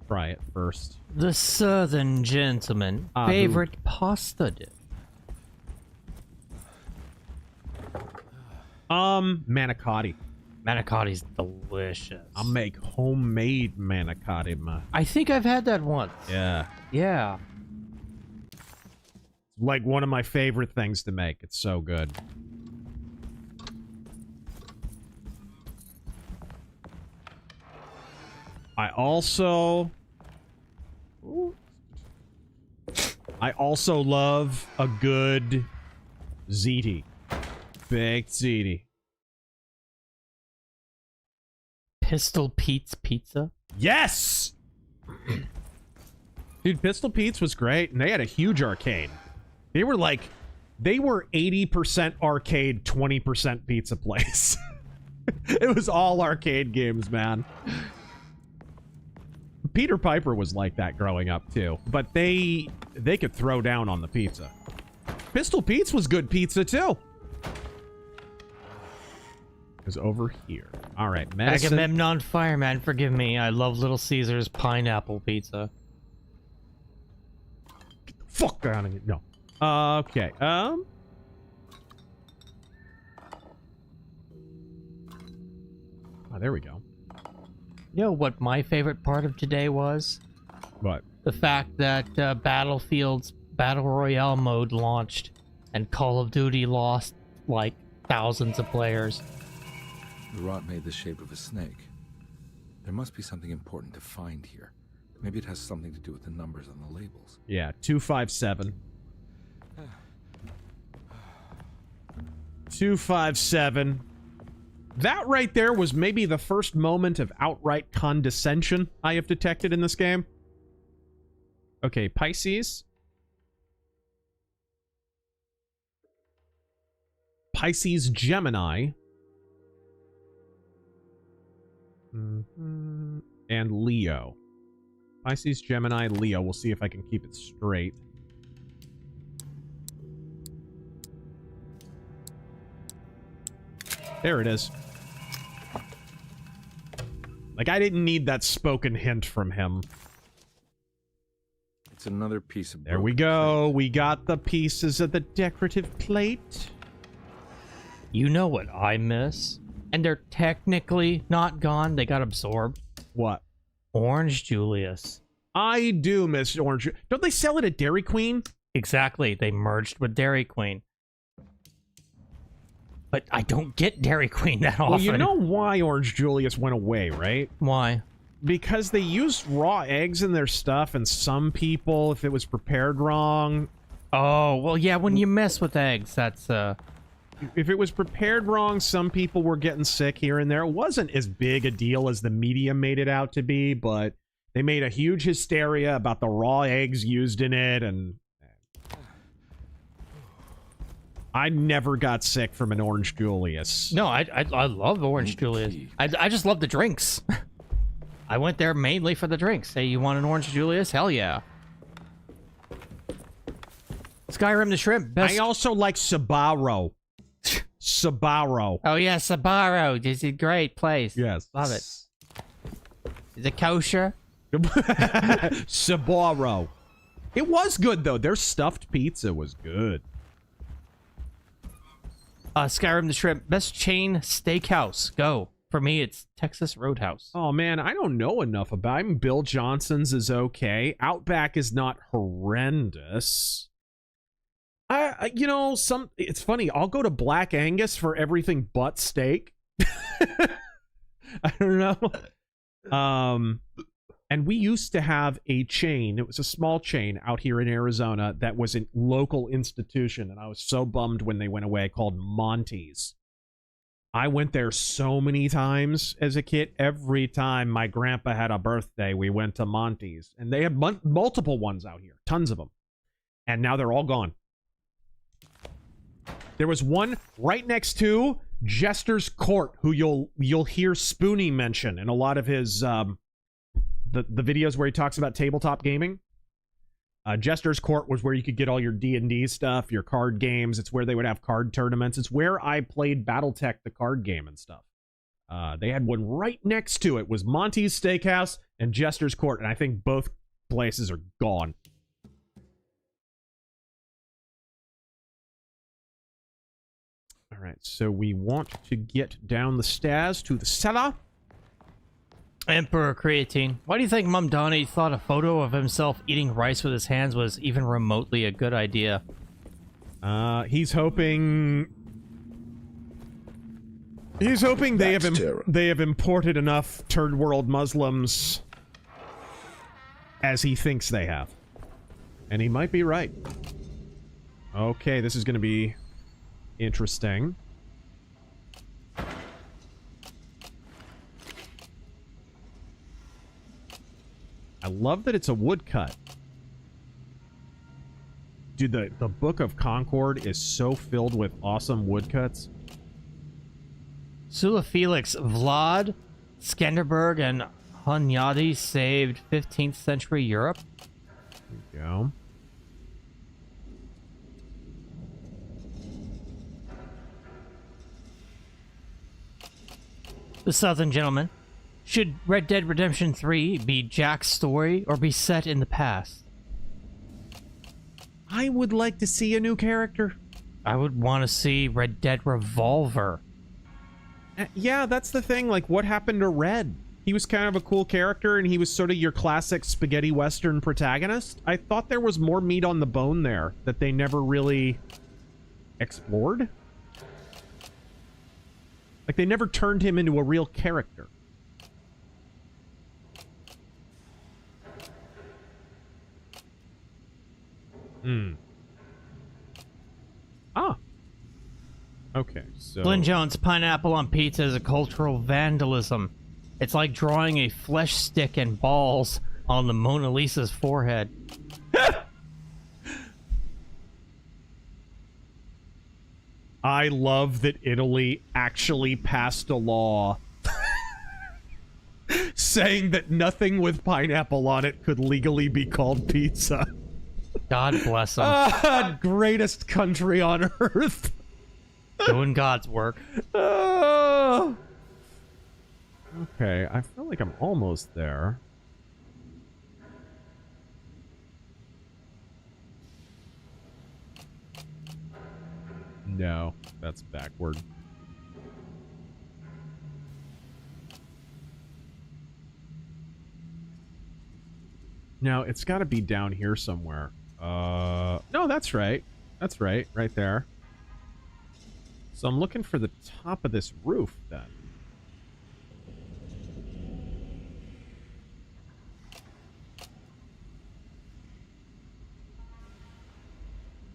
Try it first. The Southern gentleman. Favorite pasta dish? Manicotti. Manicotti's delicious. I'll make homemade manicotti. I think I've had that once. Yeah. Yeah. It's like one of my favorite things to make. It's so good. I also love a good Ziti. Baked ziti. Pistol Pete's Pizza? Yes! Dude, Pistol Pete's was great, and they had a huge arcade. They were 80% arcade, 20% pizza place. It was all arcade games, man. Peter Piper was like that growing up, too. But they could throw down on the pizza. Pistol Pete's was good pizza, too. Is over here. All right, medicine. Agamemnon Fireman, forgive me. I love Little Caesar's pineapple pizza. Fuck out of here. No. Okay. Oh, there we go. You know what my favorite part of today was? What? The fact that Battlefield's Battle Royale mode launched and Call of Duty lost, like, thousands of players. The rot made the shape of a snake. There must be something important to find here. Maybe it has something to do with the numbers on the labels. Yeah, 257. 257. That right there was maybe the first moment of outright condescension I have detected in this game. Okay, Pisces. Pisces, Gemini. And Leo. Pisces, Gemini, Leo. We'll see if I can keep it straight. There it is. Like, I didn't need that spoken hint from him. It's another piece of... There we go. We got the pieces of the decorative plate. You know what I miss? And they're technically not gone. They got absorbed. What? Orange Julius. I do miss Orange. Don't they sell it at Dairy Queen? Exactly. They merged with Dairy Queen. But I don't get Dairy Queen that often. Well, you know why Orange Julius went away, right? Why? Because they used raw eggs in their stuff, and some people, if it was prepared wrong... Oh, well, yeah, when you mess with eggs, that's, If it was prepared wrong, some people were getting sick here and there. It wasn't as big a deal as the media made it out to be, but they made a huge hysteria about the raw eggs used in it, and... I never got sick from an Orange Julius. No, I love Orange Julius. I just love the drinks. I went there mainly for the drinks. Hey, you want an Orange Julius? Hell yeah. Skyrim the Shrimp. Best... I also like Sabaro. Sabaro. Oh yeah, Sabaro. It's a great place. Yes. Love it. Is it kosher? Sabaro. It was good, though. Their stuffed pizza was good. Skyrim the Shrimp. Best chain steakhouse. Go. For me, it's Texas Roadhouse. Oh, man, I don't know enough about him. Bill Johnson's is okay. Outback is not horrendous. You know, it's funny. I'll go to Black Angus for everything but steak. I don't know. And we used to have a chain. It was a small chain out here in Arizona that was a local institution, and I was so bummed when they went away, called Monty's. I went there so many times as a kid. Every time my grandpa had a birthday, we went to Monty's. And they have multiple ones out here. Tons of them. And now they're all gone. There was one right next to Jester's Court, who you'll hear Spoonie mention in a lot of his... The videos where he talks about tabletop gaming. Jester's Court was where you could get all your D&D stuff, your card games. It's where they would have card tournaments. It's where I played Battletech, the card game and stuff. They had one right next to it. Was Monty's Steakhouse and Jester's Court, and I think both places are gone. All right, so we want to get down the stairs to the cellar. Emperor Creatine. Why do you think Mum Donnie thought a photo of himself eating rice with his hands was even remotely a good idea? He's hoping they have imported enough third world Muslims as he thinks they have. And he might be right. Okay, this is going to be Interesting. I love that it's a woodcut. Dude, the Book of Concord is so filled with awesome woodcuts. Sula Felix, Vlad, Skanderberg, and Hunyadi saved 15th century Europe. There you go. The Southern Gentleman. Should Red Dead Redemption 3 be Jack's story or be set in the past? I would like to see a new character. I would want to see Red Dead Revolver. Yeah, that's the thing. Like, what happened to Red? He was kind of a cool character, and he was sort of your classic spaghetti western protagonist. I thought there was more meat on the bone there that they never really explored. Like, they never turned him into a real character. Ah. Okay, so... Flynn Jones, pineapple on pizza is a cultural vandalism. It's like drawing a flesh stick and balls on the Mona Lisa's forehead. I love that Italy actually passed a law saying that nothing with pineapple on it could legally be called pizza. God bless them. Greatest country on earth. Doing God's work. Okay, I feel like I'm almost there. No, that's backward. No, it's got to be down here somewhere. No, that's right. That's right, right there. So I'm looking for the top of this roof, then.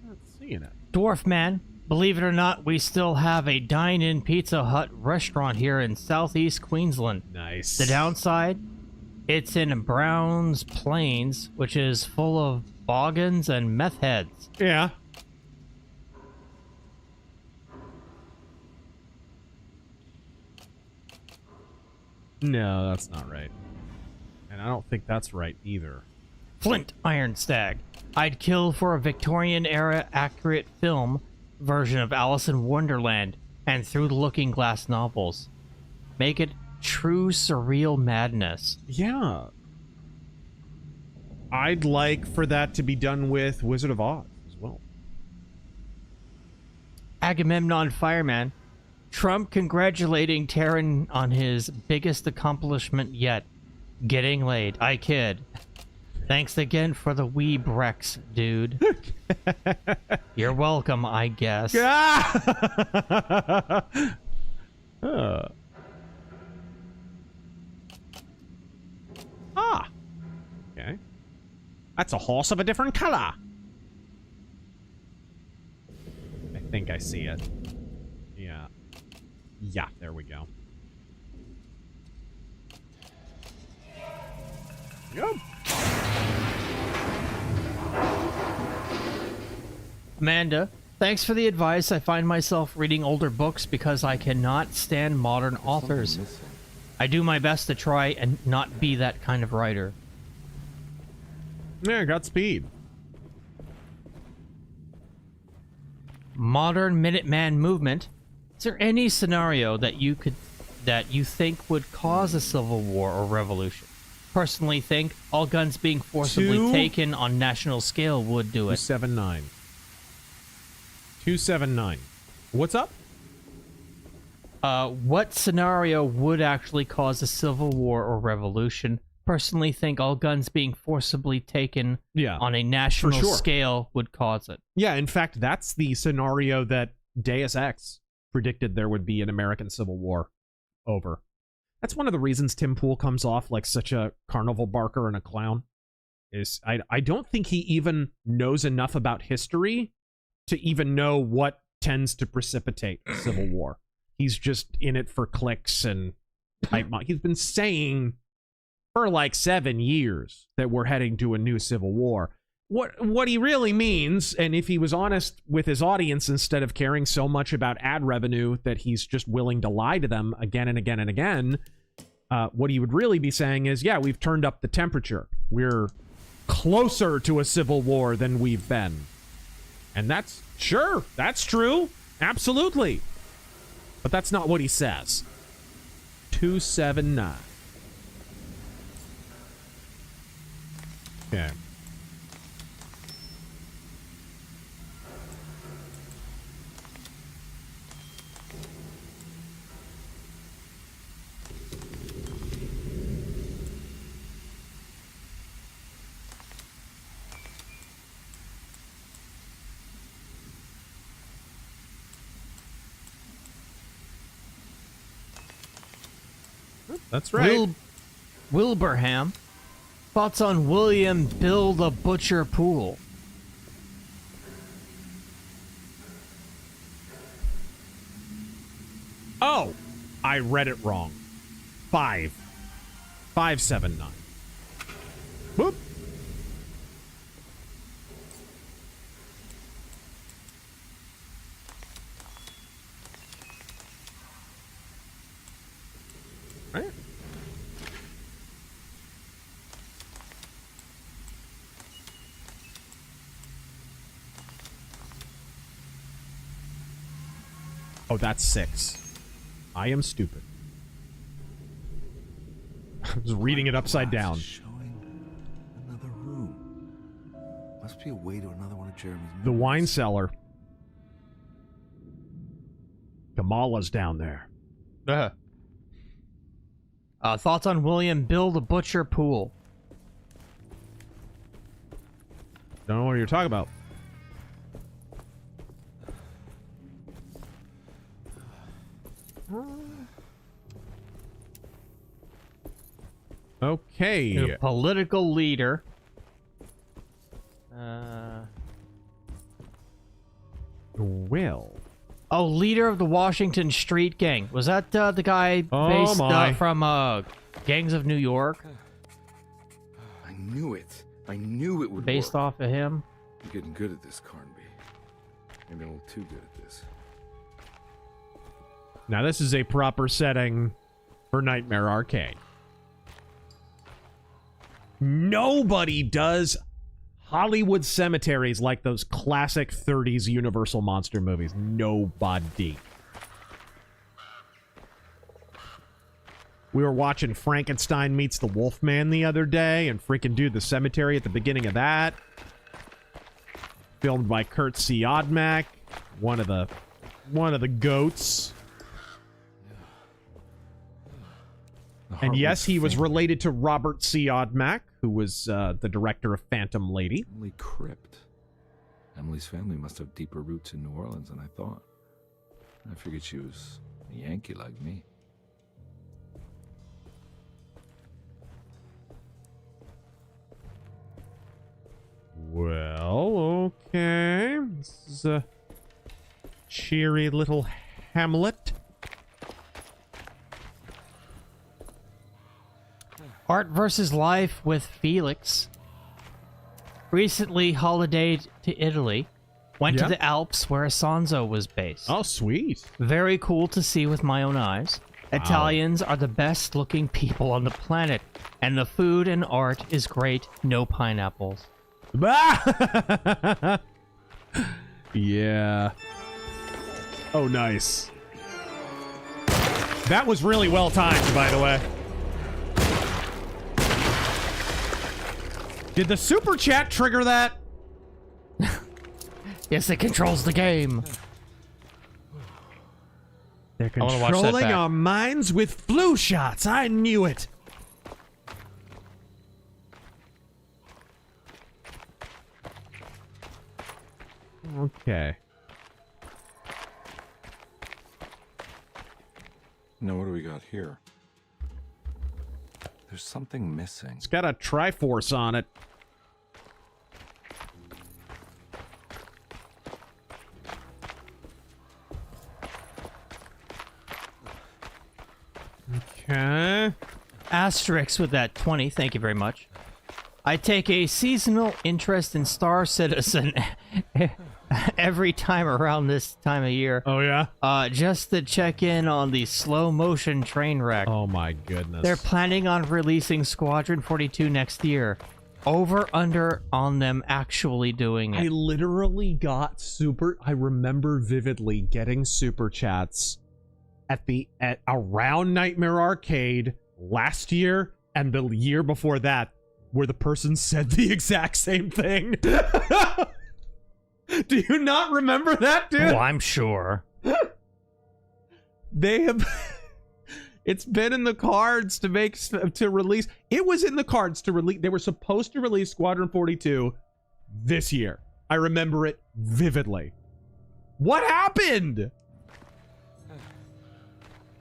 Not seeing it. Dwarf Man, believe it or not, we still have a dine-in Pizza Hut restaurant here in southeast Queensland. Nice. The downside, it's in Browns Plains, which is full of boggans and meth heads. Yeah. No, that's not right. And I don't think that's right either. Flint Iron Stag. I'd kill for a Victorian-era accurate film version of Alice in Wonderland and Through the Looking Glass novels. Make it true surreal madness. Yeah. I'd like for that to be done with Wizard of Oz as well. Agamemnon Fireman. Trump congratulating Taryn on his biggest accomplishment yet. Getting laid. I kid. Thanks again for the weeb Rex, dude. You're welcome, I guess. Okay. That's a horse of a different color. I think I see it. Yeah. Yeah, there we go. Yep. Amanda, thanks for the advice. I find myself reading older books because I cannot stand modern authors. I do my best to try and not be that kind of writer. Yeah, Godspeed. Modern Minuteman movement. Is there any scenario that you think would cause a civil war or revolution? Personally think all guns being forcibly taken on national scale would do it. 279. 279. What's up? What scenario would actually cause a civil war or revolution? Personally think all guns being forcibly taken on a national scale would cause it. Yeah, in fact, that's the scenario that Deus Ex predicted there would be an American Civil War over. That's one of the reasons Tim Pool comes off like such a carnival barker and a clown. Is I don't think he even knows enough about history to even know what tends to precipitate a civil war. He's just in it for clicks and hype. He's been saying for like 7 years that we're heading to a new civil war. What he really means, and if he was honest with his audience instead of caring so much about ad revenue that he's just willing to lie to them again and again and again, what he would really be saying is, yeah, we've turned up the temperature. We're closer to a civil war than we've been. And that's, sure, that's true. Absolutely. But that's not what he says. 279. Okay. That's right. Wilbraham. Thoughts on William Bill the Butcher Poole? Oh, I read it wrong. 579. Whoop. Right. Oh, that's 6. I am stupid. I was reading it upside down. Showing another room. Must be a way to another one of Jeremy's. The wine cellar. Kamala's down there. Thoughts on William Bill the Butcher Poole? Don't know what you're talking about. Okay. A political leader. Will. Oh, leader of the Washington Street Gang. Was that the guy based from Gangs of New York? I knew it. I knew it would Based work. off of him? I'm getting good at this, Carnby. Maybe a little too good at this. Now, this is a proper setting for Nightmare Arcade. Nobody does Hollywood cemeteries like those classic 30s Universal monster movies. Nobody. We were watching Frankenstein Meets the Wolfman the other day, and freaking dude, the cemetery at the beginning of that. Filmed by Kurt Siodmak, one of the goats. And yes, he was related to Robert Siodmak, who was the director of Phantom Lady. Only Crypt. Emily's family must have deeper roots in New Orleans than I thought. I figured she was a Yankee like me. Well, okay. This is a cheery little hamlet. Art versus Life with Felix. Recently holidayed to Italy. Went to the Alps where Asanzo was based. Oh, sweet. Very cool to see with my own eyes. Wow. Italians are the best looking people on the planet. And the food and art is great. No pineapples. Yeah. Oh, nice. That was really well timed, by the way. Did the super chat trigger that? Yes, it controls the game. They're controlling our minds with flu shots. I knew it. Okay. Now, what do we got here? There's something missing. It's got a Triforce on it. asterisk with that 20. Thank you very much. I take a seasonal interest in Star Citizen every time around this time of year. Oh, yeah? Just to check in on the slow motion train wreck. Oh, my goodness. They're planning on releasing Squadron 42 next year. Over, under on them actually doing it. I literally got I remember vividly getting super chats at around Nightmare Arcade last year and the year before that, where the person said the exact same thing. Do you not remember that, dude? Oh, I'm sure. They have... It's been in the cards to release. It was in the cards to release. They were supposed to release Squadron 42 this year. I remember it vividly. What happened?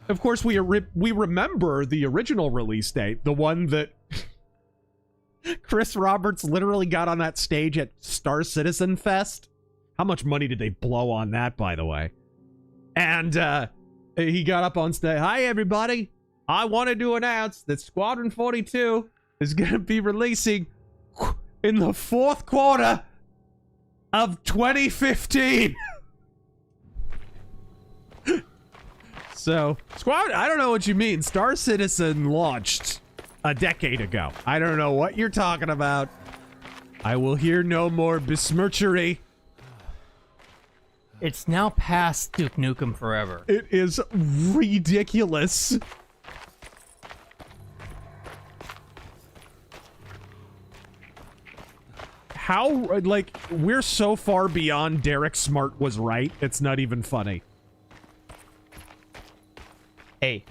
Of course, we remember the original release date, the one that Chris Roberts literally got on that stage at Star Citizen Fest. How much money did they blow on that, by the way? And he got up on stage. Hi, everybody. I wanted to announce that Squadron 42 is going to be releasing in the 4th quarter of 2015. So, I don't know what you mean. Star Citizen launched a decade ago. I don't know what you're talking about. I will hear no more besmirchery. It's now past Duke Nukem Forever. It is ridiculous. How, like, we're so far beyond Derek Smart was right, it's not even funny. Hey,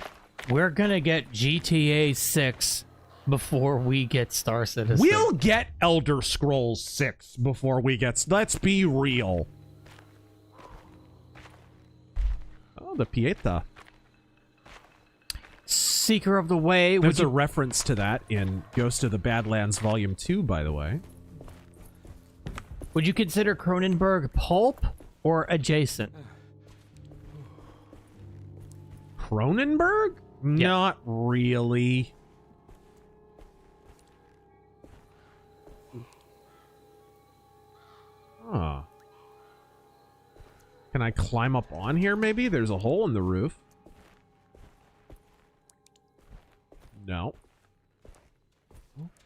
we're gonna get GTA 6 before we get Star Citizen. We'll get Elder Scrolls 6 before we get... Let's be real. Oh, the Pieta. Seeker of the Way. There's a reference to that in Ghost of the Badlands Volume 2, by the way. Would you consider Cronenberg pulp or adjacent? Cronenberg? Yeah. Not really. Huh. Can I climb up on here, maybe? There's a hole in the roof. No.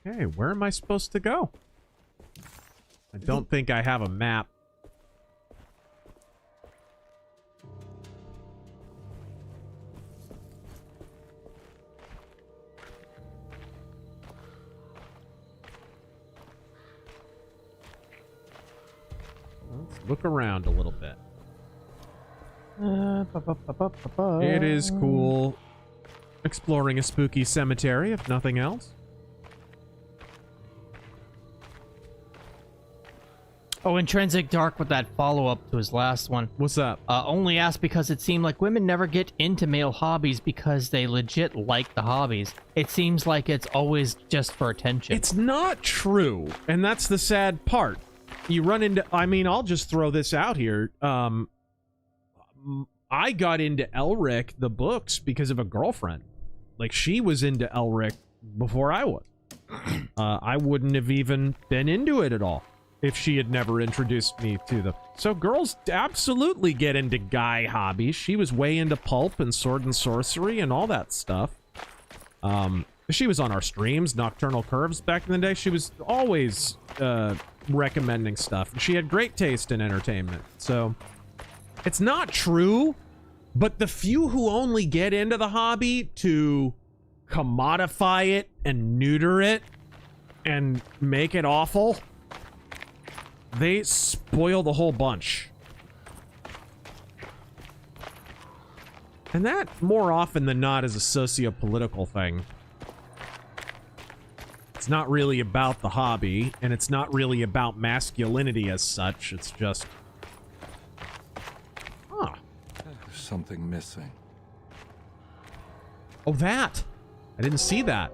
Okay, where am I supposed to go? I don't think I have a map. Let's look around a little bit. It is cool exploring a spooky cemetery, if nothing else. Oh, Intrinsic Dark with that follow-up to his last one. What's up? Only asked because it seemed like women never get into male hobbies because they legit like the hobbies. It seems like it's always just for attention. It's not true, and that's the sad part. You run into... I mean, I'll just throw this out here. I got into Elric, the books, because of a girlfriend. Like, she was into Elric before I was. I wouldn't have even been into it at all if she had never introduced me to them. So girls absolutely get into guy hobbies. She was way into pulp and sword and sorcery and all that stuff. She was on our streams, Nocturnal Curves, back in the day. She was always recommending stuff. She had great taste in entertainment. So it's not true, but the few who only get into the hobby to commodify it and neuter it and make it awful, they spoil the whole bunch. And that, more often than not, is a socio-political thing. It's not really about the hobby, and it's not really about masculinity as such. It's just... Huh. There's something missing. Oh, that! I didn't see that.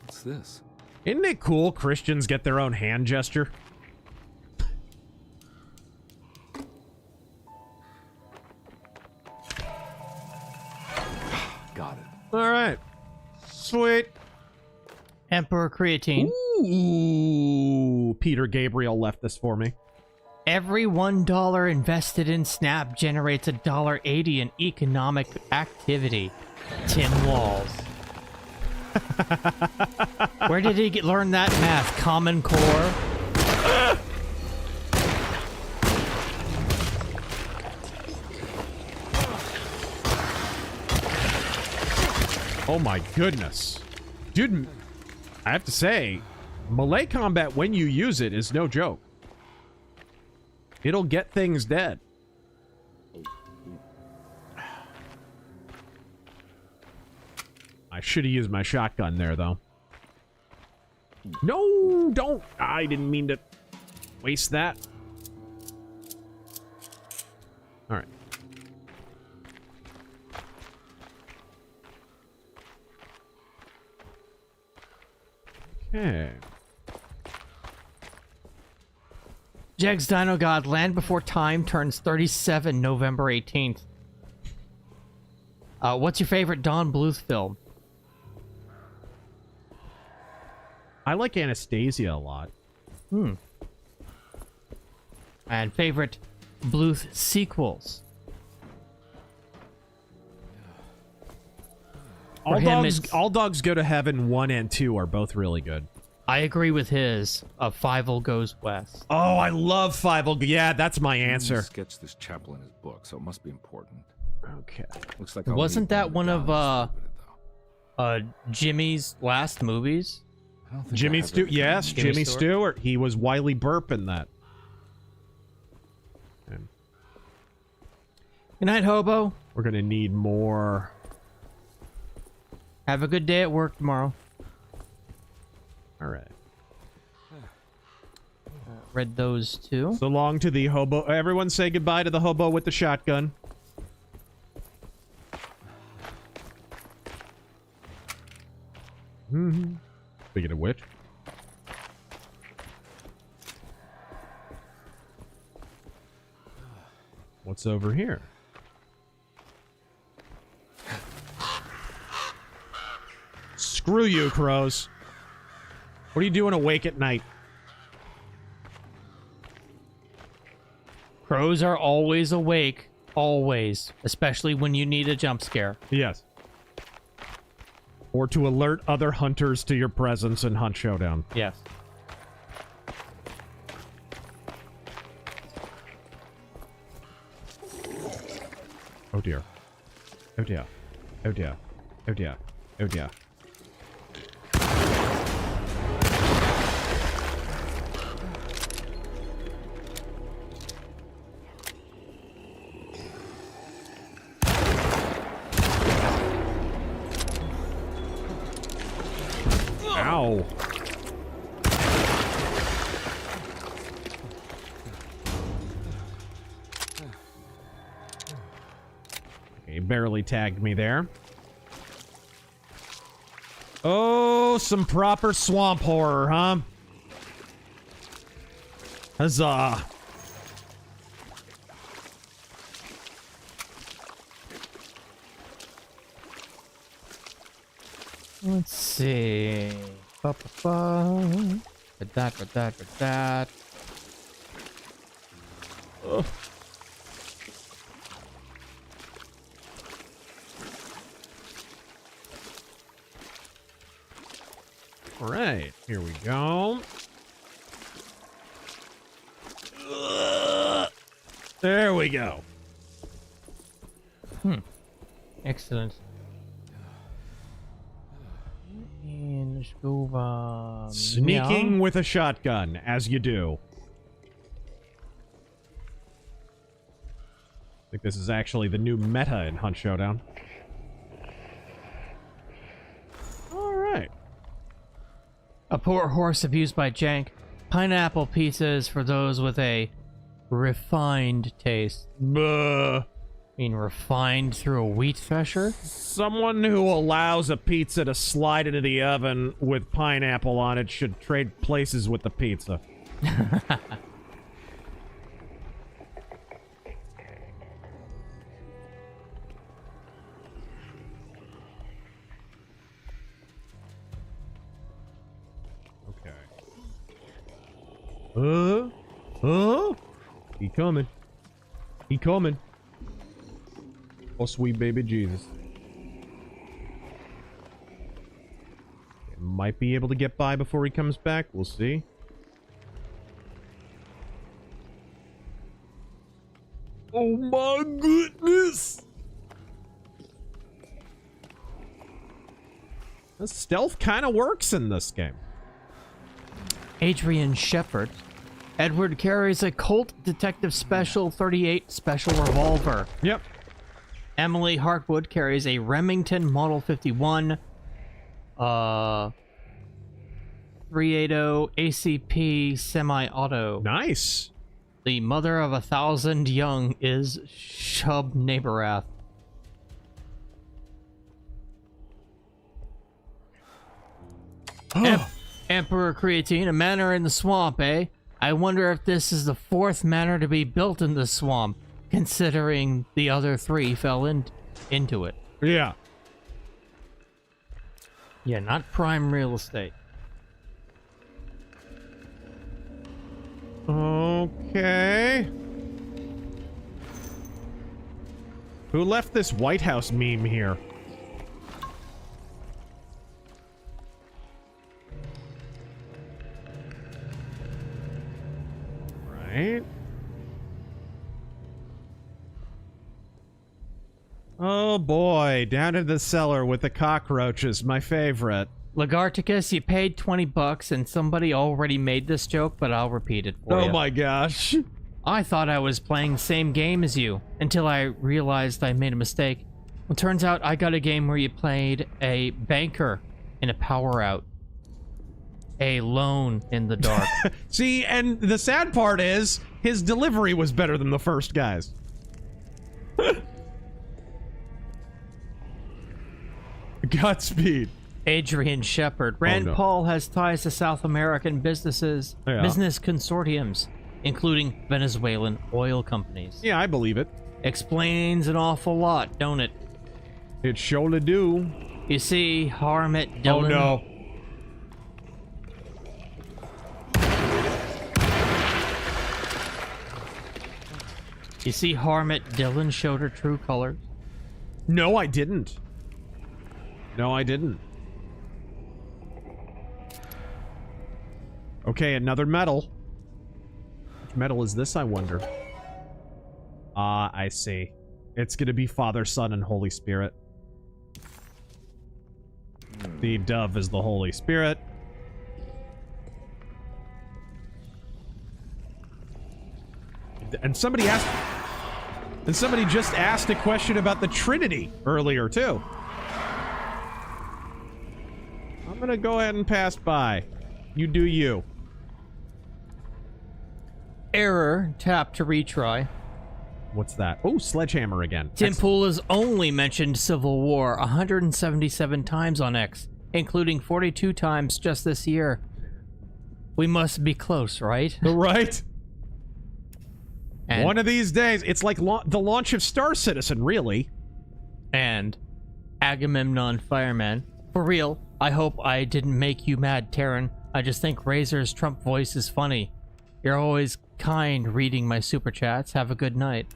What's this? Isn't it cool Christians get their own hand gesture? Got it. All right. Sweet. Emperor Creatine. Ooh, Peter Gabriel left this for me. Every $1 invested in Snap generates $1.80 in economic activity. Tim Walls. Where did he learn that math? Common Core? Oh my goodness. Dude, I have to say, melee combat when you use it is no joke. It'll get things dead. I should have used my shotgun there, though. No, don't. I didn't mean to waste that. All right. Okay. Jeg's Dino God, Land Before Time turns 37 November 18th. What's your favorite Don Bluth film? I like Anastasia a lot. And favorite Bluth sequels? All Dogs Go to Heaven 1 and 2 are both really good. I agree with his. Fievel Goes West. Oh, I love Fievel. Yeah, that's my answer. He sketched this chapel in his book, so it must be important. Okay. Looks like Wasn't that one of Jimmy's last movies? Jimmy Stewart. Yes, Jimmy Stewart. He was Wiley Burp in that. Okay. Good night, Hobo. We're gonna need more. Have a good day at work tomorrow. All right. Read those two. So long to the hobo. Everyone say goodbye to the hobo with the shotgun. Speaking of which. What's over here? Screw you, crows. What are you doing awake at night? Crows are always awake. Always. Especially when you need a jump scare. Yes. Or to alert other hunters to your presence in Hunt Showdown. Yes. Oh dear. Oh dear. Oh dear. Oh dear. Oh dear. Ow. He barely tagged me there. Oh, some proper swamp horror, huh? Huzzah. Let's see. Ba-ba-ba. That. Ugh. All right, here we go. There we go. Excellent. And let's go, Sneaking with a shotgun, as you do. I think this is actually the new meta in Hunt Showdown. All right. A poor horse abused by Jank. Pineapple pizzas for those with a refined taste. Buh. I mean, refined through a wheat thresher? Someone who allows a pizza to slide into the oven with pineapple on it should trade places with the pizza. He coming. He coming. Oh, sweet baby Jesus. Might be able to get by before he comes back. We'll see. Oh my goodness! The stealth kind of works in this game. Adrian Shepard. Edward carries a Colt Detective Special 38 special revolver. Yep. Emily Hartwood carries a Remington Model 51 380 ACP semi-auto. Nice. The mother of 1,000 young is Shub Neighborath. Emperor Creatine, a manor in the swamp, eh? I wonder if this is the 4th manor to be built in the swamp, considering the other 3 fell into it. Yeah. Yeah, not prime real estate. Okay. Who left this White House meme here? Right. Oh boy, down in the cellar with the cockroaches, my favorite. Lagarticus, you paid $20 and somebody already made this joke, but I'll repeat it for you. Oh my gosh. I thought I was playing the same game as you, until I realized I made a mistake. Well, turns out I got a game where you played a banker in a power out. Alone in the dark. See, and the sad part is, his delivery was better than the first guy's. Godspeed. Adrian Shepard. Rand Paul has ties to South American business consortiums, including Venezuelan oil companies. Yeah, I believe it. Explains an awful lot, don't it? It surely do. You see, Harmit Dillon... Oh no. You see, Harmit Dillon showed her true colors? No, I didn't. No, I didn't. Okay, another medal. Which medal is this, I wonder? Ah, I see. It's gonna be Father, Son, and Holy Spirit. The dove is the Holy Spirit. And somebody just asked a question about the Trinity earlier, too. I'm gonna go ahead and pass by. You do you. Error. Tap to retry. What's that? Oh, Sledgehammer again. Timpool has only mentioned Civil War 177 times on X, including 42 times just this year. We must be close, right? Right? And one of these days, it's like the launch of Star Citizen, really. And Agamemnon Fireman. For real, I hope I didn't make you mad, Taryn. I just think Razor's Trump voice is funny. You're always kind reading my super chats. Have a good night.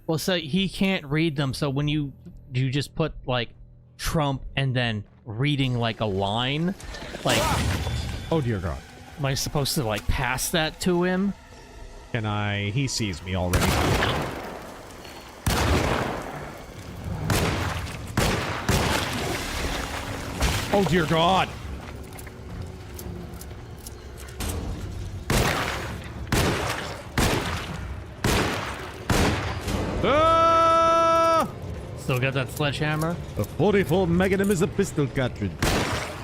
Well, so he can't read them, so when you just put, like, Trump and then reading, like, a line, like... Oh, dear God. Am I supposed to, like, pass that to him? Can I... He sees me already. Oh, dear God. Ah! Still got that sledgehammer? A 44 Magnum is a pistol cartridge,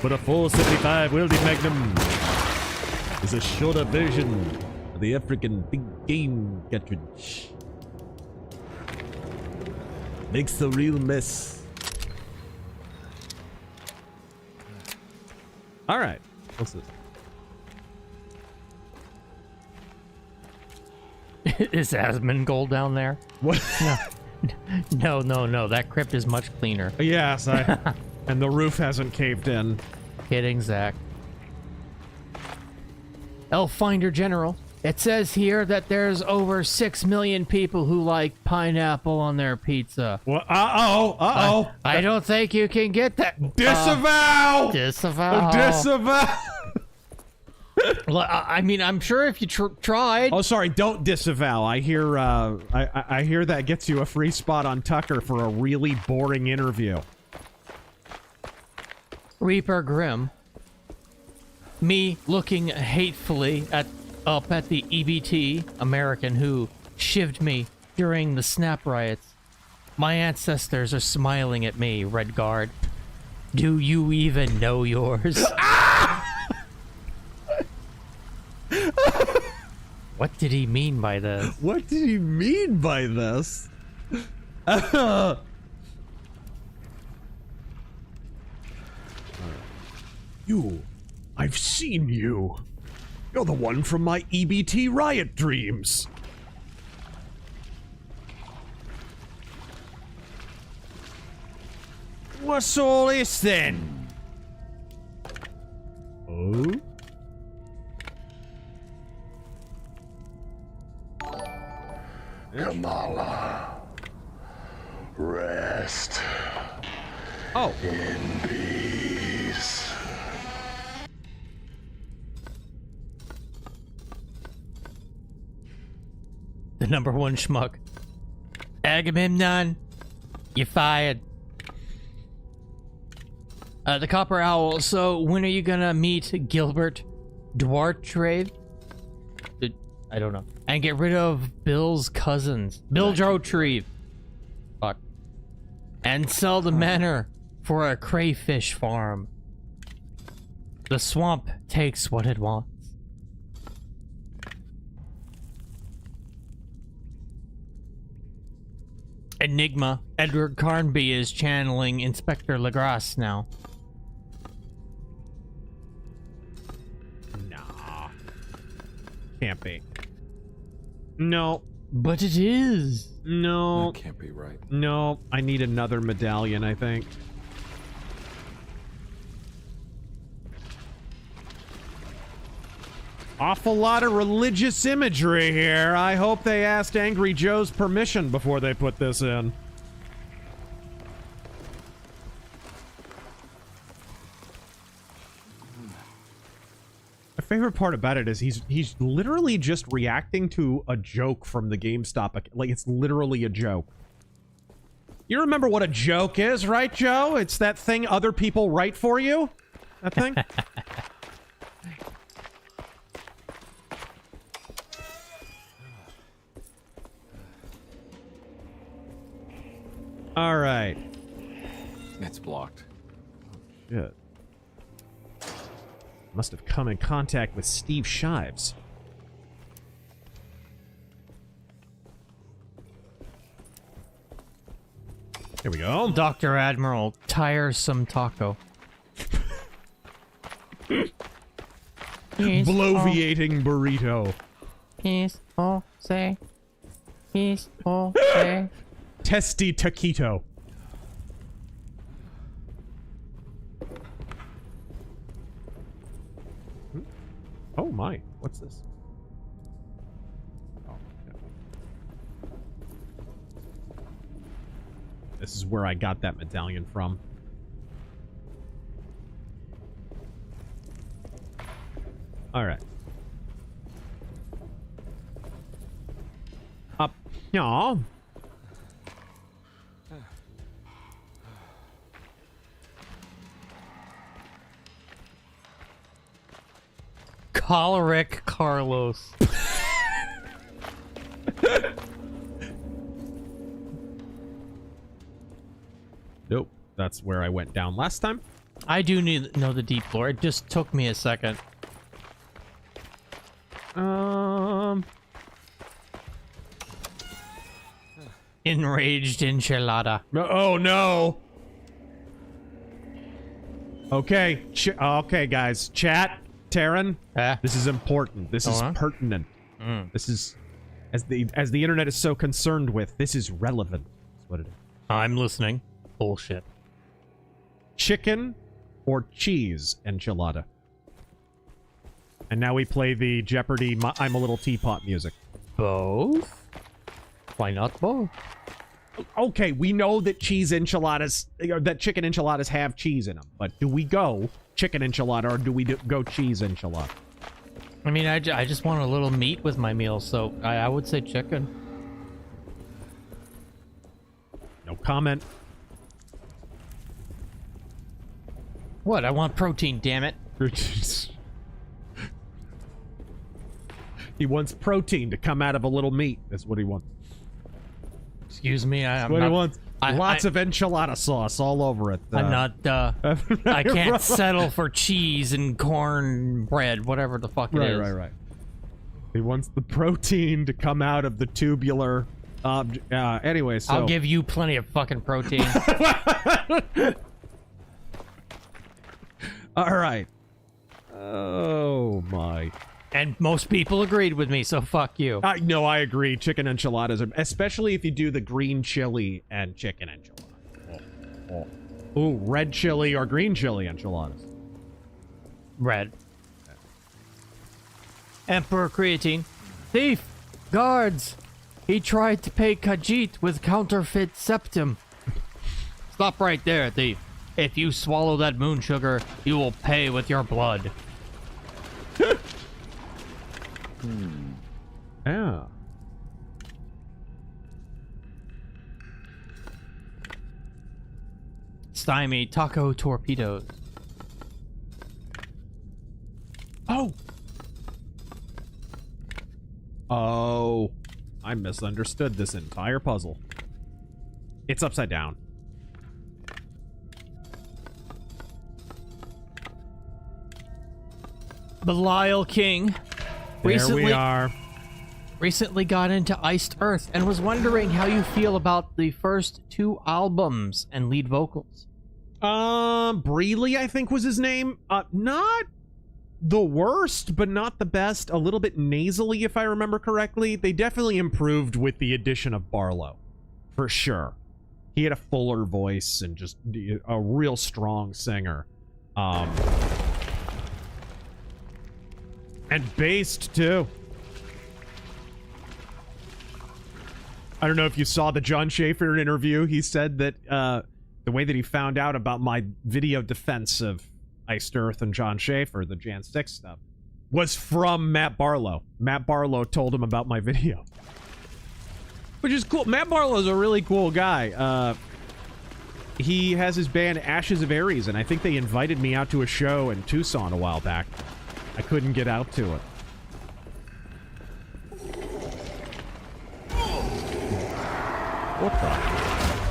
but a 475 welding Magnum is a shorter version of the African big game cartridge. Makes a real mess. All right, what's this? Is Asmongold down there? What? No. No. That crypt is much cleaner. Yes, and the roof hasn't caved in. Kidding, Zach. Elf Finder General. It says here that there's over 6 million people who like pineapple on their pizza. Well, uh-oh. I don't think you can get that. Disavow! Disavow. Disavow! Well, I mean, I'm sure if you tried. Oh, sorry, don't disavow. I hear, I hear that gets you a free spot on Tucker for a really boring interview. Reaper Grimm. Me looking hatefully up at the EBT American who shivved me during the snap riots. My ancestors are smiling at me, Red Guard. Do you even know yours? What did he mean by this? What did he mean by this? You. I've seen you. You're the one from my EBT riot dreams. What's all this then? Oh? Kamala, rest. Oh. In peace. The #1 schmuck. Agamemnon, you fired. The Copper Owl, so when are you gonna meet Gilbert Duartrave? I don't know. And get rid of Bill's cousins. Bill Jotreve. Fuck. And sell the manor for a crayfish farm. The swamp takes what it wants. Enigma. Edward Carnby is channeling Inspector Legrasse now. Nah. Can't be. No. But it is. No. That can't be right. No. I need another medallion, I think. Awful lot of religious imagery here. I hope they asked Angry Joe's permission before they put this in. My favorite part about it is he's literally just reacting to a joke from the GameStop. Like, it's literally a joke. You remember what a joke is, right, Joe? It's that thing other people write for you? That thing? All right. It's blocked. Shit. Must have come in contact with Steve Shives. Here we go. Dr. Admiral, tiresome taco. Bloviating burrito. Peace, oh, say. Peace, oh, say. Testy taquito. Oh my, what's this? Oh, okay. This is where I got that medallion from. All right. Up. Yeah. Choleric Carlos. Nope. That's where I went down last time. I do know the deep lore. It just took me a second. Enraged enchilada. Oh no. Okay. Okay, guys. Chat. Taryn. This is important. This is pertinent. This is, as the internet is so concerned with, this is relevant. That's what it is. I'm listening. Bullshit. Chicken or cheese enchilada? And now we play the Jeopardy I'm a Little Teapot music. Both? Why not both? Okay, we know that cheese enchiladas, that chicken enchiladas have cheese in them, but do we go chicken enchilada or do we go cheese enchilada? I mean, I just want a little meat with my meal, so I would say chicken. No comment. What? I want protein, damn it. He wants protein to come out of a little meat. That's what he wants. Excuse me, That's what he wants. Lots of enchilada sauce all over it. I'm not, I can't settle for cheese and corn bread, whatever the fuck it is. Right. He wants the protein to come out of the tubular anyway, so... I'll give you plenty of fucking protein. All right. Oh, my... And most people agreed with me, so fuck you. No, I agree. Chicken enchiladas, especially if you do the green chili and chicken enchiladas. Ooh, red chili or green chili enchiladas. Red. Emperor Creatine. Thief! Guards! He tried to pay Khajiit with counterfeit septum. Stop right there, thief. If you swallow that moon sugar, you will pay with your blood. Yeah. Stymie taco torpedoes. Oh, I misunderstood this entire puzzle. It's upside down. Belial King. There we are. Recently got into Iced Earth and was wondering how you feel about the first 2 albums and lead vocals. Breely, I think was his name. Not the worst, but not the best. A little bit nasally, if I remember correctly. They definitely improved with the addition of Barlow, for sure. He had a fuller voice and just a real strong singer. And bassed, too. I don't know if you saw the John Schaefer interview. He said that the way that he found out about my video defense of Iced Earth and John Schaefer, the Jan 6 stuff, was from Matt Barlow. Matt Barlow told him about my video. Which is cool. Matt Barlow's a really cool guy. He has his band Ashes of Aries, and I think they invited me out to a show in Tucson a while back. I couldn't get out to it. What the?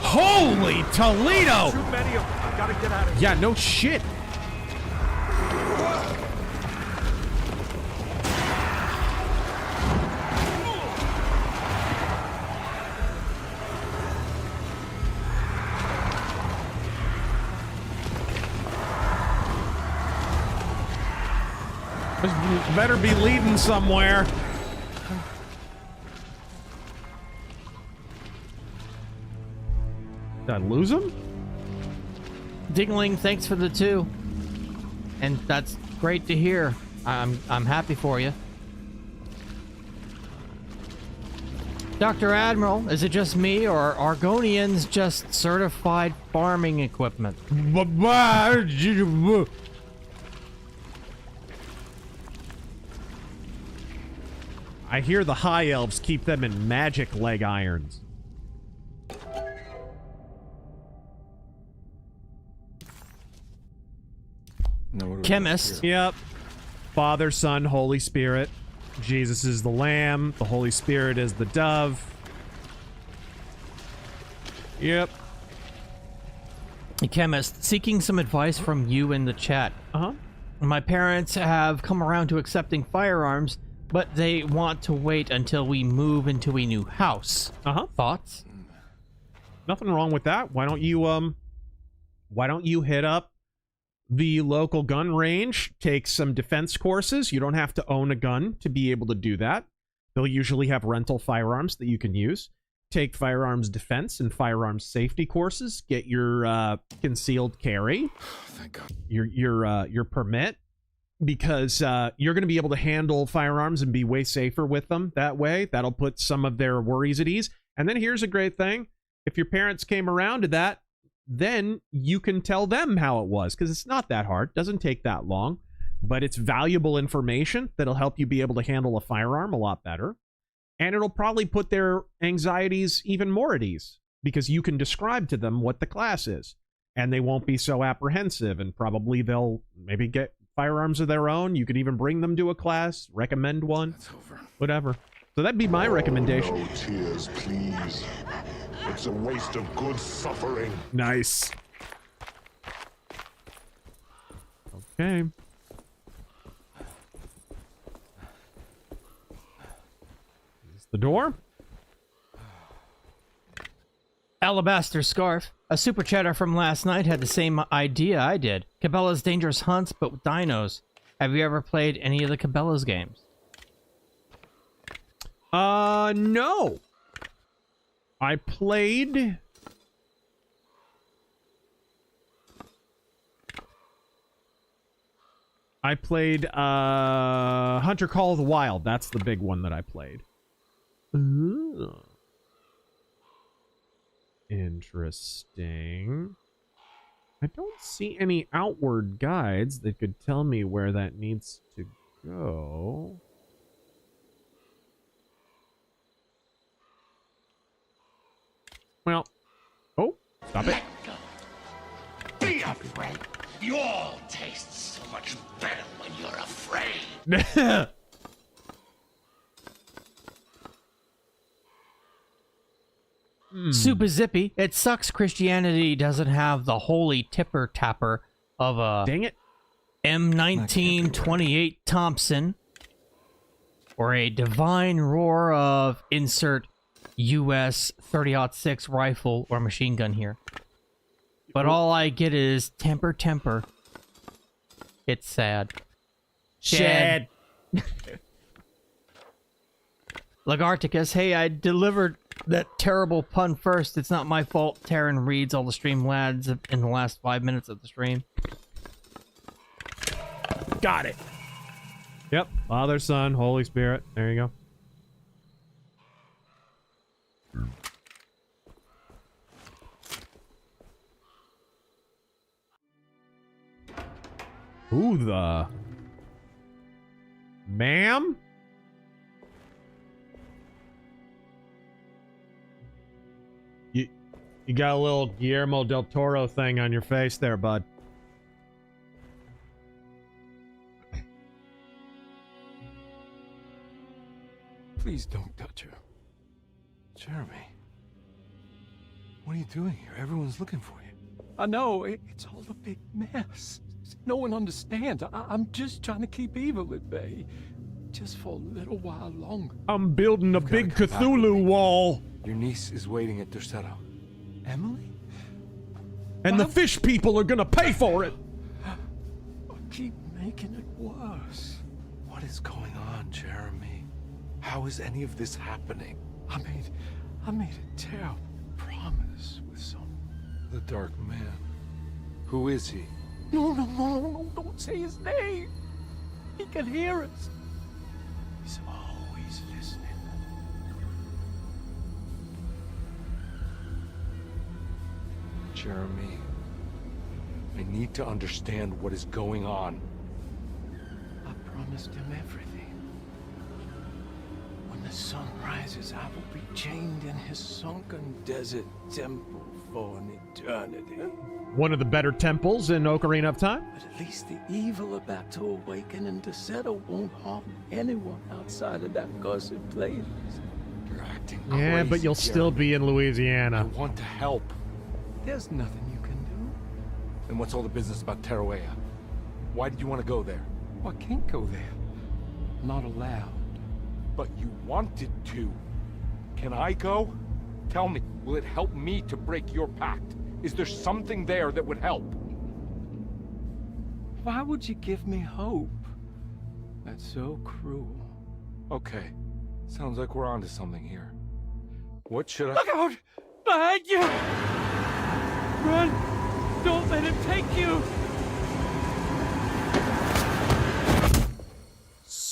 Holy Toledo! Too many of them. I gotta get out of here. Yeah, no shit. This better be leading somewhere. Did I lose him? Dingling, thanks for the 2. And that's great to hear. I'm happy for you. Dr. Admiral, is it just me, or are Argonians just certified farming equipment? I hear the High Elves keep them in magic leg irons. Chemist. Yep. Father, Son, Holy Spirit. Jesus is the Lamb. The Holy Spirit is the dove. Yep. Chemist, seeking some advice from you in the chat. My parents have come around to accepting firearms, but they want to wait until we move into a new house. Thoughts? Nothing wrong with that. Why don't you hit up the local gun range, take some defense courses. You don't have to own a gun to be able to do that. They'll usually have rental firearms that you can use. Take firearms defense and firearms safety courses. Get your concealed carry. Thank God. Your permit. because you're going to be able to handle firearms and be way safer with them that way. That'll put some of their worries at ease. And then here's a great thing. If your parents came around to that, then you can tell them how it was, because it's not that hard. Doesn't take that long, but it's valuable information that'll help you be able to handle a firearm a lot better. And it'll probably put their anxieties even more at ease, because you can describe to them what the class is, and they won't be so apprehensive, and probably they'll maybe get firearms of their own. You could even bring them to a class, recommend one, whatever. So that'd be my recommendation. No tears, please. It's a waste of good suffering. Nice. Okay. The door? Alabaster Scarf. A super chatter from last night had the same idea I did. Cabela's Dangerous Hunts, but with dinos. Have you ever played any of the Cabela's games? No. I played... Hunter Call of the Wild. That's the big one that I played. Ooh. Interesting. I don't see any outward guides that could tell me where that needs to go. Well, oh, stop it. Be afraid. You all taste so much better when you're afraid. Super zippy. It sucks Christianity doesn't have the holy tipper tapper of a dang it M1928 Thompson, or a divine roar of insert US 30-06 rifle or machine gun here. But all I get is temper, temper. It's sad. Shad. Lagarticus, hey, I delivered that terrible pun first. It's not my fault. Taryn reads all the stream lads in the last 5 minutes of the stream. Got it. Yep. Father, Son, Holy Spirit. There you go. Who the... Ma'am? You got a little Guillermo del Toro thing on your face there, bud. Please don't touch her. Jeremy. What are you doing here? Everyone's looking for you. I know, it's all a big mess. No one understands. I'm just trying to keep evil at bay. Just for a little while longer. I'm building a big Cthulhu wall. Your niece is waiting at Derceto. Emily? And the fish people are gonna pay for it. Keep making it worse. What is going on, Jeremy? How is any of this happening? I made a terrible promise with someone. The Dark Man. Who is he? No, don't say his name. He can hear us. He's always listening. Jeremy, I need to understand what is going on. I promised him everything. When the sun rises, I will be chained in his sunken desert temple for an eternity. One of the better temples in Ocarina of Time. But at least the evil about to awaken in Derceto won't harm anyone outside of that cursed place. You're acting Yeah, crazy, but you'll still be in Louisiana. I want to help. There's nothing you can do. Then what's all the business about Teruea? Why did you want to go there? Well, I can't go there. I'm not allowed. But you wanted to. Can I go? Tell me, will it help me to break your pact? Is there something there that would help? Why would you give me hope? That's so cruel. Okay. Sounds like we're onto something here. What should I... Look out! Behind you! Run! Don't let him take you!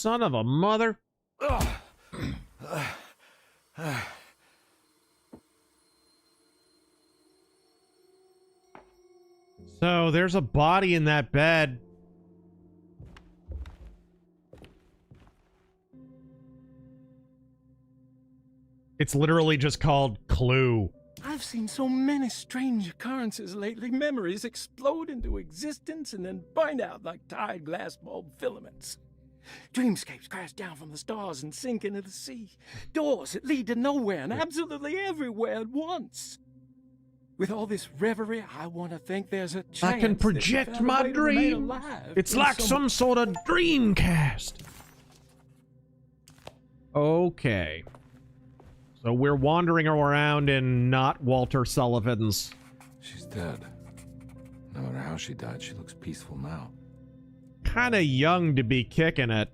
son of a mother. So there's a body in that bed. It's literally just called Clue. I've seen so many strange occurrences lately. Memories explode into existence and then burn out like tired glass bulb filaments. Dreamscapes crash down from the stars and sink into the sea. Doors that lead to nowhere and absolutely everywhere at once. With all this reverie, I want to think there's a chance I can project my dream. It's like some sort of dreamcast. Okay. So we're wandering around in not Walter Sullivan's. She's dead. No matter how she died, she looks peaceful now. Kind of young to be kicking it.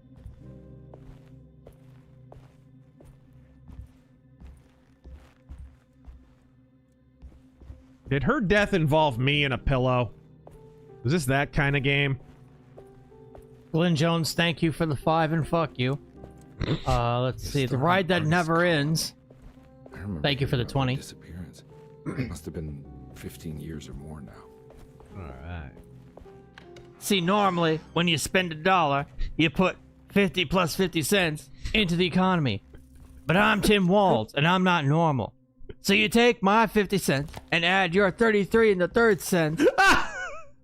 Did her death involve me in a pillow? Is this that kind of game? Glenn Jones, thank you for the 5 and fuck you. Let's see. The Ride That Never Ends. Thank you for the 20. Disappearance. It must have been 15 years or more now. Alright. See, normally, when you spend $1, you put 50 plus 50 cents into the economy. But I'm Tim Walz, and I'm not normal. So you take my 50 cents and add your 33 and a third cents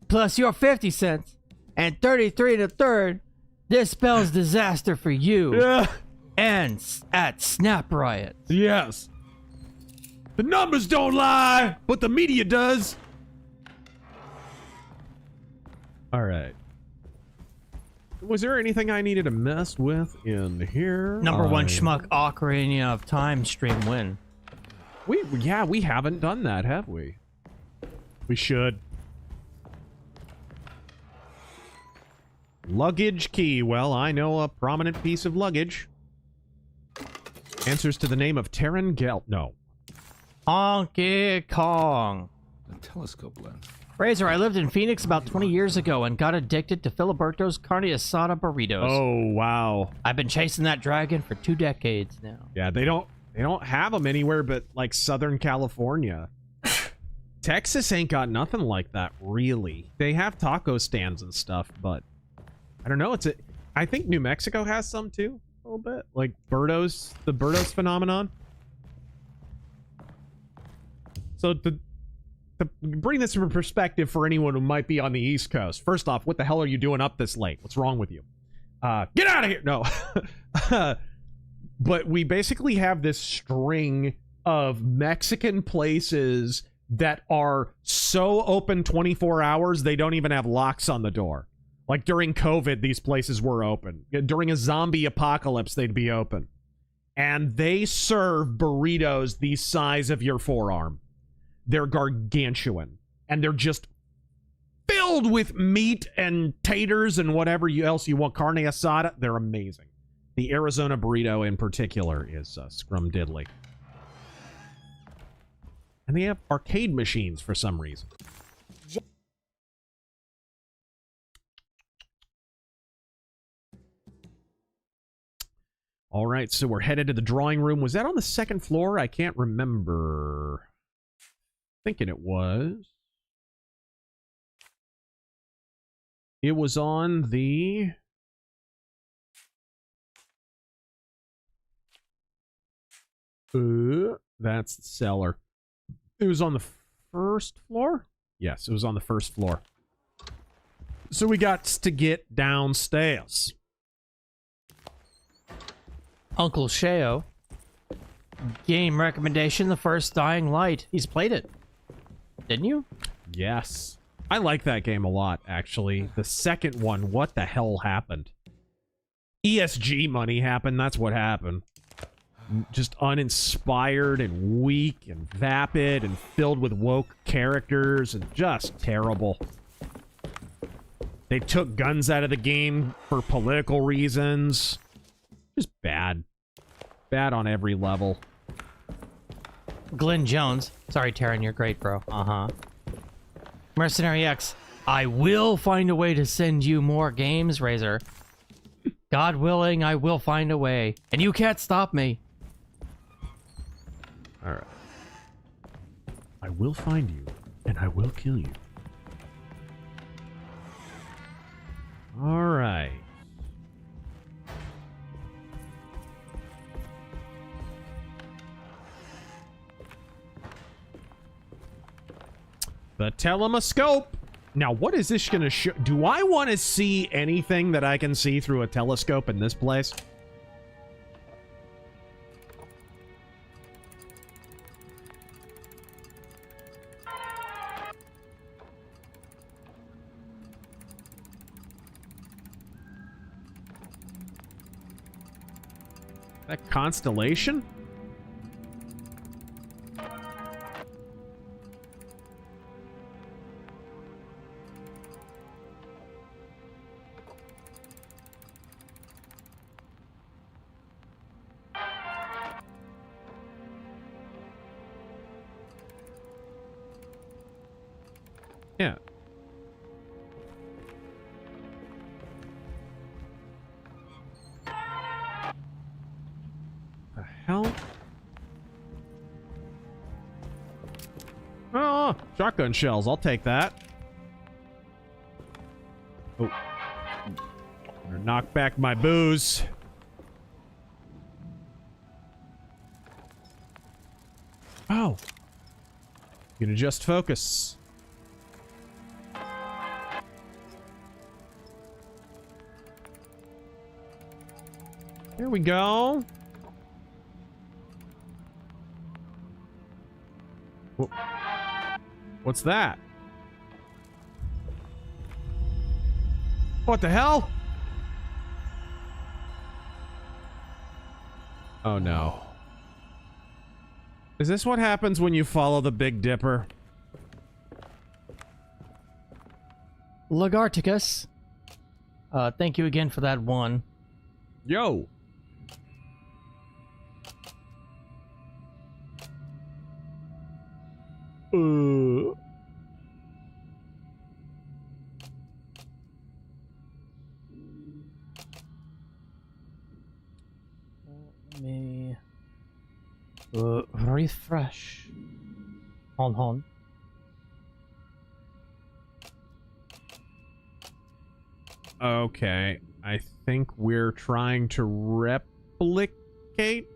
plus your 50 cents and 33 and a third. This spells disaster for you and at Snap Riot. Yes. The numbers don't lie, but the media does. All right. Was there anything I needed to mess with in here? Number one schmuck Ocarina of Time stream win. We haven't done that, have we? We should. Luggage key. Well, I know a prominent piece of luggage. Answers to the name of Terran Gelt. No. Honky Kong. A telescope lens. Razor, I lived in Phoenix about 20 years ago and got addicted to Filiberto's carne asada burritos. Oh, wow. I've been chasing that dragon for 2 decades now. Yeah, they don't have them anywhere but like Southern California. Texas ain't got nothing like that, really. They have taco stands and stuff, but I don't know. I think New Mexico has some too, a little bit. Like the Birdos phenomenon. So to bring this from perspective for anyone who might be on the East Coast. First off, what the hell are you doing up this late? What's wrong with you? Get out of here! No. But we basically have this string of Mexican places that are so open 24 hours, they don't even have locks on the door. Like during COVID, these places were open. During a zombie apocalypse, they'd be open. And they serve burritos the size of your forearm. They're gargantuan. And they're just filled with meat and taters and whatever else you want. Carne asada, they're amazing. The Arizona burrito in particular is scrumdiddly. And they have arcade machines for some reason. All right, so we're headed to the drawing room. Was that on the 2nd floor? I can't remember. Thinking it was. It was on the... that's the cellar. It was on the 1st floor? Yes, it was on the 1st floor. So we got to get downstairs. Uncle Sheo. Game recommendation, The First Dying Light. He's played it. Didn't you? Yes. I like that game a lot, actually. The second one, what the hell happened? ESG money happened, that's what happened. Just uninspired and weak and vapid and filled with woke characters and just terrible. They took guns out of the game for political reasons. Just bad. Bad on every level. Glenn Jones. Sorry, Taryn, you're great, bro. Uh-huh. Mercenary X. I will find a way to send you more games, Razor. God willing, I will find a way. And you can't stop me. Alright. I will find you, and I will kill you. Alright. The telescope. Now, what is this going to show? Do I want to see anything that I can see through a telescope in this place? That constellation? Yeah. The hell? Oh, shotgun shells. I'll take that. Oh. Better knock back my booze. Oh. You can adjust focus. There we go. What's that? What the hell? Oh no. Is this what happens when you follow the Big Dipper? Lagarticus. Thank you again for that one. Yo. Let me refresh. Hold on. Okay, I think we're trying to replicate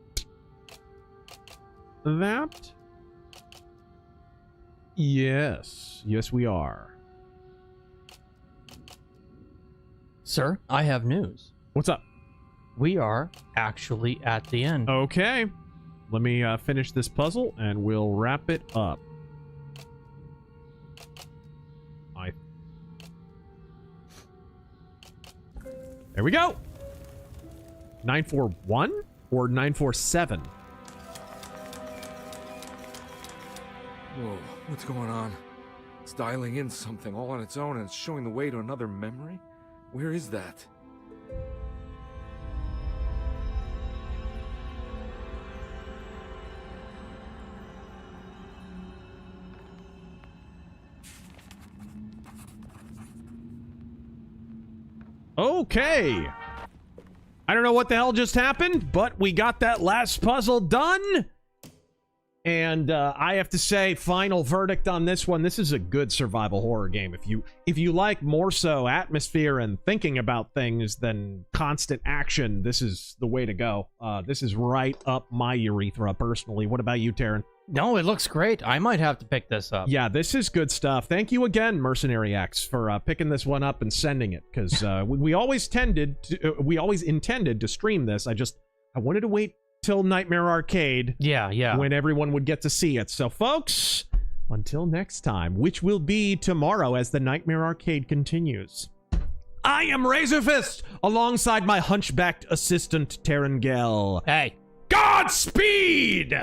that. Yes. Yes, we are. Sir, I have news. What's up? We are actually at the end. Okay. Let me finish this puzzle and we'll wrap it up. There we go. 941 or 947? Whoa, what's going on? It's dialing in something all on its own and it's showing the way to another memory? Where is that? Okay. I don't know what the hell just happened, but we got that last puzzle done. And I have to say, final verdict on this one. This is a good survival horror game. If you like more so atmosphere and thinking about things than constant action, this is the way to go. This is right up my urethra, personally. What about you, Taryn? No, it looks great. I might have to pick this up. Yeah, this is good stuff. Thank you again, Mercenary X, for picking this one up and sending it. Because we always intended to stream this. I wanted to wait till Nightmare Arcade. Yeah. When everyone would get to see it. So, folks, until next time, which will be tomorrow as the Nightmare Arcade continues. I am RazörFist, alongside my hunchbacked assistant, Taryn Gell. Hey. Godspeed!